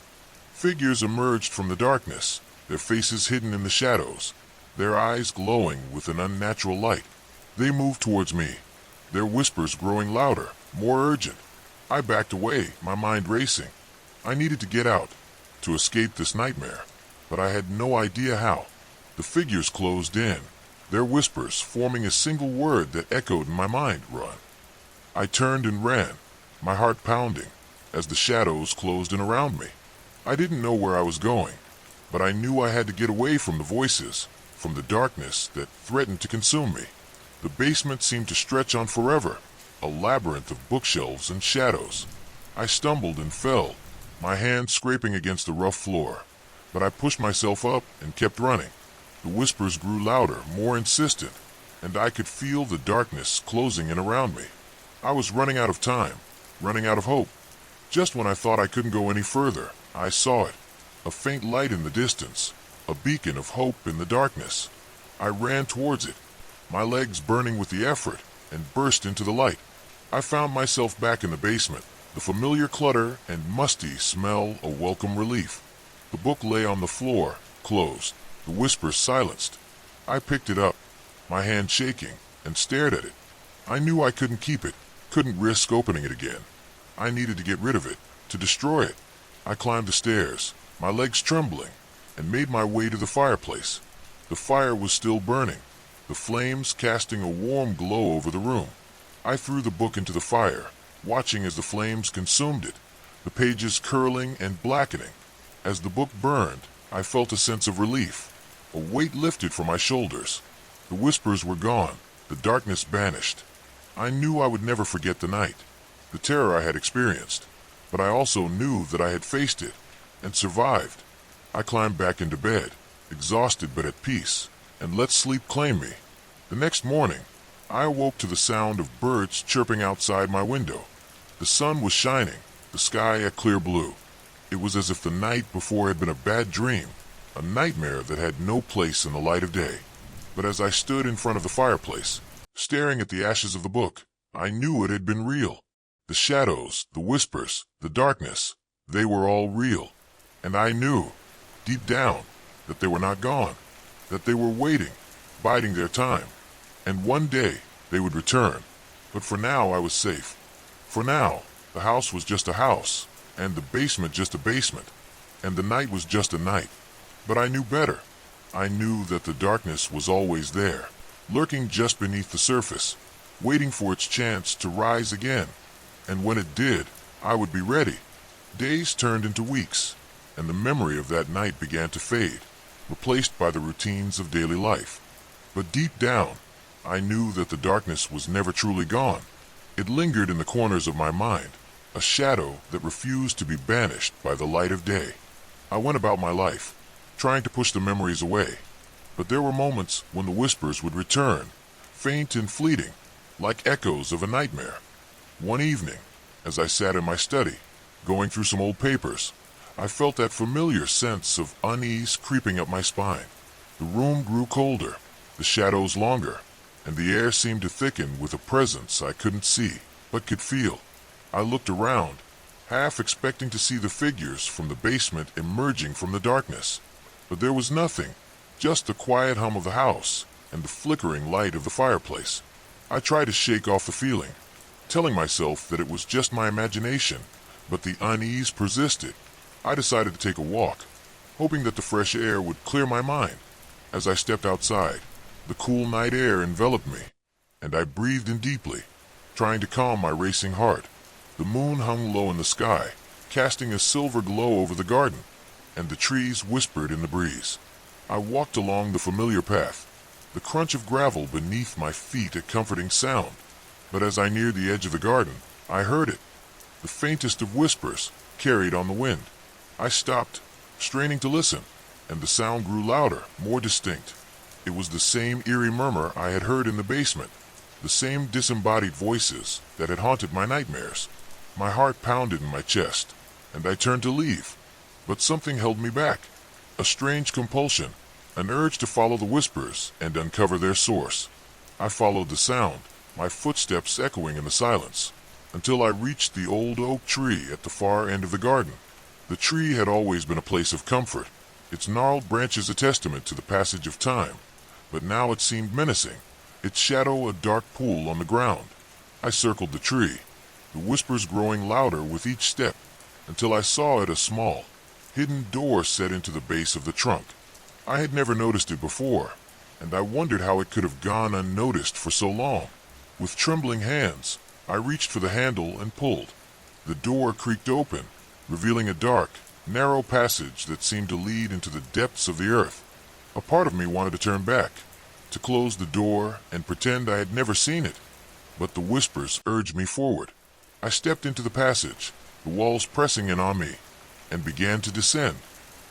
Figures emerged from the darkness, their faces hidden in the shadows, their eyes glowing with an unnatural light. They moved towards me, their whispers growing louder, more urgent. I backed away, my mind racing. I needed to get out, to escape this nightmare, but I had no idea how. The figures closed in, their whispers forming a single word that echoed in my mind: run. I turned and ran, my heart pounding, as the shadows closed in around me. I didn't know where I was going, but I knew I had to get away from the voices, from the darkness that threatened to consume me. The basement seemed to stretch on forever, a labyrinth of bookshelves and shadows. I stumbled and fell, my hands scraping against the rough floor, but I pushed myself up and kept running. The whispers grew louder, more insistent, and I could feel the darkness closing in around me. I was running out of time, running out of hope. Just when I thought I couldn't go any further, I saw it, a faint light in the distance, a beacon of hope in the darkness. I ran towards it, my legs burning with the effort, and burst into the light. I found myself back in the basement, the familiar clutter and musty smell a welcome relief. The book lay on the floor, closed, the whispers silenced. I picked it up, my hand shaking, and stared at it. I knew I couldn't keep it, couldn't risk opening it again. I needed to get rid of it, to destroy it. I climbed the stairs, my legs trembling, and made my way to the fireplace. The fire was still burning, the flames casting a warm glow over the room. I threw the book into the fire, watching as the flames consumed it, the pages curling and blackening. As the book burned, I felt a sense of relief. A weight lifted from my shoulders. The whispers were gone, the darkness banished. I knew I would never forget the night, the terror I had experienced, but I also knew that I had faced it and survived. I climbed back into bed, exhausted but at peace, and let sleep claim me. The next morning, I awoke to the sound of birds chirping outside my window. The sun was shining, the sky a clear blue. It was as if the night before had been a bad dream, a nightmare that had no place in the light of day. But as I stood in front of the fireplace, staring at the ashes of the book, I knew it had been real. The shadows, the whispers, the darkness, they were all real. And I knew, deep down, that they were not gone, that they were waiting, biding their time. And one day, they would return. But for now, I was safe. For now, the house was just a house, and the basement just a basement, and the night was just a night. But I knew better. I knew that the darkness was always there, lurking just beneath the surface, waiting for its chance to rise again. And when it did, I would be ready. Days turned into weeks, and the memory of that night began to fade, replaced by the routines of daily life. But deep down, I knew that the darkness was never truly gone. It lingered in the corners of my mind, a shadow that refused to be banished by the light of day. I went about my life, trying to push the memories away, but there were moments when the whispers would return, faint and fleeting, like echoes of a nightmare. One evening, as I sat in my study, going through some old papers, I felt that familiar sense of unease creeping up my spine. The room grew colder, the shadows longer, and the air seemed to thicken with a presence I couldn't see, but could feel. I looked around, half expecting to see the figures from the basement emerging from the darkness. But there was nothing, just the quiet hum of the house and the flickering light of the fireplace. I tried to shake off the feeling, telling myself that it was just my imagination, but the unease persisted. I decided to take a walk, hoping that the fresh air would clear my mind. As I stepped outside, the cool night air enveloped me, and I breathed in deeply, trying to calm my racing heart. The moon hung low in the sky, casting a silver glow over the garden, and the trees whispered in the breeze. I walked along the familiar path, the crunch of gravel beneath my feet a comforting sound. But as I neared the edge of the garden, I heard it, the faintest of whispers, carried on the wind. I stopped, straining to listen, and the sound grew louder, more distinct. It was the same eerie murmur I had heard in the basement, the same disembodied voices that had haunted my nightmares. My heart pounded in my chest, and I turned to leave, but something held me back. A strange compulsion, an urge to follow the whispers and uncover their source. I followed the sound, my footsteps echoing in the silence, until I reached the old oak tree at the far end of the garden. The tree had always been a place of comfort, its gnarled branches a testament to the passage of time, but now it seemed menacing, its shadow a dark pool on the ground. I circled the tree, the whispers growing louder with each step, until I saw it a small, hidden door set into the base of the trunk. I had never noticed it before, and I wondered how it could have gone unnoticed for so long. With trembling hands, I reached for the handle and pulled. The door creaked open, revealing a dark, narrow passage that seemed to lead into the depths of the earth. A part of me wanted to turn back, to close the door and pretend I had never seen it, but the whispers urged me forward. I stepped into the passage, the walls pressing in on me, and began to descend.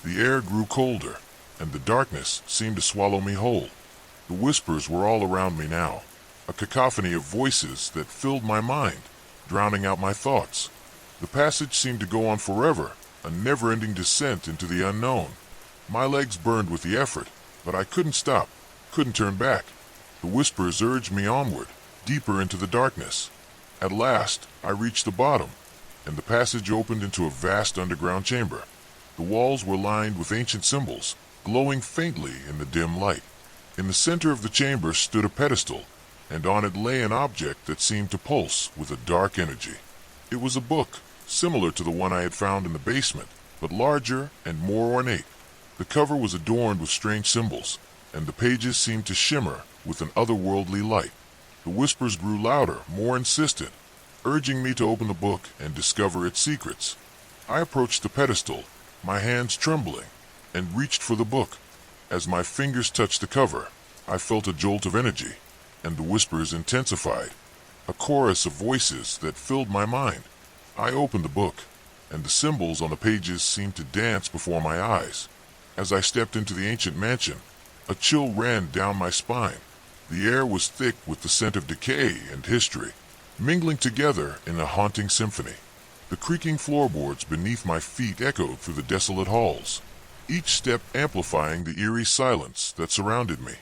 The air grew colder, and the darkness seemed to swallow me whole. The whispers were all around me now, a cacophony of voices that filled my mind, drowning out my thoughts. The passage seemed to go on forever, a never-ending descent into the unknown. My legs burned with the effort, but I couldn't stop, couldn't turn back. The whispers urged me onward, deeper into the darkness. At last, I reached the bottom, and the passage opened into a vast underground chamber. The walls were lined with ancient symbols, glowing faintly in the dim light. In the center of the chamber stood a pedestal, and on it lay an object that seemed to pulse with a dark energy. It was a book, similar to the one I had found in the basement, but larger and more ornate. The cover was adorned with strange symbols, and the pages seemed to shimmer with an otherworldly light. The whispers grew louder, more insistent, urging me to open the book and discover its secrets. I approached the pedestal, my hands trembling, and reached for the book. As my fingers touched the cover, I felt a jolt of energy, and the whispers intensified, a chorus of voices that filled my mind. I opened the book, and the symbols on the pages seemed to dance before my eyes. As I stepped into the ancient mansion, a chill ran down my spine. The air was thick with the scent of decay and history, mingling together in a haunting symphony. The creaking floorboards beneath my feet echoed through the desolate halls, each step amplifying the eerie silence that surrounded me.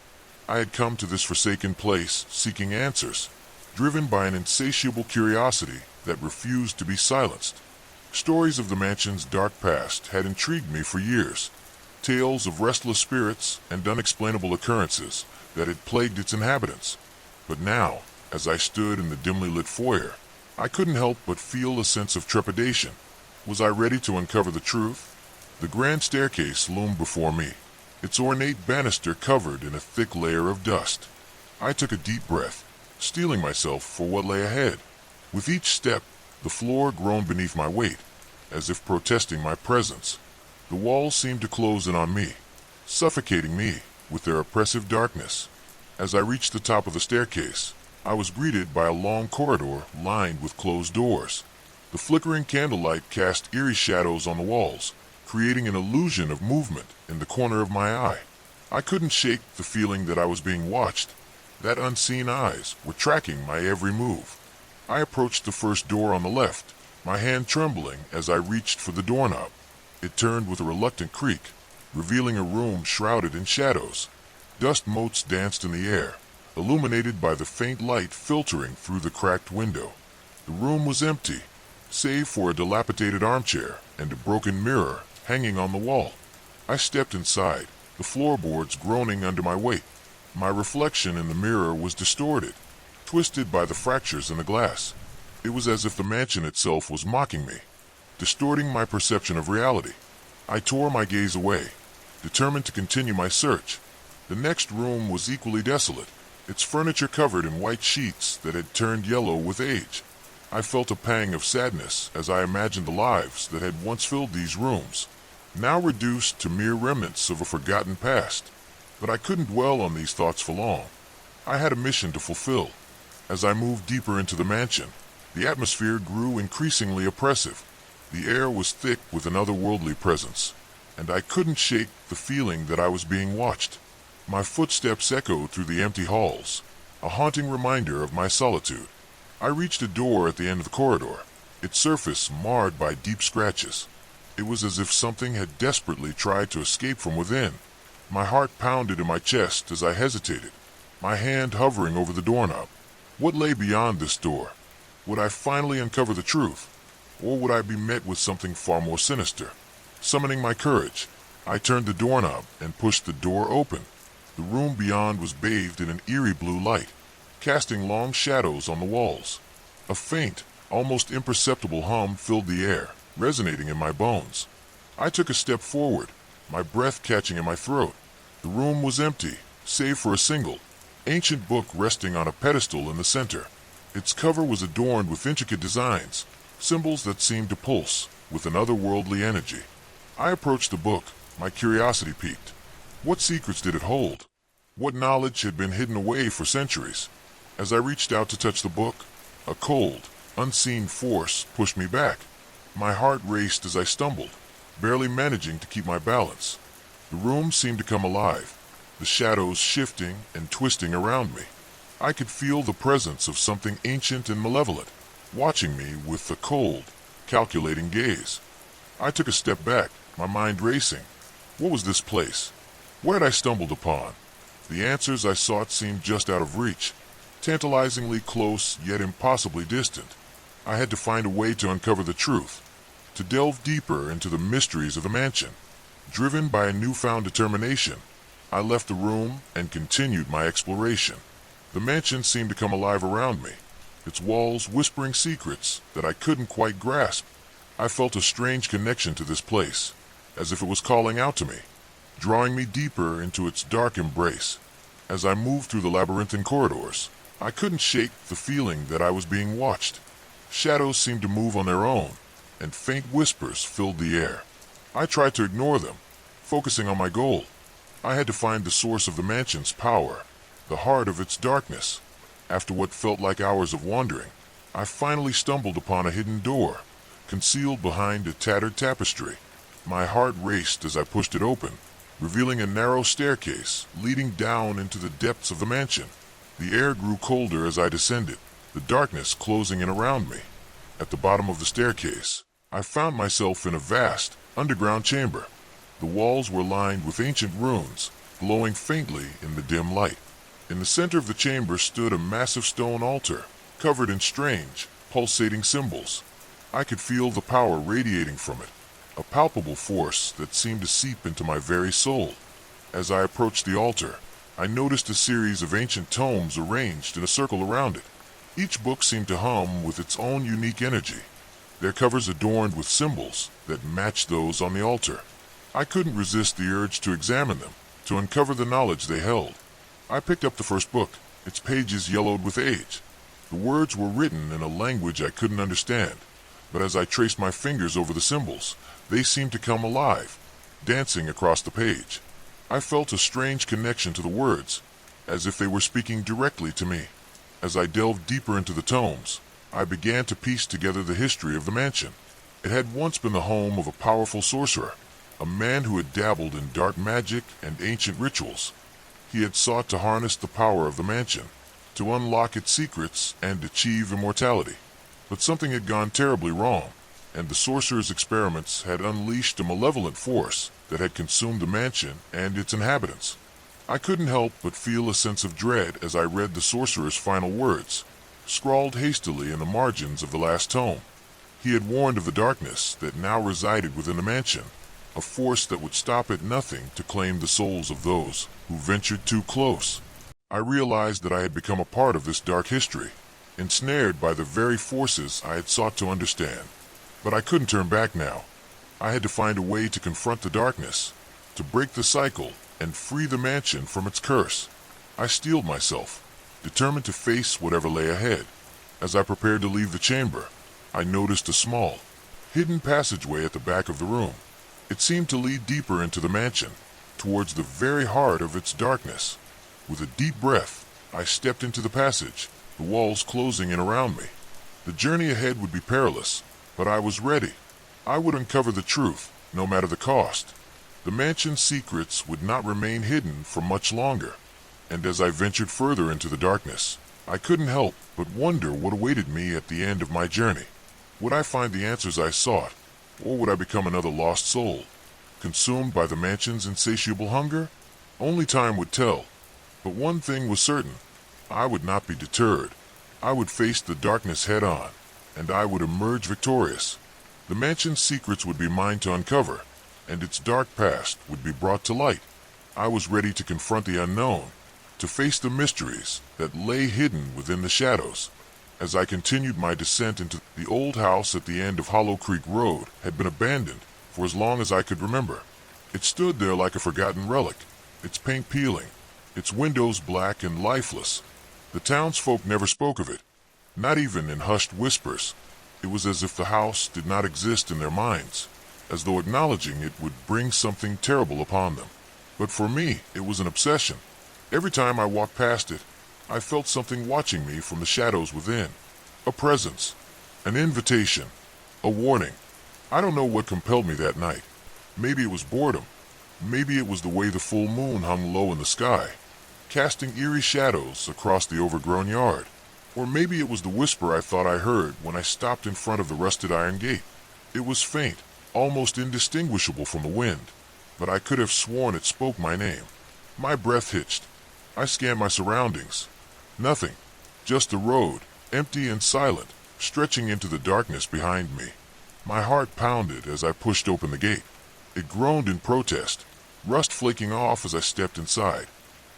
I had come to this forsaken place seeking answers, driven by an insatiable curiosity that refused to be silenced. Stories of the mansion's dark past had intrigued me for years, tales of restless spirits and unexplainable occurrences that had plagued its inhabitants. But now, as I stood in the dimly lit foyer, I couldn't help but feel a sense of trepidation. Was I ready to uncover the truth? The grand staircase loomed before me, its ornate banister covered in a thick layer of dust. I took a deep breath, steeling myself for what lay ahead. With each step, the floor groaned beneath my weight, as if protesting my presence. The walls seemed to close in on me, suffocating me with their oppressive darkness. As I reached the top of the staircase, I was greeted by a long corridor lined with closed doors. The flickering candlelight cast eerie shadows on the walls, creating an illusion of movement in the corner of my eye. I couldn't shake the feeling that I was being watched, that unseen eyes were tracking my every move. I approached the first door on the left, my hand trembling as I reached for the doorknob. It turned with a reluctant creak, revealing a room shrouded in shadows. Dust motes danced in the air, illuminated by the faint light filtering through the cracked window. The room was empty, save for a dilapidated armchair and a broken mirror hanging on the wall. I stepped inside, the floorboards groaning under my weight. My reflection in the mirror was distorted, twisted by the fractures in the glass. It was as if the mansion itself was mocking me, distorting my perception of reality. I tore my gaze away, determined to continue my search. The next room was equally desolate, its furniture covered in white sheets that had turned yellow with age. I felt a pang of sadness as I imagined the lives that had once filled these rooms, now reduced to mere remnants of a forgotten past. But I couldn't dwell on these thoughts for long. I had a mission to fulfill. As I moved deeper into the mansion, the atmosphere grew increasingly oppressive. The air was thick with an otherworldly presence, and I couldn't shake the feeling that I was being watched. My footsteps echoed through the empty halls, a haunting reminder of my solitude. I reached a door at the end of the corridor, its surface marred by deep scratches. It was as if something had desperately tried to escape from within. My heart pounded in my chest as I hesitated, my hand hovering over the doorknob. What lay beyond this door? Would I finally uncover the truth, or would I be met with something far more sinister? Summoning my courage, I turned the doorknob and pushed the door open. The room beyond was bathed in an eerie blue light, casting long shadows on the walls. A faint, almost imperceptible hum filled the air, resonating in my bones. I took a step forward, my breath catching in my throat. The room was empty, save for a single, ancient book resting on a pedestal in the center. Its cover was adorned with intricate designs, symbols that seemed to pulse with an otherworldly energy. I approached the book, my curiosity piqued. What secrets did it hold? What knowledge had been hidden away for centuries? As I reached out to touch the book, a cold, unseen force pushed me back. My heart raced as I stumbled, barely managing to keep my balance. The room seemed to come alive, the shadows shifting and twisting around me. I could feel the presence of something ancient and malevolent, watching me with a cold, calculating gaze. I took a step back, my mind racing. What was this place? What had I stumbled upon? The answers I sought seemed just out of reach, tantalizingly close yet impossibly distant. I had to find a way to uncover the truth, to delve deeper into the mysteries of the mansion. Driven by a newfound determination, I left the room and continued my exploration. The mansion seemed to come alive around me, its walls whispering secrets that I couldn't quite grasp. I felt a strange connection to this place, as if it was calling out to me, drawing me deeper into its dark embrace. As I moved through the labyrinthine corridors, I couldn't shake the feeling that I was being watched. Shadows seemed to move on their own, and faint whispers filled the air. I tried to ignore them, focusing on my goal. I had to find the source of the mansion's power, the heart of its darkness. After what felt like hours of wandering, I finally stumbled upon a hidden door, concealed behind a tattered tapestry. My heart raced as I pushed it open, revealing a narrow staircase leading down into the depths of the mansion. The air grew colder as I descended, the darkness closing in around me. At the bottom of the staircase, I found myself in a vast, underground chamber. The walls were lined with ancient runes, glowing faintly in the dim light. In the center of the chamber stood a massive stone altar, covered in strange, pulsating symbols. I could feel the power radiating from it, a palpable force that seemed to seep into my very soul. As I approached the altar, I noticed a series of ancient tomes arranged in a circle around it. Each book seemed to hum with its own unique energy, their covers adorned with symbols that matched those on the altar. I couldn't resist the urge to examine them, to uncover the knowledge they held. I picked up the first book, its pages yellowed with age. The words were written in a language I couldn't understand, but as I traced my fingers over the symbols, they seemed to come alive, dancing across the page. I felt a strange connection to the words, as if they were speaking directly to me. As I delved deeper into the tomes, I began to piece together the history of the mansion. It had once been the home of a powerful sorcerer, a man who had dabbled in dark magic and ancient rituals. He had sought to harness the power of the mansion, to unlock its secrets and achieve immortality. But something had gone terribly wrong, and the sorcerer's experiments had unleashed a malevolent force that had consumed the mansion and its inhabitants. I couldn't help but feel a sense of dread as I read the sorcerer's final words, scrawled hastily in the margins of the last tome. He had warned of the darkness that now resided within the mansion, a force that would stop at nothing to claim the souls of those who ventured too close. I realized that I had become a part of this dark history, ensnared by the very forces I had sought to understand. But I couldn't turn back now. I had to find a way to confront the darkness, to break the cycle and free the mansion from its curse. I steeled myself, determined to face whatever lay ahead. As I prepared to leave the chamber, I noticed a small, hidden passageway at the back of the room. It seemed to lead deeper into the mansion, towards the very heart of its darkness. With a deep breath, I stepped into the passage, the walls closing in around me. The journey ahead would be perilous, but I was ready. I would uncover the truth, no matter the cost. The mansion's secrets would not remain hidden for much longer, and as I ventured further into the darkness, I couldn't help but wonder what awaited me at the end of my journey. Would I find the answers I sought, Or would I become another lost soul, consumed by the mansion's insatiable hunger? Only time would tell. But one thing was certain. I would not be deterred. I would face the darkness head on, and I would emerge victorious. The mansion's secrets would be mine to uncover, and its dark past would be brought to light. I was ready to confront the unknown, to face the mysteries that lay hidden within the shadows. As I continued my descent into the old house at the end of Hollow Creek Road had been abandoned for as long as I could remember. It stood there like a forgotten relic, its paint peeling, its windows black and lifeless. The townsfolk never spoke of it, not even in hushed whispers. It was as if the house did not exist in their minds, as though acknowledging it would bring something terrible upon them. But for me, it was an obsession. Every time I walked past it, I felt something watching me from the shadows within. A presence, an invitation, a warning. I don't know what compelled me that night. Maybe it was boredom. Maybe it was the way the full moon hung low in the sky, casting eerie shadows across the overgrown yard. Or maybe it was the whisper I thought I heard when I stopped in front of the rusted iron gate. It was faint, almost indistinguishable from the wind, but I could have sworn it spoke my name. My breath hitched. I scanned my surroundings. Nothing. Just the road, empty and silent, stretching into the darkness behind me. My heart pounded as I pushed open the gate. It groaned in protest, rust flaking off as I stepped inside.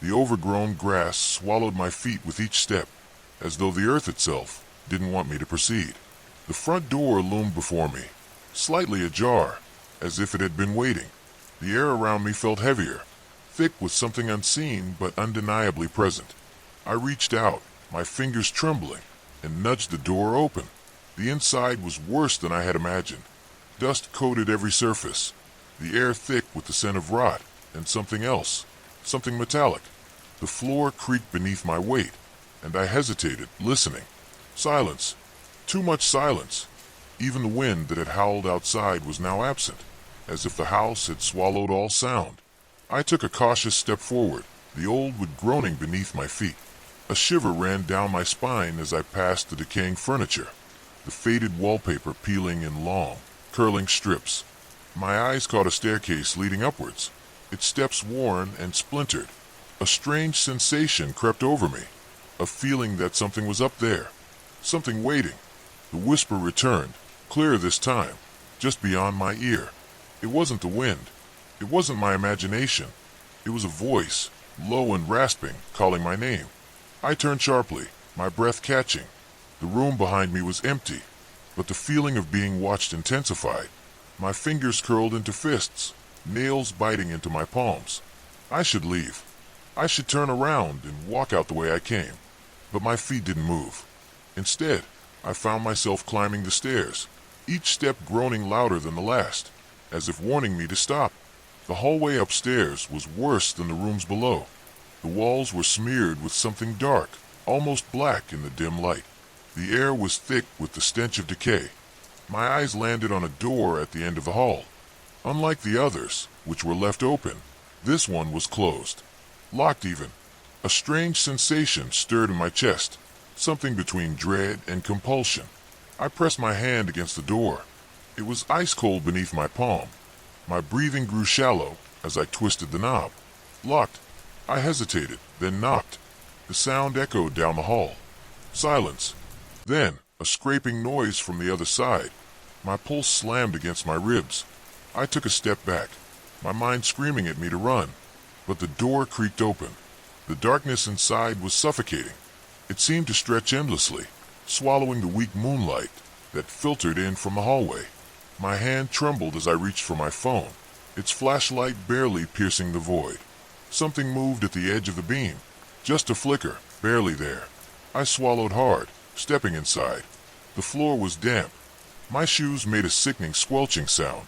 The overgrown grass swallowed my feet with each step, as though the earth itself didn't want me to proceed. The front door loomed before me, slightly ajar, as if it had been waiting. The air around me felt heavier, thick with something unseen but undeniably present. I reached out, my fingers trembling, and nudged the door open. The inside was worse than I had imagined. Dust coated every surface, the air thick with the scent of rot and something else, something metallic. The floor creaked beneath my weight, and I hesitated, listening. Silence. Too much silence. Even the wind that had howled outside was now absent, as if the house had swallowed all sound. I took a cautious step forward, the old wood groaning beneath my feet. A shiver ran down my spine as I passed the decaying furniture, the faded wallpaper peeling in long, curling strips. My eyes caught a staircase leading upwards, its steps worn and splintered. A strange sensation crept over me, a feeling that something was up there, something waiting. The whisper returned, clearer this time, just beyond my ear. It wasn't the wind. It wasn't my imagination. It was a voice, low and rasping, calling my name. I turned sharply, my breath catching. The room behind me was empty, but the feeling of being watched intensified. My fingers curled into fists, nails biting into my palms. I should leave. I should turn around and walk out the way I came. But my feet didn't move. Instead, I found myself climbing the stairs, each step groaning louder than the last, as if warning me to stop. The hallway upstairs was worse than the rooms below. The walls were smeared with something dark, almost black in the dim light. The air was thick with the stench of decay. My eyes landed on a door at the end of the hall. Unlike the others, which were left open, this one was closed. Locked even. A strange sensation stirred in my chest, something between dread and compulsion. I pressed my hand against the door. It was ice cold beneath my palm. My breathing grew shallow as I twisted the knob. Locked. I hesitated, then knocked. The sound echoed down the hall. Silence. Then, a scraping noise from the other side. My pulse slammed against my ribs. I took a step back, my mind screaming at me to run. But the door creaked open. The darkness inside was suffocating. It seemed to stretch endlessly, swallowing the weak moonlight that filtered in from the hallway. My hand trembled as I reached for my phone, its flashlight barely piercing the void. Something moved at the edge of the beam, just a flicker, barely there. I swallowed hard, stepping inside. The floor was damp. My shoes made a sickening squelching sound.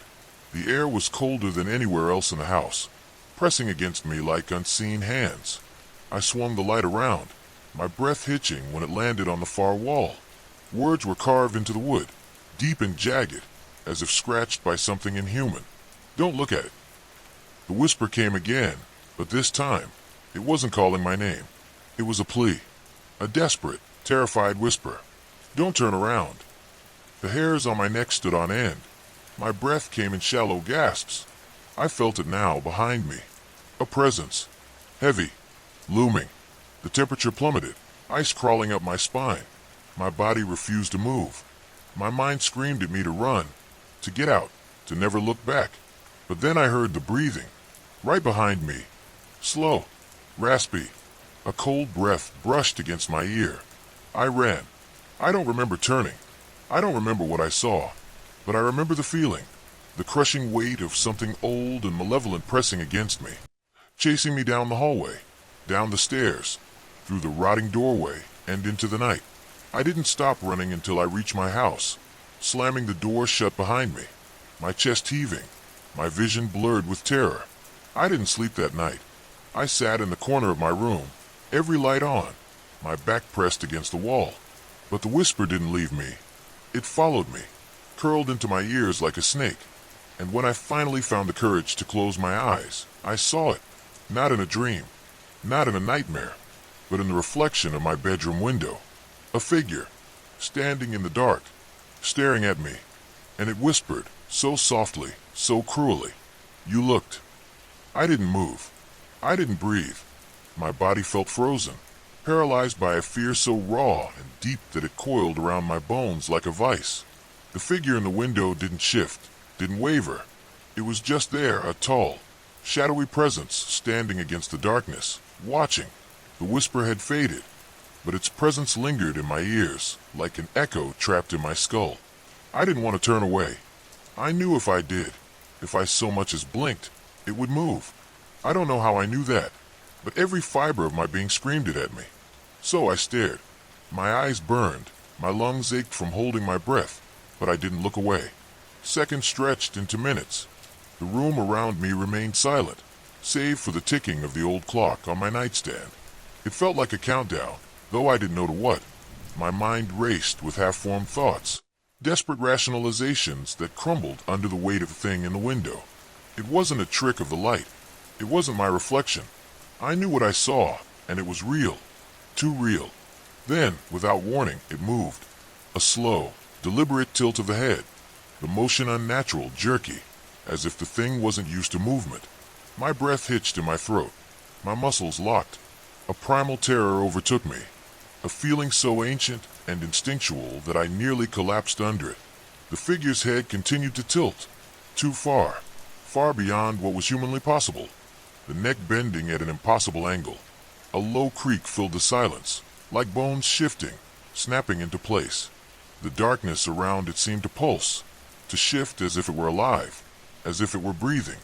The air was colder than anywhere else in the house, pressing against me like unseen hands. I swung the light around, my breath hitching when it landed on the far wall. Words were carved into the wood, deep and jagged, as if scratched by something inhuman. Don't look at it. The whisper came again, but this time, it wasn't calling my name. It was a plea, a desperate, terrified whisper. Don't turn around. The hairs on my neck stood on end. My breath came in shallow gasps. I felt it now behind me. A presence. Heavy. Looming. The temperature plummeted, ice crawling up my spine. My body refused to move. My mind screamed at me to run, to get out, to never look back. But then I heard the breathing, right behind me. Slow, raspy. A cold breath brushed against my ear. I ran. I don't remember turning. I don't remember what I saw. But I remember the feeling, the crushing weight of something old and malevolent pressing against me, chasing me down the hallway, down the stairs, through the rotting doorway, and into the night. I didn't stop running until I reached my house, slamming the door shut behind me, my chest heaving, my vision blurred with terror. I didn't sleep that night. I sat in the corner of my room, every light on, my back pressed against the wall. But the whisper didn't leave me. It followed me, curled into my ears like a snake. And when I finally found the courage to close my eyes, I saw it, not in a dream, not in a nightmare, but in the reflection of my bedroom window. A figure, standing in the dark, staring at me, and it whispered, so softly, so cruelly, "You looked." I didn't move. I didn't breathe. My body felt frozen, paralyzed by a fear so raw and deep that it coiled around my bones like a vice. The figure in the window didn't shift, didn't waver. It was just there, a tall, shadowy presence standing against the darkness, watching. The whisper had faded, but its presence lingered in my ears, like an echo trapped in my skull. I didn't want to turn away. I knew if I did, if I so much as blinked, it would move. I don't know how I knew that, but every fiber of my being screamed it at me. So I stared. My eyes burned, my lungs ached from holding my breath, but I didn't look away. Seconds stretched into minutes. The room around me remained silent, save for the ticking of the old clock on my nightstand. It felt like a countdown, though I didn't know to what. My mind raced with half-formed thoughts, desperate rationalizations that crumbled under the weight of the thing in the window. It wasn't a trick of the light. It wasn't my reflection. I knew what I saw, and it was real. Too real. Then, without warning, it moved. A slow, deliberate tilt of the head. The motion unnatural, jerky, as if the thing wasn't used to movement. My breath hitched in my throat. My muscles locked. A primal terror overtook me, a feeling so ancient and instinctual that I nearly collapsed under it. The figure's head continued to tilt, too far, far beyond what was humanly possible, the neck bending at an impossible angle. A low creak filled the silence, like bones shifting, snapping into place. The darkness around it seemed to pulse, to shift as if it were alive, as if it were breathing.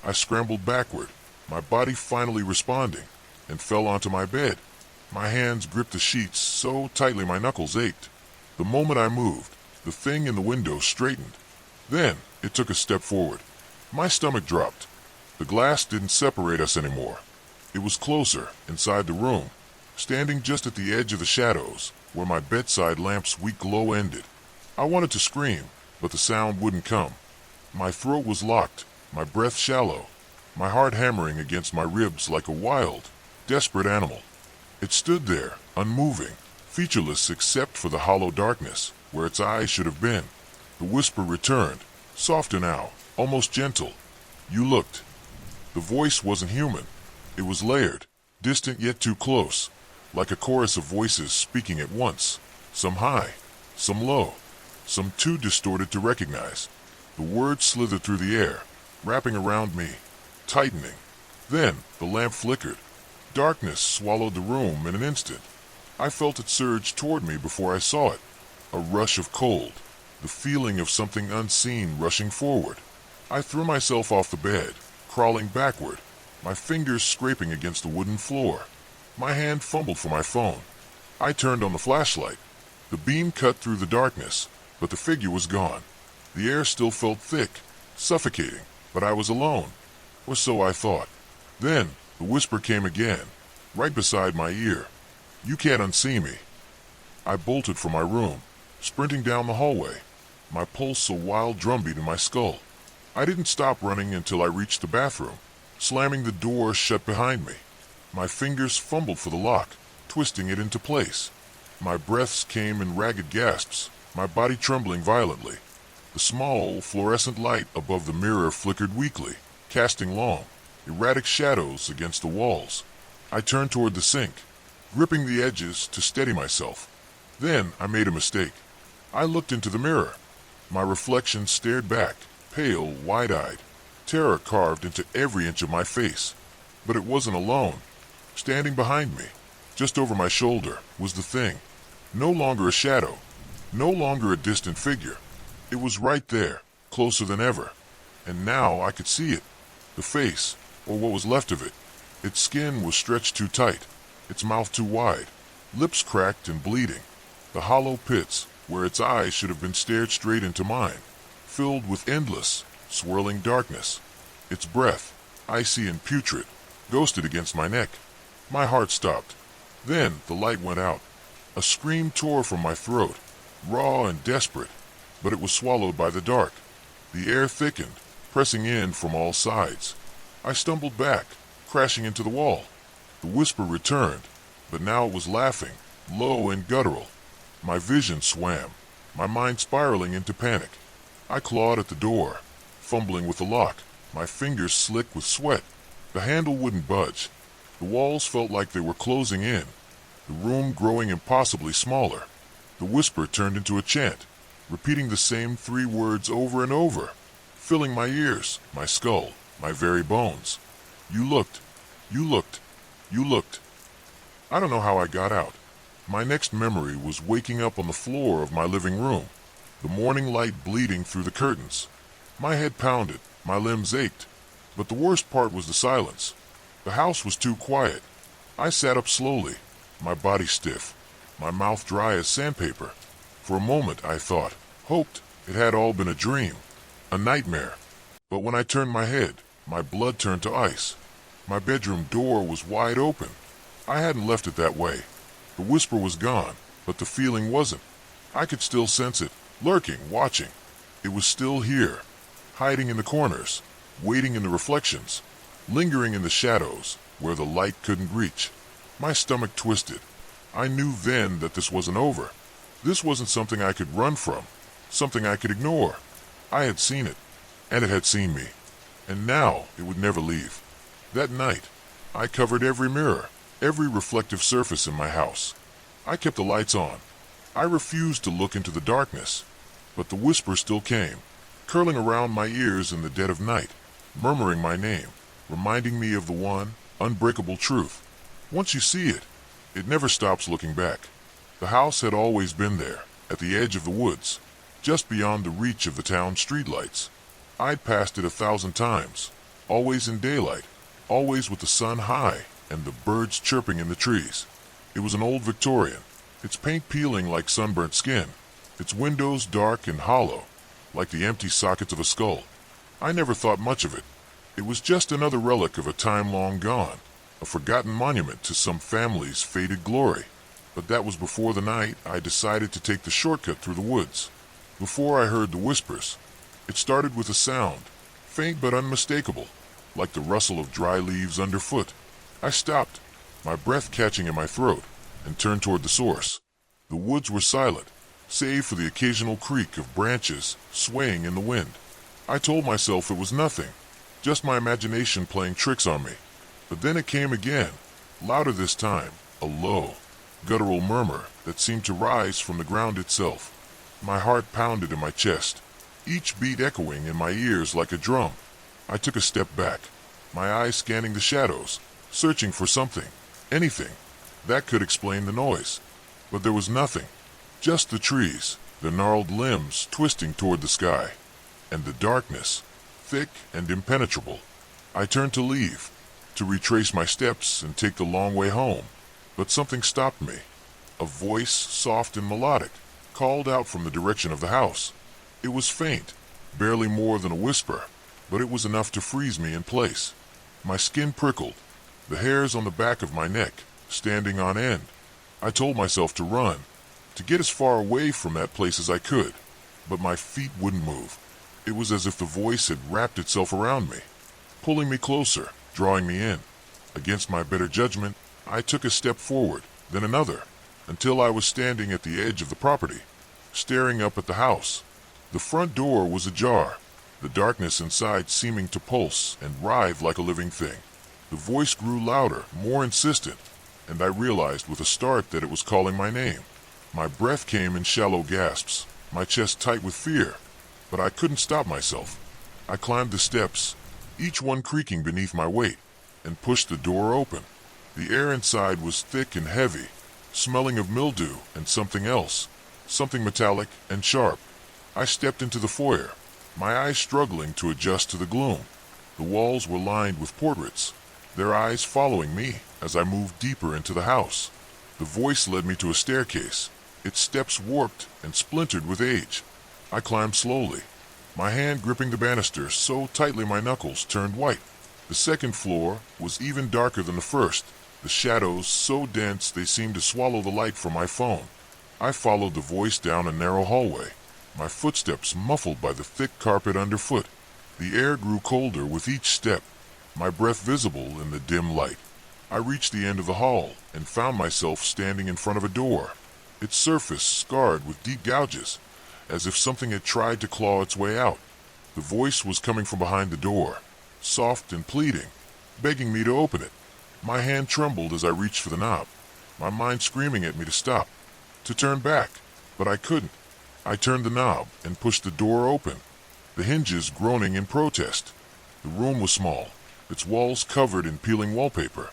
I scrambled backward, my body finally responding, and fell onto my bed. My hands gripped the sheets so tightly my knuckles ached. The moment I moved, the thing in the window straightened. Then it took a step forward. My stomach dropped. The glass didn't separate us anymore. It was closer, inside the room, standing just at the edge of the shadows, where my bedside lamp's weak glow ended. I wanted to scream, but the sound wouldn't come. My throat was locked, my breath shallow, my heart hammering against my ribs like a wild, desperate animal. It stood there, unmoving, featureless except for the hollow darkness, where its eyes should have been. The whisper returned, softer now, almost gentle. "You looked." The voice wasn't human. It was layered, distant yet too close, like a chorus of voices speaking at once, some high, some low, some too distorted to recognize. The words slithered through the air, wrapping around me, tightening. Then the lamp flickered. Darkness swallowed the room in an instant. I felt it surge toward me before I saw it. A rush of cold, the feeling of something unseen rushing forward. I threw myself off the bed, crawling backward, my fingers scraping against the wooden floor. My hand fumbled for my phone. I turned on the flashlight. The beam cut through the darkness, but the figure was gone. The air still felt thick, suffocating, but I was alone. Or so I thought. Then the whisper came again, right beside my ear. "You can't unsee me." I bolted for my room, sprinting down the hallway, my pulse a wild drumbeat in my skull. I didn't stop running until I reached the bathroom, slamming the door shut behind me. My fingers fumbled for the lock, twisting it into place. My breaths came in ragged gasps, my body trembling violently. The small, fluorescent light above the mirror flickered weakly, casting long, erratic shadows against the walls. I turned toward the sink, gripping the edges to steady myself. Then I made a mistake. I looked into the mirror. My reflection stared back, pale, wide-eyed, terror carved into every inch of my face. But it wasn't alone. Standing behind me, just over my shoulder, was the thing. No longer a shadow, no longer a distant figure. It was right there, closer than ever. And now I could see it. The face, or what was left of it. Its skin was stretched too tight, its mouth too wide, lips cracked and bleeding. The hollow pits, where its eyes should have been stared straight into mine, filled with endless, swirling darkness. Its breath, icy and putrid, ghosted against my neck. My heart stopped. Then the light went out. A scream tore from my throat, raw and desperate, but it was swallowed by the dark. The air thickened, pressing in from all sides. I stumbled back, crashing into the wall. The whisper returned, but now it was laughing, low and guttural. My vision swam, my mind spiraling into panic. I clawed at the door, fumbling with the lock, my fingers slick with sweat. The handle wouldn't budge. The walls felt like they were closing in, the room growing impossibly smaller. The whisper turned into a chant, repeating the same 3 words over and over, filling my ears, my skull, my very bones. You looked, you looked, you looked. I don't know how I got out. My next memory was waking up on the floor of my living room, the morning light bleeding through the curtains. My head pounded, my limbs ached, but the worst part was the silence. The house was too quiet. I sat up slowly, my body stiff, my mouth dry as sandpaper. For a moment I thought, hoped, it had all been a dream, a nightmare. But when I turned my head, my blood turned to ice. My bedroom door was wide open. I hadn't left it that way. The whisper was gone, but the feeling wasn't. I could still sense it, lurking, watching. It was still here, hiding in the corners, waiting in the reflections, lingering in the shadows where the light couldn't reach. My stomach twisted. I knew then that this wasn't over. This wasn't something I could run from, something I could ignore. I had seen it, and it had seen me, and now it would never leave. That night, I covered every mirror, every reflective surface in my house. I kept the lights on. I refused to look into the darkness, but the whisper still came, curling around my ears in the dead of night, murmuring my name, reminding me of the one, unbreakable truth. Once you see it, it never stops looking back. The house had always been there, at the edge of the woods, just beyond the reach of the town streetlights. I'd passed it 1,000 times, always in daylight, always with the sun high and the birds chirping in the trees. It was an old Victorian, its paint peeling like sunburnt skin, its windows dark and hollow, like the empty sockets of a skull. I never thought much of it. It was just another relic of a time long gone, a forgotten monument to some family's faded glory. But that was before the night I decided to take the shortcut through the woods. Before I heard the whispers. It started with a sound, faint but unmistakable, like the rustle of dry leaves underfoot. I stopped, my breath catching in my throat, and turned toward the source. The woods were silent, save for the occasional creak of branches swaying in the wind. I told myself it was nothing, just my imagination playing tricks on me. But then it came again, louder this time, a low, guttural murmur that seemed to rise from the ground itself. My heart pounded in my chest, each beat echoing in my ears like a drum. I took a step back, my eyes scanning the shadows, searching for something, anything, that could explain the noise. But there was nothing, just the trees, the gnarled limbs twisting toward the sky, and the darkness, thick and impenetrable. I turned to leave, to retrace my steps and take the long way home. But something stopped me. A voice, soft and melodic, called out from the direction of the house. It was faint, barely more than a whisper, but it was enough to freeze me in place. My skin prickled, the hairs on the back of my neck standing on end. I told myself to run, to get as far away from that place as I could, but my feet wouldn't move. It was as if the voice had wrapped itself around me, pulling me closer, drawing me in. Against my better judgment, I took a step forward, then another, until I was standing at the edge of the property, staring up at the house. The front door was ajar, the darkness inside seeming to pulse and writhe like a living thing. The voice grew louder, more insistent, and I realized with a start that it was calling my name. My breath came in shallow gasps, my chest tight with fear, but I couldn't stop myself. I climbed the steps, each one creaking beneath my weight, and pushed the door open. The air inside was thick and heavy, smelling of mildew and something else, something metallic and sharp. I stepped into the foyer, my eyes struggling to adjust to the gloom. The walls were lined with portraits, their eyes following me as I moved deeper into the house. The voice led me to a staircase, its steps warped and splintered with age. I climbed slowly, my hand gripping the banister so tightly my knuckles turned white. The second floor was even darker than the first, the shadows so dense they seemed to swallow the light from my phone. I followed the voice down a narrow hallway, my footsteps muffled by the thick carpet underfoot. The air grew colder with each step, my breath visible in the dim light. I reached the end of the hall and found myself standing in front of a door, its surface scarred with deep gouges, as if something had tried to claw its way out. The voice was coming from behind the door, soft and pleading, begging me to open it. My hand trembled as I reached for the knob, my mind screaming at me to stop, to turn back, but I couldn't. I turned the knob and pushed the door open, the hinges groaning in protest. The room was small, its walls covered in peeling wallpaper,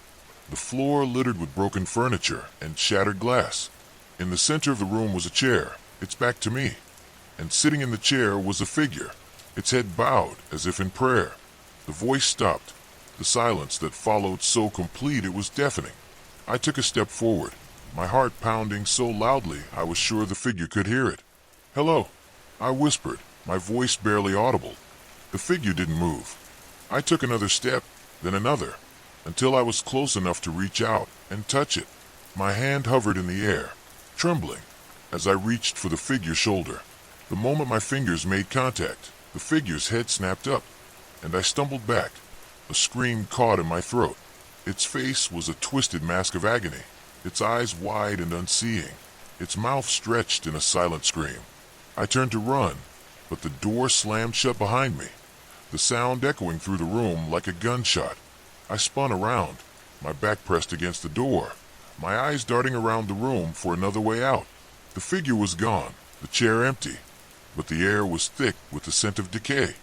the floor littered with broken furniture and shattered glass. In the center of the room was a chair, its back to me, and sitting in the chair was a figure, its head bowed as if in prayer. The voice stopped, the silence that followed so complete it was deafening. I took a step forward, my heart pounding so loudly I was sure the figure could hear it. "Hello," I whispered, my voice barely audible. The figure didn't move. I took another step, then another, until I was close enough to reach out and touch it. My hand hovered in the air, trembling, as I reached for the figure's shoulder. The moment my fingers made contact, the figure's head snapped up, and I stumbled back, a scream caught in my throat. Its face was a twisted mask of agony, its eyes wide and unseeing, its mouth stretched in a silent scream. I turned to run, but the door slammed shut behind me, the sound echoing through the room like a gunshot. I spun around, my back pressed against the door, my eyes darting around the room for another way out. The figure was gone, the chair empty, but the air was thick with the scent of decay.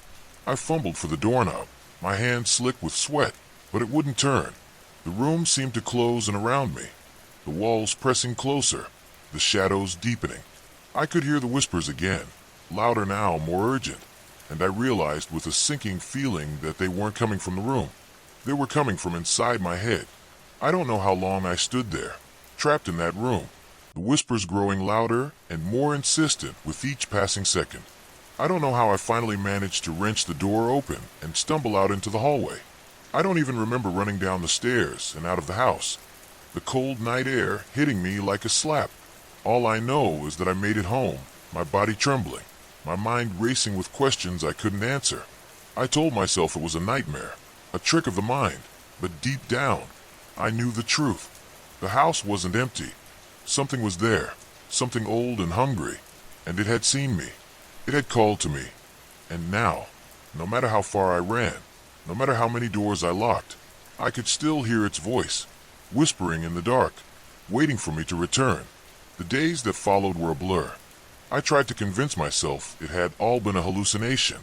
I fumbled for the doorknob, my hand slick with sweat, but it wouldn't turn. The room seemed to close in around me, the walls pressing closer, the shadows deepening. I could hear the whispers again, louder now, more urgent, and I realized with a sinking feeling that they weren't coming from the room. They were coming from inside my head. I don't know how long I stood there, trapped in that room, the whispers growing louder and more insistent with each passing second. I don't know how I finally managed to wrench the door open and stumble out into the hallway. I don't even remember running down the stairs and out of the house, the cold night air hitting me like a slap. All I know is that I made it home, my body trembling, my mind racing with questions I couldn't answer. I told myself it was a nightmare, a trick of the mind, but deep down, I knew the truth. The house wasn't empty. Something was there, something old and hungry, and it had seen me. It had called to me. And now, no matter how far I ran, no matter how many doors I locked, I could still hear its voice, whispering in the dark, waiting for me to return. The days that followed were a blur. I tried to convince myself it had all been a hallucination,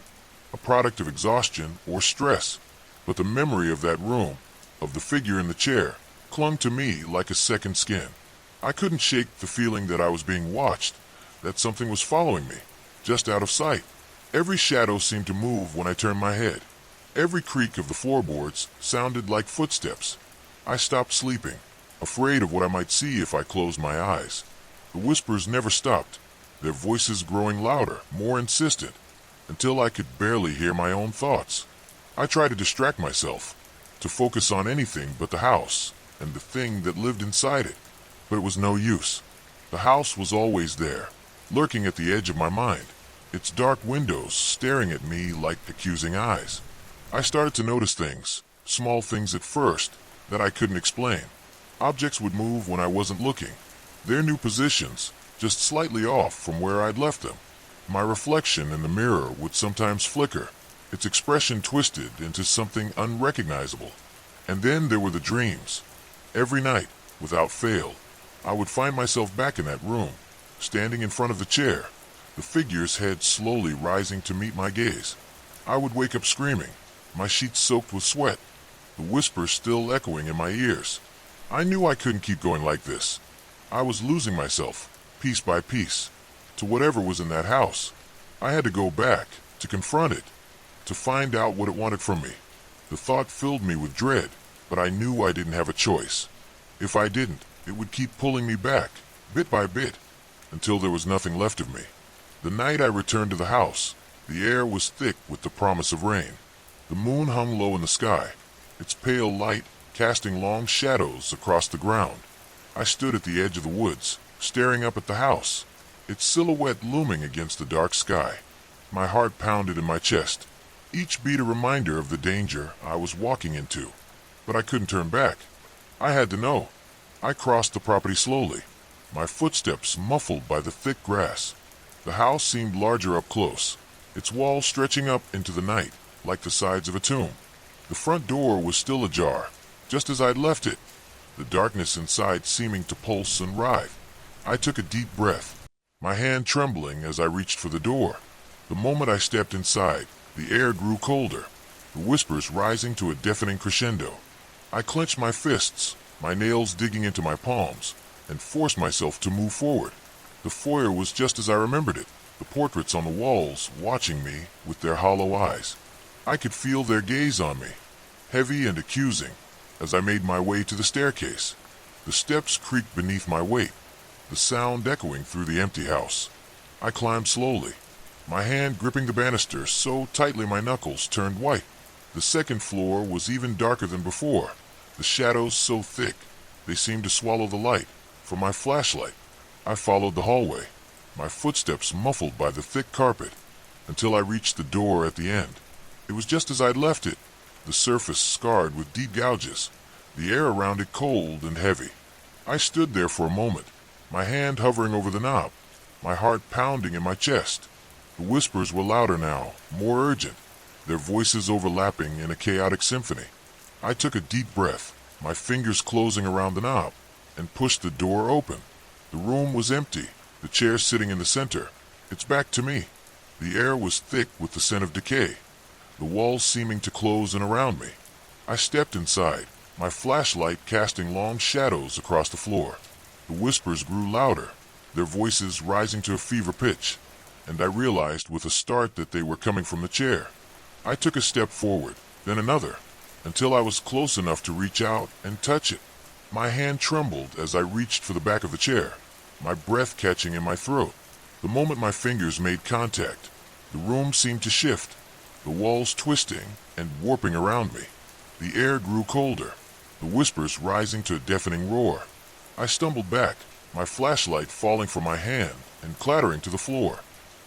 a product of exhaustion or stress, but the memory of that room, of the figure in the chair, clung to me like a second skin. I couldn't shake the feeling that I was being watched, that something was following me, just out of sight. Every shadow seemed to move when I turned my head. Every creak of the floorboards sounded like footsteps. I stopped sleeping, afraid of what I might see if I closed my eyes. The whispers never stopped, their voices growing louder, more insistent, until I could barely hear my own thoughts. I tried to distract myself, to focus on anything but the house and the thing that lived inside it, but it was no use. The house was always there, lurking at the edge of my mind, its dark windows staring at me like accusing eyes. I started to notice things, small things at first, that I couldn't explain. Objects would move when I wasn't looking, their new positions just slightly off from where I'd left them. My reflection in the mirror would sometimes flicker, its expression twisted into something unrecognizable. And then there were the dreams. Every night, without fail, I would find myself back in that room, standing in front of the chair, the figure's head slowly rising to meet my gaze. I would wake up screaming, my sheets soaked with sweat, the whispers still echoing in my ears. I knew I couldn't keep going like this. I was losing myself, piece by piece, to whatever was in that house. I had to go back, to confront it, to find out what it wanted from me. The thought filled me with dread, but I knew I didn't have a choice. If I didn't, it would keep pulling me back, bit by bit, until there was nothing left of me. The night I returned to the house, the air was thick with the promise of rain. The moon hung low in the sky, its pale light casting long shadows across the ground. I stood at the edge of the woods, staring up at the house, its silhouette looming against the dark sky. My heart pounded in my chest, each beat a reminder of the danger I was walking into. But I couldn't turn back. I had to know. I crossed the property slowly, my footsteps muffled by the thick grass. The house seemed larger up close, its walls stretching up into the night like the sides of a tomb. The front door was still ajar, just as I'd left it, the darkness inside seeming to pulse and writhe. I took a deep breath, my hand trembling as I reached for the door. The moment I stepped inside, the air grew colder, the whispers rising to a deafening crescendo. I clenched my fists, my nails digging into my palms, and forced myself to move forward. The foyer was just as I remembered it, the portraits on the walls watching me with their hollow eyes. I could feel their gaze on me, heavy and accusing, as I made my way to the staircase. The steps creaked beneath my weight, the sound echoing through the empty house. I climbed slowly, my hand gripping the banister so tightly my knuckles turned white. The second floor was even darker than before, the shadows so thick they seemed to swallow the light from my flashlight. I followed the hallway, my footsteps muffled by the thick carpet, until I reached the door at the end. It was just as I'd left it, the surface scarred with deep gouges, the air around it cold and heavy. I stood there for a moment, my hand hovering over the knob, my heart pounding in my chest. The whispers were louder now, more urgent, their voices overlapping in a chaotic symphony. I took a deep breath, my fingers closing around the knob, and pushed the door open. The room was empty, the chair sitting in the center, its back to me. The air was thick with the scent of decay, the walls seeming to close in around me. I stepped inside, my flashlight casting long shadows across the floor. The whispers grew louder, their voices rising to a fever pitch, and I realized with a start that they were coming from the chair. I took a step forward, then another, until I was close enough to reach out and touch it. My hand trembled as I reached for the back of the chair, my breath catching in my throat. The moment my fingers made contact, the room seemed to shift, the walls twisting and warping around me. The air grew colder, the whispers rising to a deafening roar. I stumbled back, my flashlight falling from my hand and clattering to the floor.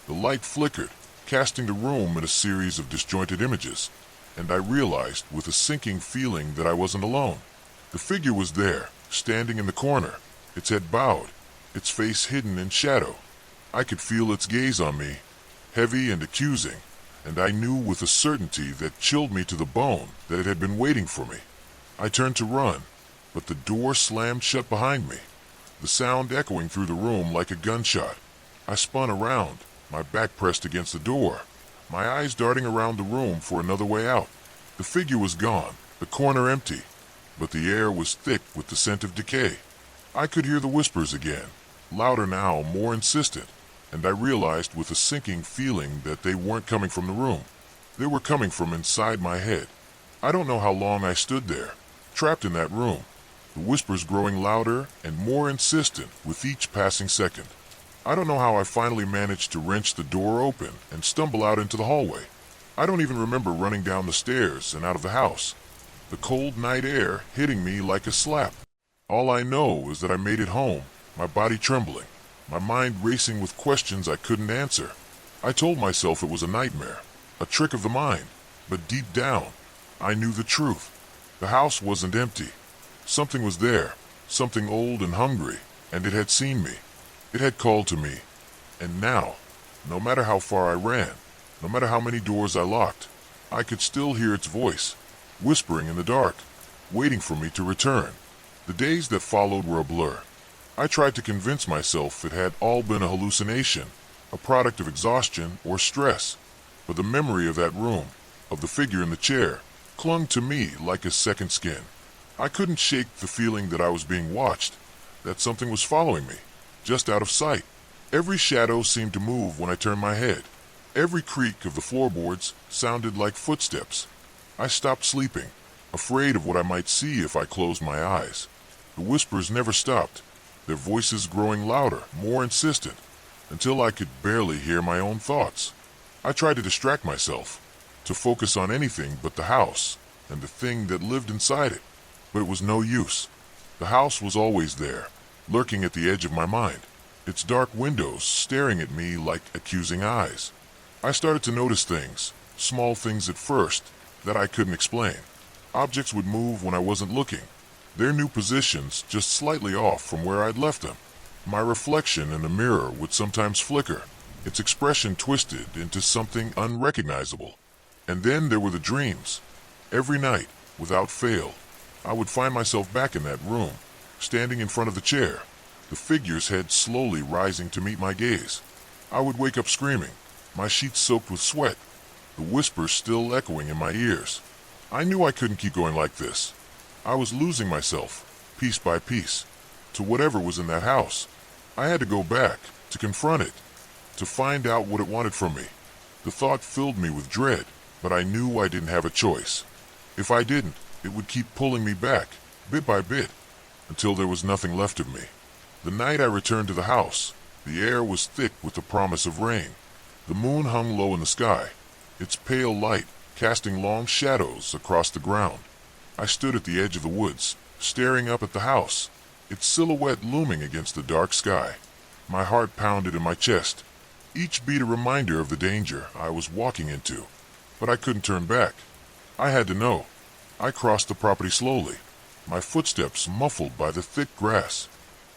The light flickered, casting the room in a series of disjointed images, and I realized with a sinking feeling that I wasn't alone. The figure was there, standing in the corner, its head bowed, its face hidden in shadow. I could feel its gaze on me, heavy and accusing, and I knew with a certainty that chilled me to the bone that it had been waiting for me. I turned to run, but the door slammed shut behind me, the sound echoing through the room like a gunshot. I spun around, my back pressed against the door, my eyes darting around the room for another way out. The figure was gone, the corner empty, but the air was thick with the scent of decay. I could hear the whispers again, louder now, more insistent, and I realized with a sinking feeling that they weren't coming from the room. They were coming from inside my head. I don't know how long I stood there, trapped in that room, the whispers growing louder and more insistent with each passing second. I don't know how I finally managed to wrench the door open and stumble out into the hallway. I don't even remember running down the stairs and out of the house, the cold night air hitting me like a slap. All I know is that I made it home, my body trembling, my mind racing with questions I couldn't answer. I told myself it was a nightmare, a trick of the mind, but deep down, I knew the truth. The house wasn't empty. Something was there, something old and hungry, and it had seen me. It had called to me, and now, No matter how far I ran, no matter how many doors I locked, I could still hear its voice, whispering in the dark, waiting for me to return. The days that followed were a blur. I tried to convince myself it had all been a hallucination, a product of exhaustion or stress, but the memory of that room, of the figure in the chair, clung to me like a second skin. I couldn't shake the feeling that I was being watched, that something was following me, just out of sight. Every shadow seemed to move when I turned my head. Every creak of the floorboards sounded like footsteps. I stopped sleeping, afraid of what I might see if I closed my eyes. The whispers never stopped, their voices growing louder, more insistent, until I could barely hear my own thoughts. I tried to distract myself, to focus on anything but the house and the thing that lived inside it, but it was no use. The house was always there, lurking at the edge of my mind, its dark windows staring at me like accusing eyes. I started to notice things, small things at first, that I couldn't explain. Objects would move when I wasn't looking, their new positions just slightly off from where I'd left them. My reflection in the mirror would sometimes flicker, its expression twisted into something unrecognizable. And then there were the dreams. Every night, without fail, I would find myself back in that room, standing in front of the chair, the figure's head slowly rising to meet my gaze. I would wake up screaming, my sheets soaked with sweat, the whispers still echoing in my ears. I knew I couldn't keep going like this. I was losing myself, piece by piece, to whatever was in that house. I had to go back, to confront it, to find out what it wanted from me. The thought filled me with dread, but I knew I didn't have a choice. If I didn't, it would keep pulling me back, bit by bit, until there was nothing left of me. The night I returned to the house, the air was thick with the promise of rain. The moon hung low in the sky, its pale light casting long shadows across the ground. I stood at the edge of the woods, staring up at the house, its silhouette looming against the dark sky. My heart pounded in my chest, each beat a reminder of the danger I was walking into. But I couldn't turn back. I had to know. I crossed the property slowly, my footsteps muffled by the thick grass.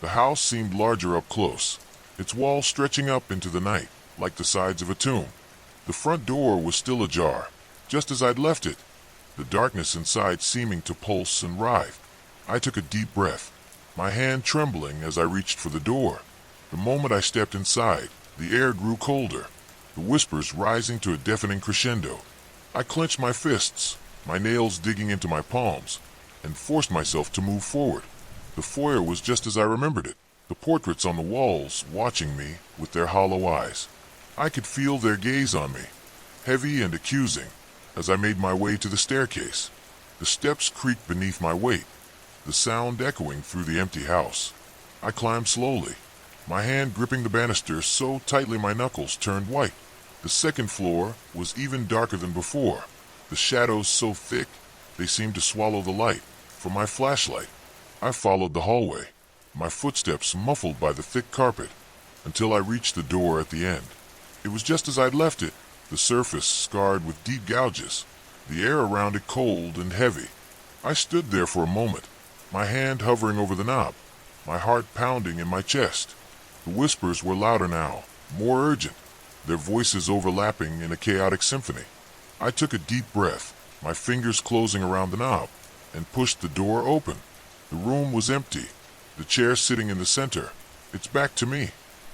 The house seemed larger up close, its walls stretching up into the night, like the sides of a tomb. The front door was still ajar, just as I'd left it, the darkness inside seeming to pulse and writhe. I took a deep breath, my hand trembling as I reached for the door. The moment I stepped inside, the air grew colder, the whispers rising to a deafening crescendo. I clenched my fists, my nails digging into my palms, and forced myself to move forward. The foyer was just as I remembered it, the portraits on the walls watching me with their hollow eyes. I could feel their gaze on me, heavy and accusing, as I made my way to the staircase. The steps creaked beneath my weight, the sound echoing through the empty house. I climbed slowly, my hand gripping the banister so tightly my knuckles turned white. The second floor was even darker than before, the shadows so thick they seemed to swallow the light from my flashlight. I followed the hallway, my footsteps muffled by the thick carpet, until I reached the door at the end. It was just as I'd left it, the surface scarred with deep gouges, the air around it cold and heavy. I stood there for a moment, my hand hovering over the knob, my heart pounding in my chest. The whispers were louder now, more urgent, their voices overlapping in a chaotic symphony. I took a deep breath, my fingers closing around the knob, and pushed the door open. The room was empty, the chair sitting in the center, its back to me.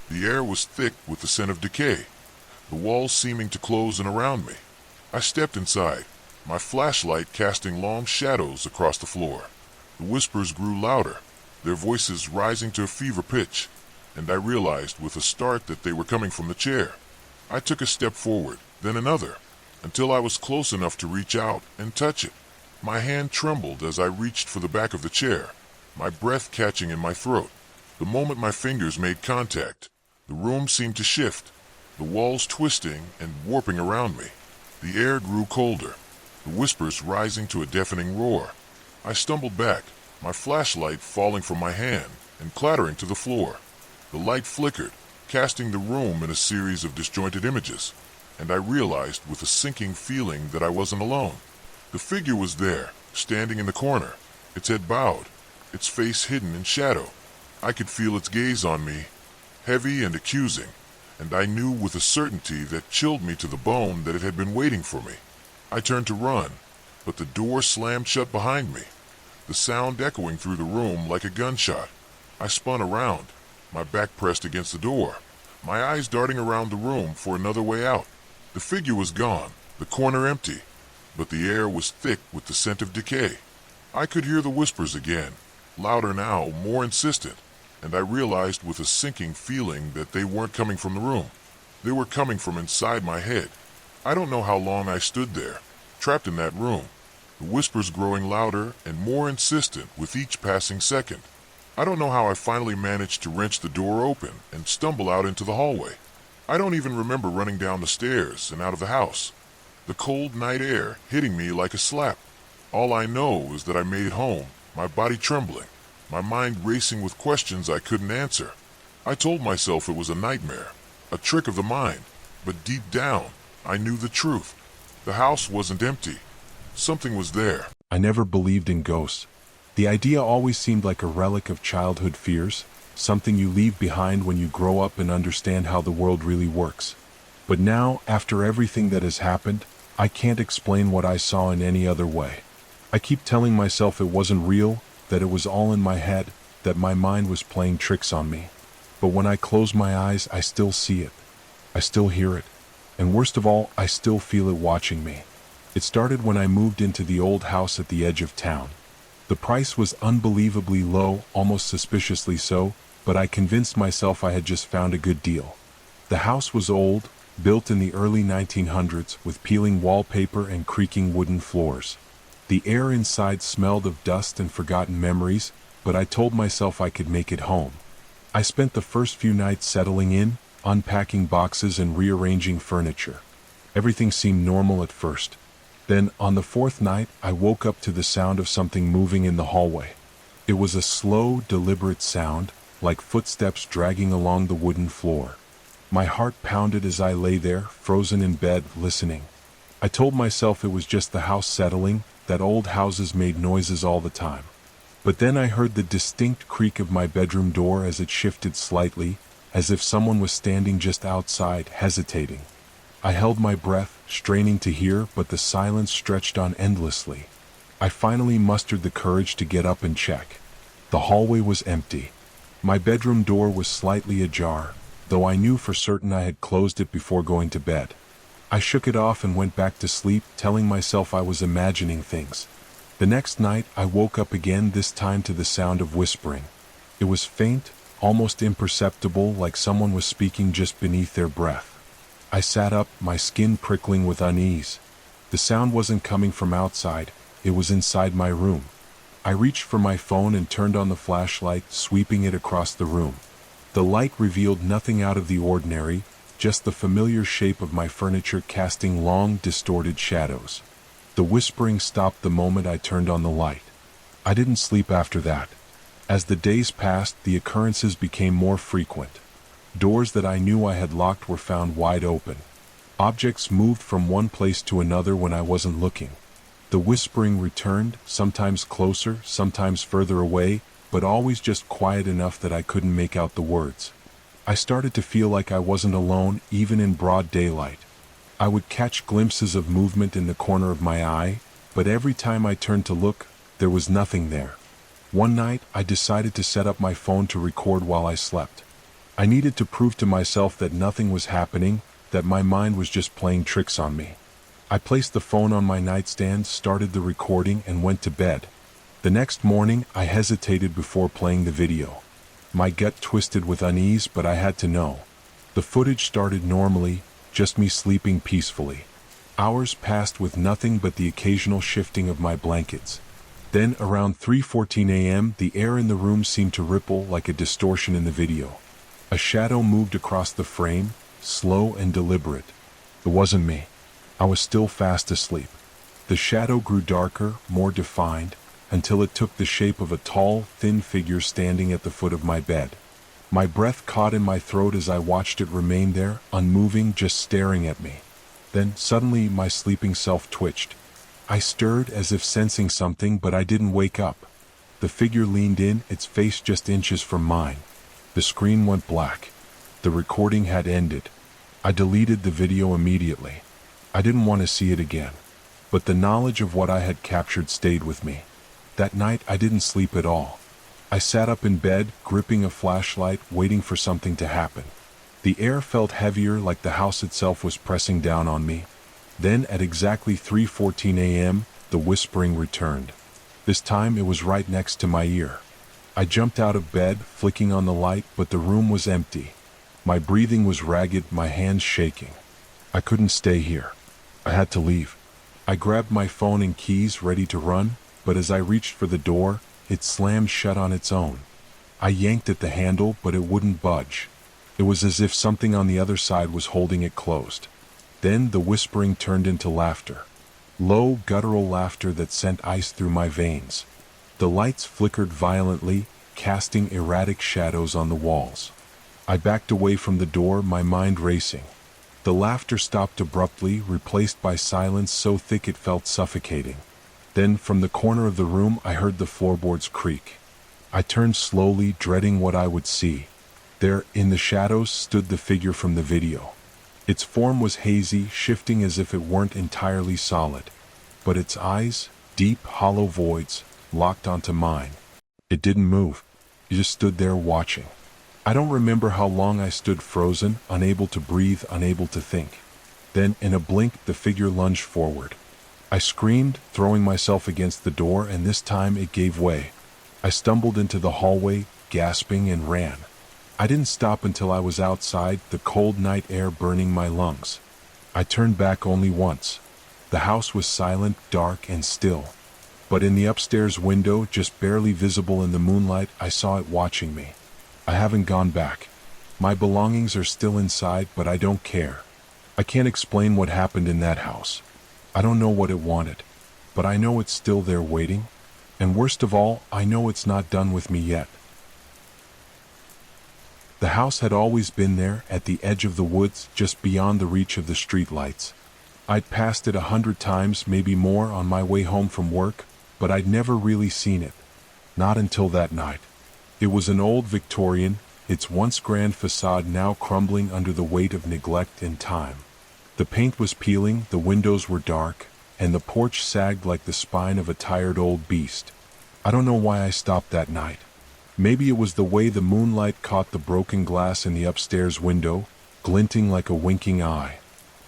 The air was thick with the scent of decay, the walls seeming to close in around me. I stepped inside, my flashlight casting long shadows across the floor. The whispers grew louder, their voices rising to a fever pitch, and I realized with a start that they were coming from the chair. I took a step forward, then another, until I was close enough to reach out and touch it. My hand trembled as I reached for the back of the chair, my breath catching in my throat. The moment my fingers made contact, the room seemed to shift, the walls twisting and warping around me. The air grew colder, the whispers rising to a deafening roar. I stumbled back, my flashlight falling from my hand and clattering to the floor. The light flickered, casting the room in a series of disjointed images, and I realized with a sinking feeling that I wasn't alone. The figure was there, standing in the corner, its head bowed, its face hidden in shadow. I could feel its gaze on me, heavy and accusing, and I knew with a certainty that chilled me to the bone that it had been waiting for me. I turned to run, but the door slammed shut behind me, the sound echoing through the room like a gunshot. I spun around, my back pressed against the door, my eyes darting around the room for another way out. The figure was gone, the corner empty, but the air was thick with the scent of decay. I could hear the whispers again, louder now, more insistent, and I realized with a sinking feeling that they weren't coming from the room. They were coming from inside my head. I don't know how long I stood there, trapped in that room, the whispers growing louder and more insistent with each passing second. I don't know how I finally managed to wrench the door open and stumble out into the hallway. I don't even remember running down the stairs and out of the house, the cold night air hitting me like a slap. All I know is that I made it home, my body trembling, my mind racing with questions I couldn't answer. I told myself it was a nightmare, a trick of the mind, but deep down, I knew the truth. The house wasn't empty. Something was there. I never believed in ghosts. The idea always seemed like a relic of childhood fears, something you leave behind when you grow up and understand how the world really works. But now, after everything that has happened, I can't explain what I saw in any other way. I keep telling myself it wasn't real, that it was all in my head, that my mind was playing tricks on me. But when I close my eyes, I still see it. I still hear it. And worst of all, I still feel it watching me. It started when I moved into the old house at the edge of town. The price was unbelievably low, almost suspiciously so, but I convinced myself I had just found a good deal. The house was old, built in the early 1900s, with peeling wallpaper and creaking wooden floors. The air inside smelled of dust and forgotten memories, but I told myself I could make it home. I spent the first few nights settling in, unpacking boxes and rearranging furniture. Everything seemed normal at first. Then, on the fourth night, I woke up to the sound of something moving in the hallway. It was a slow, deliberate sound, like footsteps dragging along the wooden floor. My heart pounded as I lay there, frozen in bed, listening. I told myself it was just the house settling, that old houses made noises all the time. But then I heard the distinct creak of my bedroom door as it shifted slightly, as if someone was standing just outside, hesitating. I held my breath, straining to hear, but the silence stretched on endlessly. I finally mustered the courage to get up and check. The hallway was empty. My bedroom door was slightly ajar, though I knew for certain I had closed it before going to bed. I shook it off and went back to sleep, telling myself I was imagining things. The next night, I woke up again, this time to the sound of whispering. It was faint, almost imperceptible, like someone was speaking just beneath their breath. I sat up, my skin prickling with unease. The sound wasn't coming from outside, it was inside my room. I reached for my phone and turned on the flashlight, sweeping it across the room. The light revealed nothing out of the ordinary, just the familiar shape of my furniture casting long, distorted shadows. The whispering stopped the moment I turned on the light. I didn't sleep after that. As the days passed, the occurrences became more frequent. Doors that I knew I had locked were found wide open. Objects moved from one place to another when I wasn't looking. The whispering returned, sometimes closer, sometimes further away, but always just quiet enough that I couldn't make out the words. I started to feel like I wasn't alone, even in broad daylight. I would catch glimpses of movement in the corner of my eye, but every time I turned to look, there was nothing there. One night, I decided to set up my phone to record while I slept. I needed to prove to myself that nothing was happening, that my mind was just playing tricks on me. I placed the phone on my nightstand, started the recording, and went to bed. The next morning, I hesitated before playing the video. My gut twisted with unease, but I had to know. The footage started normally, just me sleeping peacefully. Hours passed with nothing but the occasional shifting of my blankets. Then, around 3:14 a.m., the air in the room seemed to ripple like a distortion in the video. A shadow moved across the frame, slow and deliberate. It wasn't me. I was still fast asleep. The shadow grew darker, more defined, until it took the shape of a tall, thin figure standing at the foot of my bed. My breath caught in my throat as I watched it remain there, unmoving, just staring at me. Then, suddenly, my sleeping self twitched. I stirred as if sensing something, but I didn't wake up. The figure leaned in, its face just inches from mine. The screen went black. The recording had ended. I deleted the video immediately. I didn't want to see it again. But the knowledge of what I had captured stayed with me. That night I didn't sleep at all. I sat up in bed, gripping a flashlight, waiting for something to happen. The air felt heavier, like the house itself was pressing down on me. Then, at exactly 3:14 a.m., the whispering returned. This time it was right next to my ear. I jumped out of bed, flicking on the light, but the room was empty. My breathing was ragged, my hands shaking. I couldn't stay here. I had to leave. I grabbed my phone and keys, ready to run, but as I reached for the door, it slammed shut on its own. I yanked at the handle, but it wouldn't budge. It was as if something on the other side was holding it closed. Then the whispering turned into laughter. Low, guttural laughter that sent ice through my veins. The lights flickered violently, casting erratic shadows on the walls. I backed away from the door, my mind racing. The laughter stopped abruptly, replaced by silence so thick it felt suffocating. Then, from the corner of the room, I heard the floorboards creak. I turned slowly, dreading what I would see. There, in the shadows, stood the figure from the video. Its form was hazy, shifting as if it weren't entirely solid. But its eyes, deep, hollow voids, locked onto mine. It didn't move. It just stood there watching. I don't remember how long I stood frozen, unable to breathe, unable to think. Then, in a blink, the figure lunged forward. I screamed, throwing myself against the door, and this time it gave way. I stumbled into the hallway, gasping, and ran. I didn't stop until I was outside, the cold night air burning my lungs. I turned back only once. The house was silent, dark, and still. But in the upstairs window, just barely visible in the moonlight, I saw it watching me. I haven't gone back. My belongings are still inside, but I don't care. I can't explain what happened in that house. I don't know what it wanted, but I know it's still there waiting. And worst of all, I know it's not done with me yet. The house had always been there, at the edge of the woods, just beyond the reach of the street lights. I'd passed it 100 times, maybe more, on my way home from work, but I'd never really seen it. Not until that night. It was an old Victorian, its once grand facade now crumbling under the weight of neglect and time. The paint was peeling, the windows were dark, and the porch sagged like the spine of a tired old beast. I don't know why I stopped that night. Maybe it was the way the moonlight caught the broken glass in the upstairs window, glinting like a winking eye.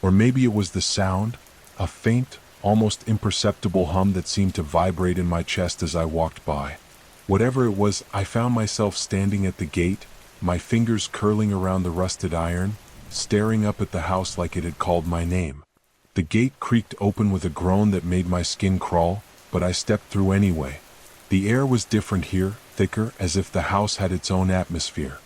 Or maybe it was the sound, a faint, almost imperceptible hum that seemed to vibrate in my chest as I walked by. Whatever it was, I found myself standing at the gate, my fingers curling around the rusted iron, staring up at the house like it had called my name. The gate creaked open with a groan that made my skin crawl, but I stepped through anyway. The air was different here, thicker, as if the house had its own atmosphere.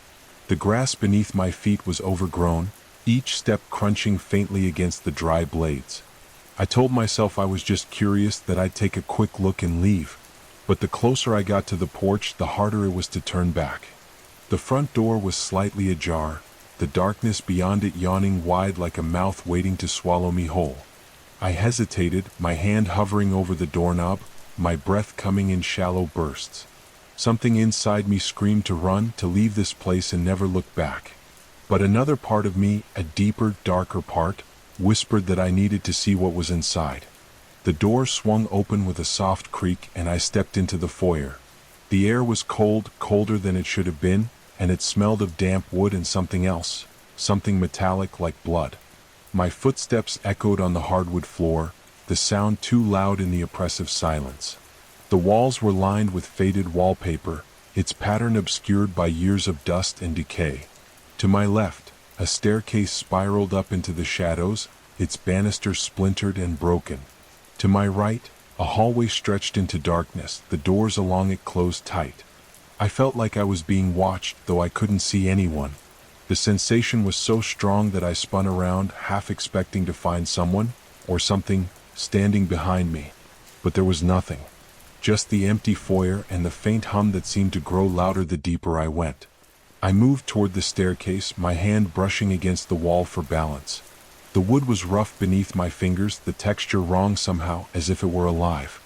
The grass beneath my feet was overgrown, each step crunching faintly against the dry blades. I told myself I was just curious, that I'd take a quick look and leave. But the closer I got to the porch, the harder it was to turn back. The front door was slightly ajar, the darkness beyond it yawning wide like a mouth waiting to swallow me whole. I hesitated, my hand hovering over the doorknob, my breath coming in shallow bursts. Something inside me screamed to run, to leave this place and never look back. But another part of me, a deeper, darker part, whispered that I needed to see what was inside. The door swung open with a soft creak, and I stepped into the foyer. The air was cold, colder than it should have been, and it smelled of damp wood and something else, something metallic like blood. My footsteps echoed on the hardwood floor, the sound too loud in the oppressive silence. The walls were lined with faded wallpaper, its pattern obscured by years of dust and decay. To my left, a staircase spiraled up into the shadows, its banister splintered and broken. To my right, a hallway stretched into darkness, the doors along it closed tight. I felt like I was being watched, though I couldn't see anyone. The sensation was so strong that I spun around, half expecting to find someone, or something, standing behind me. But there was nothing. Just the empty foyer and the faint hum that seemed to grow louder the deeper I went. I moved toward the staircase, my hand brushing against the wall for balance. The wood was rough beneath my fingers, the texture wrong somehow, as if it were alive.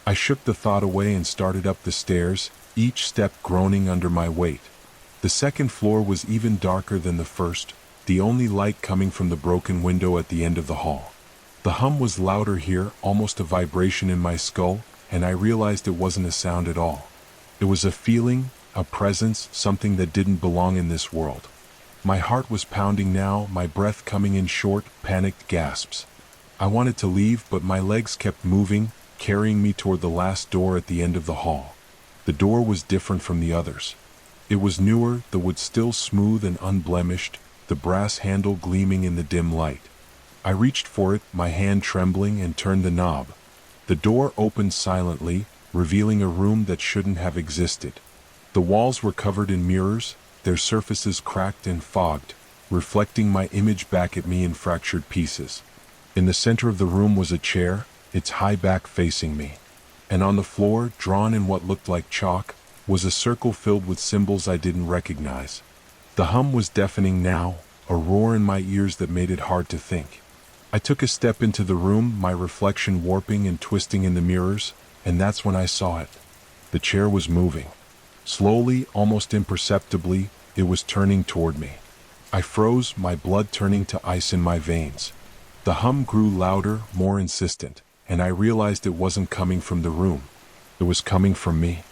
I shook the thought away and started up the stairs, each step groaning under my weight. The second floor was even darker than the first, the only light coming from the broken window at the end of the hall. The hum was louder here, almost a vibration in my skull, and I realized it wasn't a sound at all. It was a feeling, a presence, something that didn't belong in this world. My heart was pounding now, my breath coming in short, panicked gasps. I wanted to leave, but my legs kept moving, carrying me toward the last door at the end of the hall. The door was different from the others. It was newer, the wood still smooth and unblemished, the brass handle gleaming in the dim light. I reached for it, my hand trembling, and turned the knob. The door opened silently, revealing a room that shouldn't have existed. The walls were covered in mirrors, their surfaces cracked and fogged, reflecting my image back at me in fractured pieces. In the center of the room was a chair, its high back facing me. And on the floor, drawn in what looked like chalk, was a circle filled with symbols I didn't recognize. The hum was deafening now, a roar in my ears that made it hard to think. I took a step into the room, my reflection warping and twisting in the mirrors, and that's when I saw it. The chair was moving. Slowly, almost imperceptibly, it was turning toward me. I froze, my blood turning to ice in my veins. The hum grew louder, more insistent, and I realized it wasn't coming from the room. It was coming from me.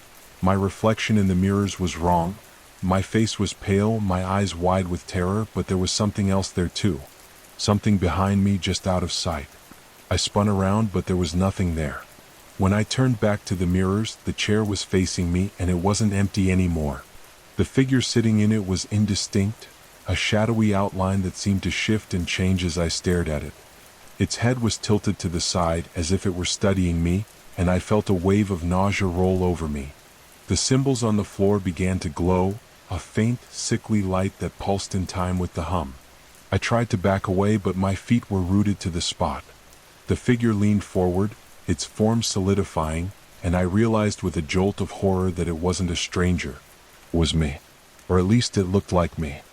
My reflection in the mirrors was wrong. My face was pale, my eyes wide with terror, but there was something else there too. Something behind me, just out of sight. I spun around, but there was nothing there. When I turned back to the mirrors, the chair was facing me, and it wasn't empty anymore. The figure sitting in it was indistinct, a shadowy outline that seemed to shift and change as I stared at it. Its head was tilted to the side, as if it were studying me, and I felt a wave of nausea roll over me. The symbols on the floor began to glow, a faint, sickly light that pulsed in time with the hum. I tried to back away, but my feet were rooted to the spot. The figure leaned forward, its form solidifying, and I realized with a jolt of horror that it wasn't a stranger. It was me. Or at least it looked like me.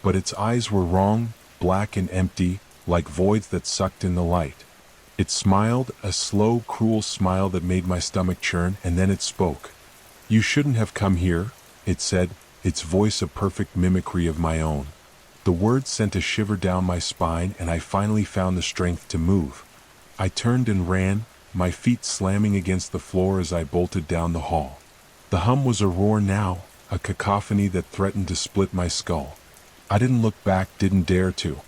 But its eyes were wrong, black and empty, like voids that sucked in the light. It smiled, a slow, cruel smile that made my stomach churn, and then it spoke. "You shouldn't have come here," it said, its voice a perfect mimicry of my own. The words sent a shiver down my spine, and I finally found the strength to move. I turned and ran, my feet slamming against the floor as I bolted down the hall. The hum was a roar now, a cacophony that threatened to split my skull. I didn't look back, didn't dare to.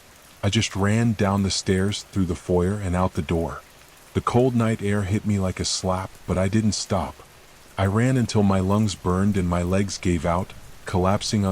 I just ran down the stairs, through the foyer, and out the door. The cold night air hit me like a slap, but I didn't stop. I ran until my lungs burned and my legs gave out, collapsing on the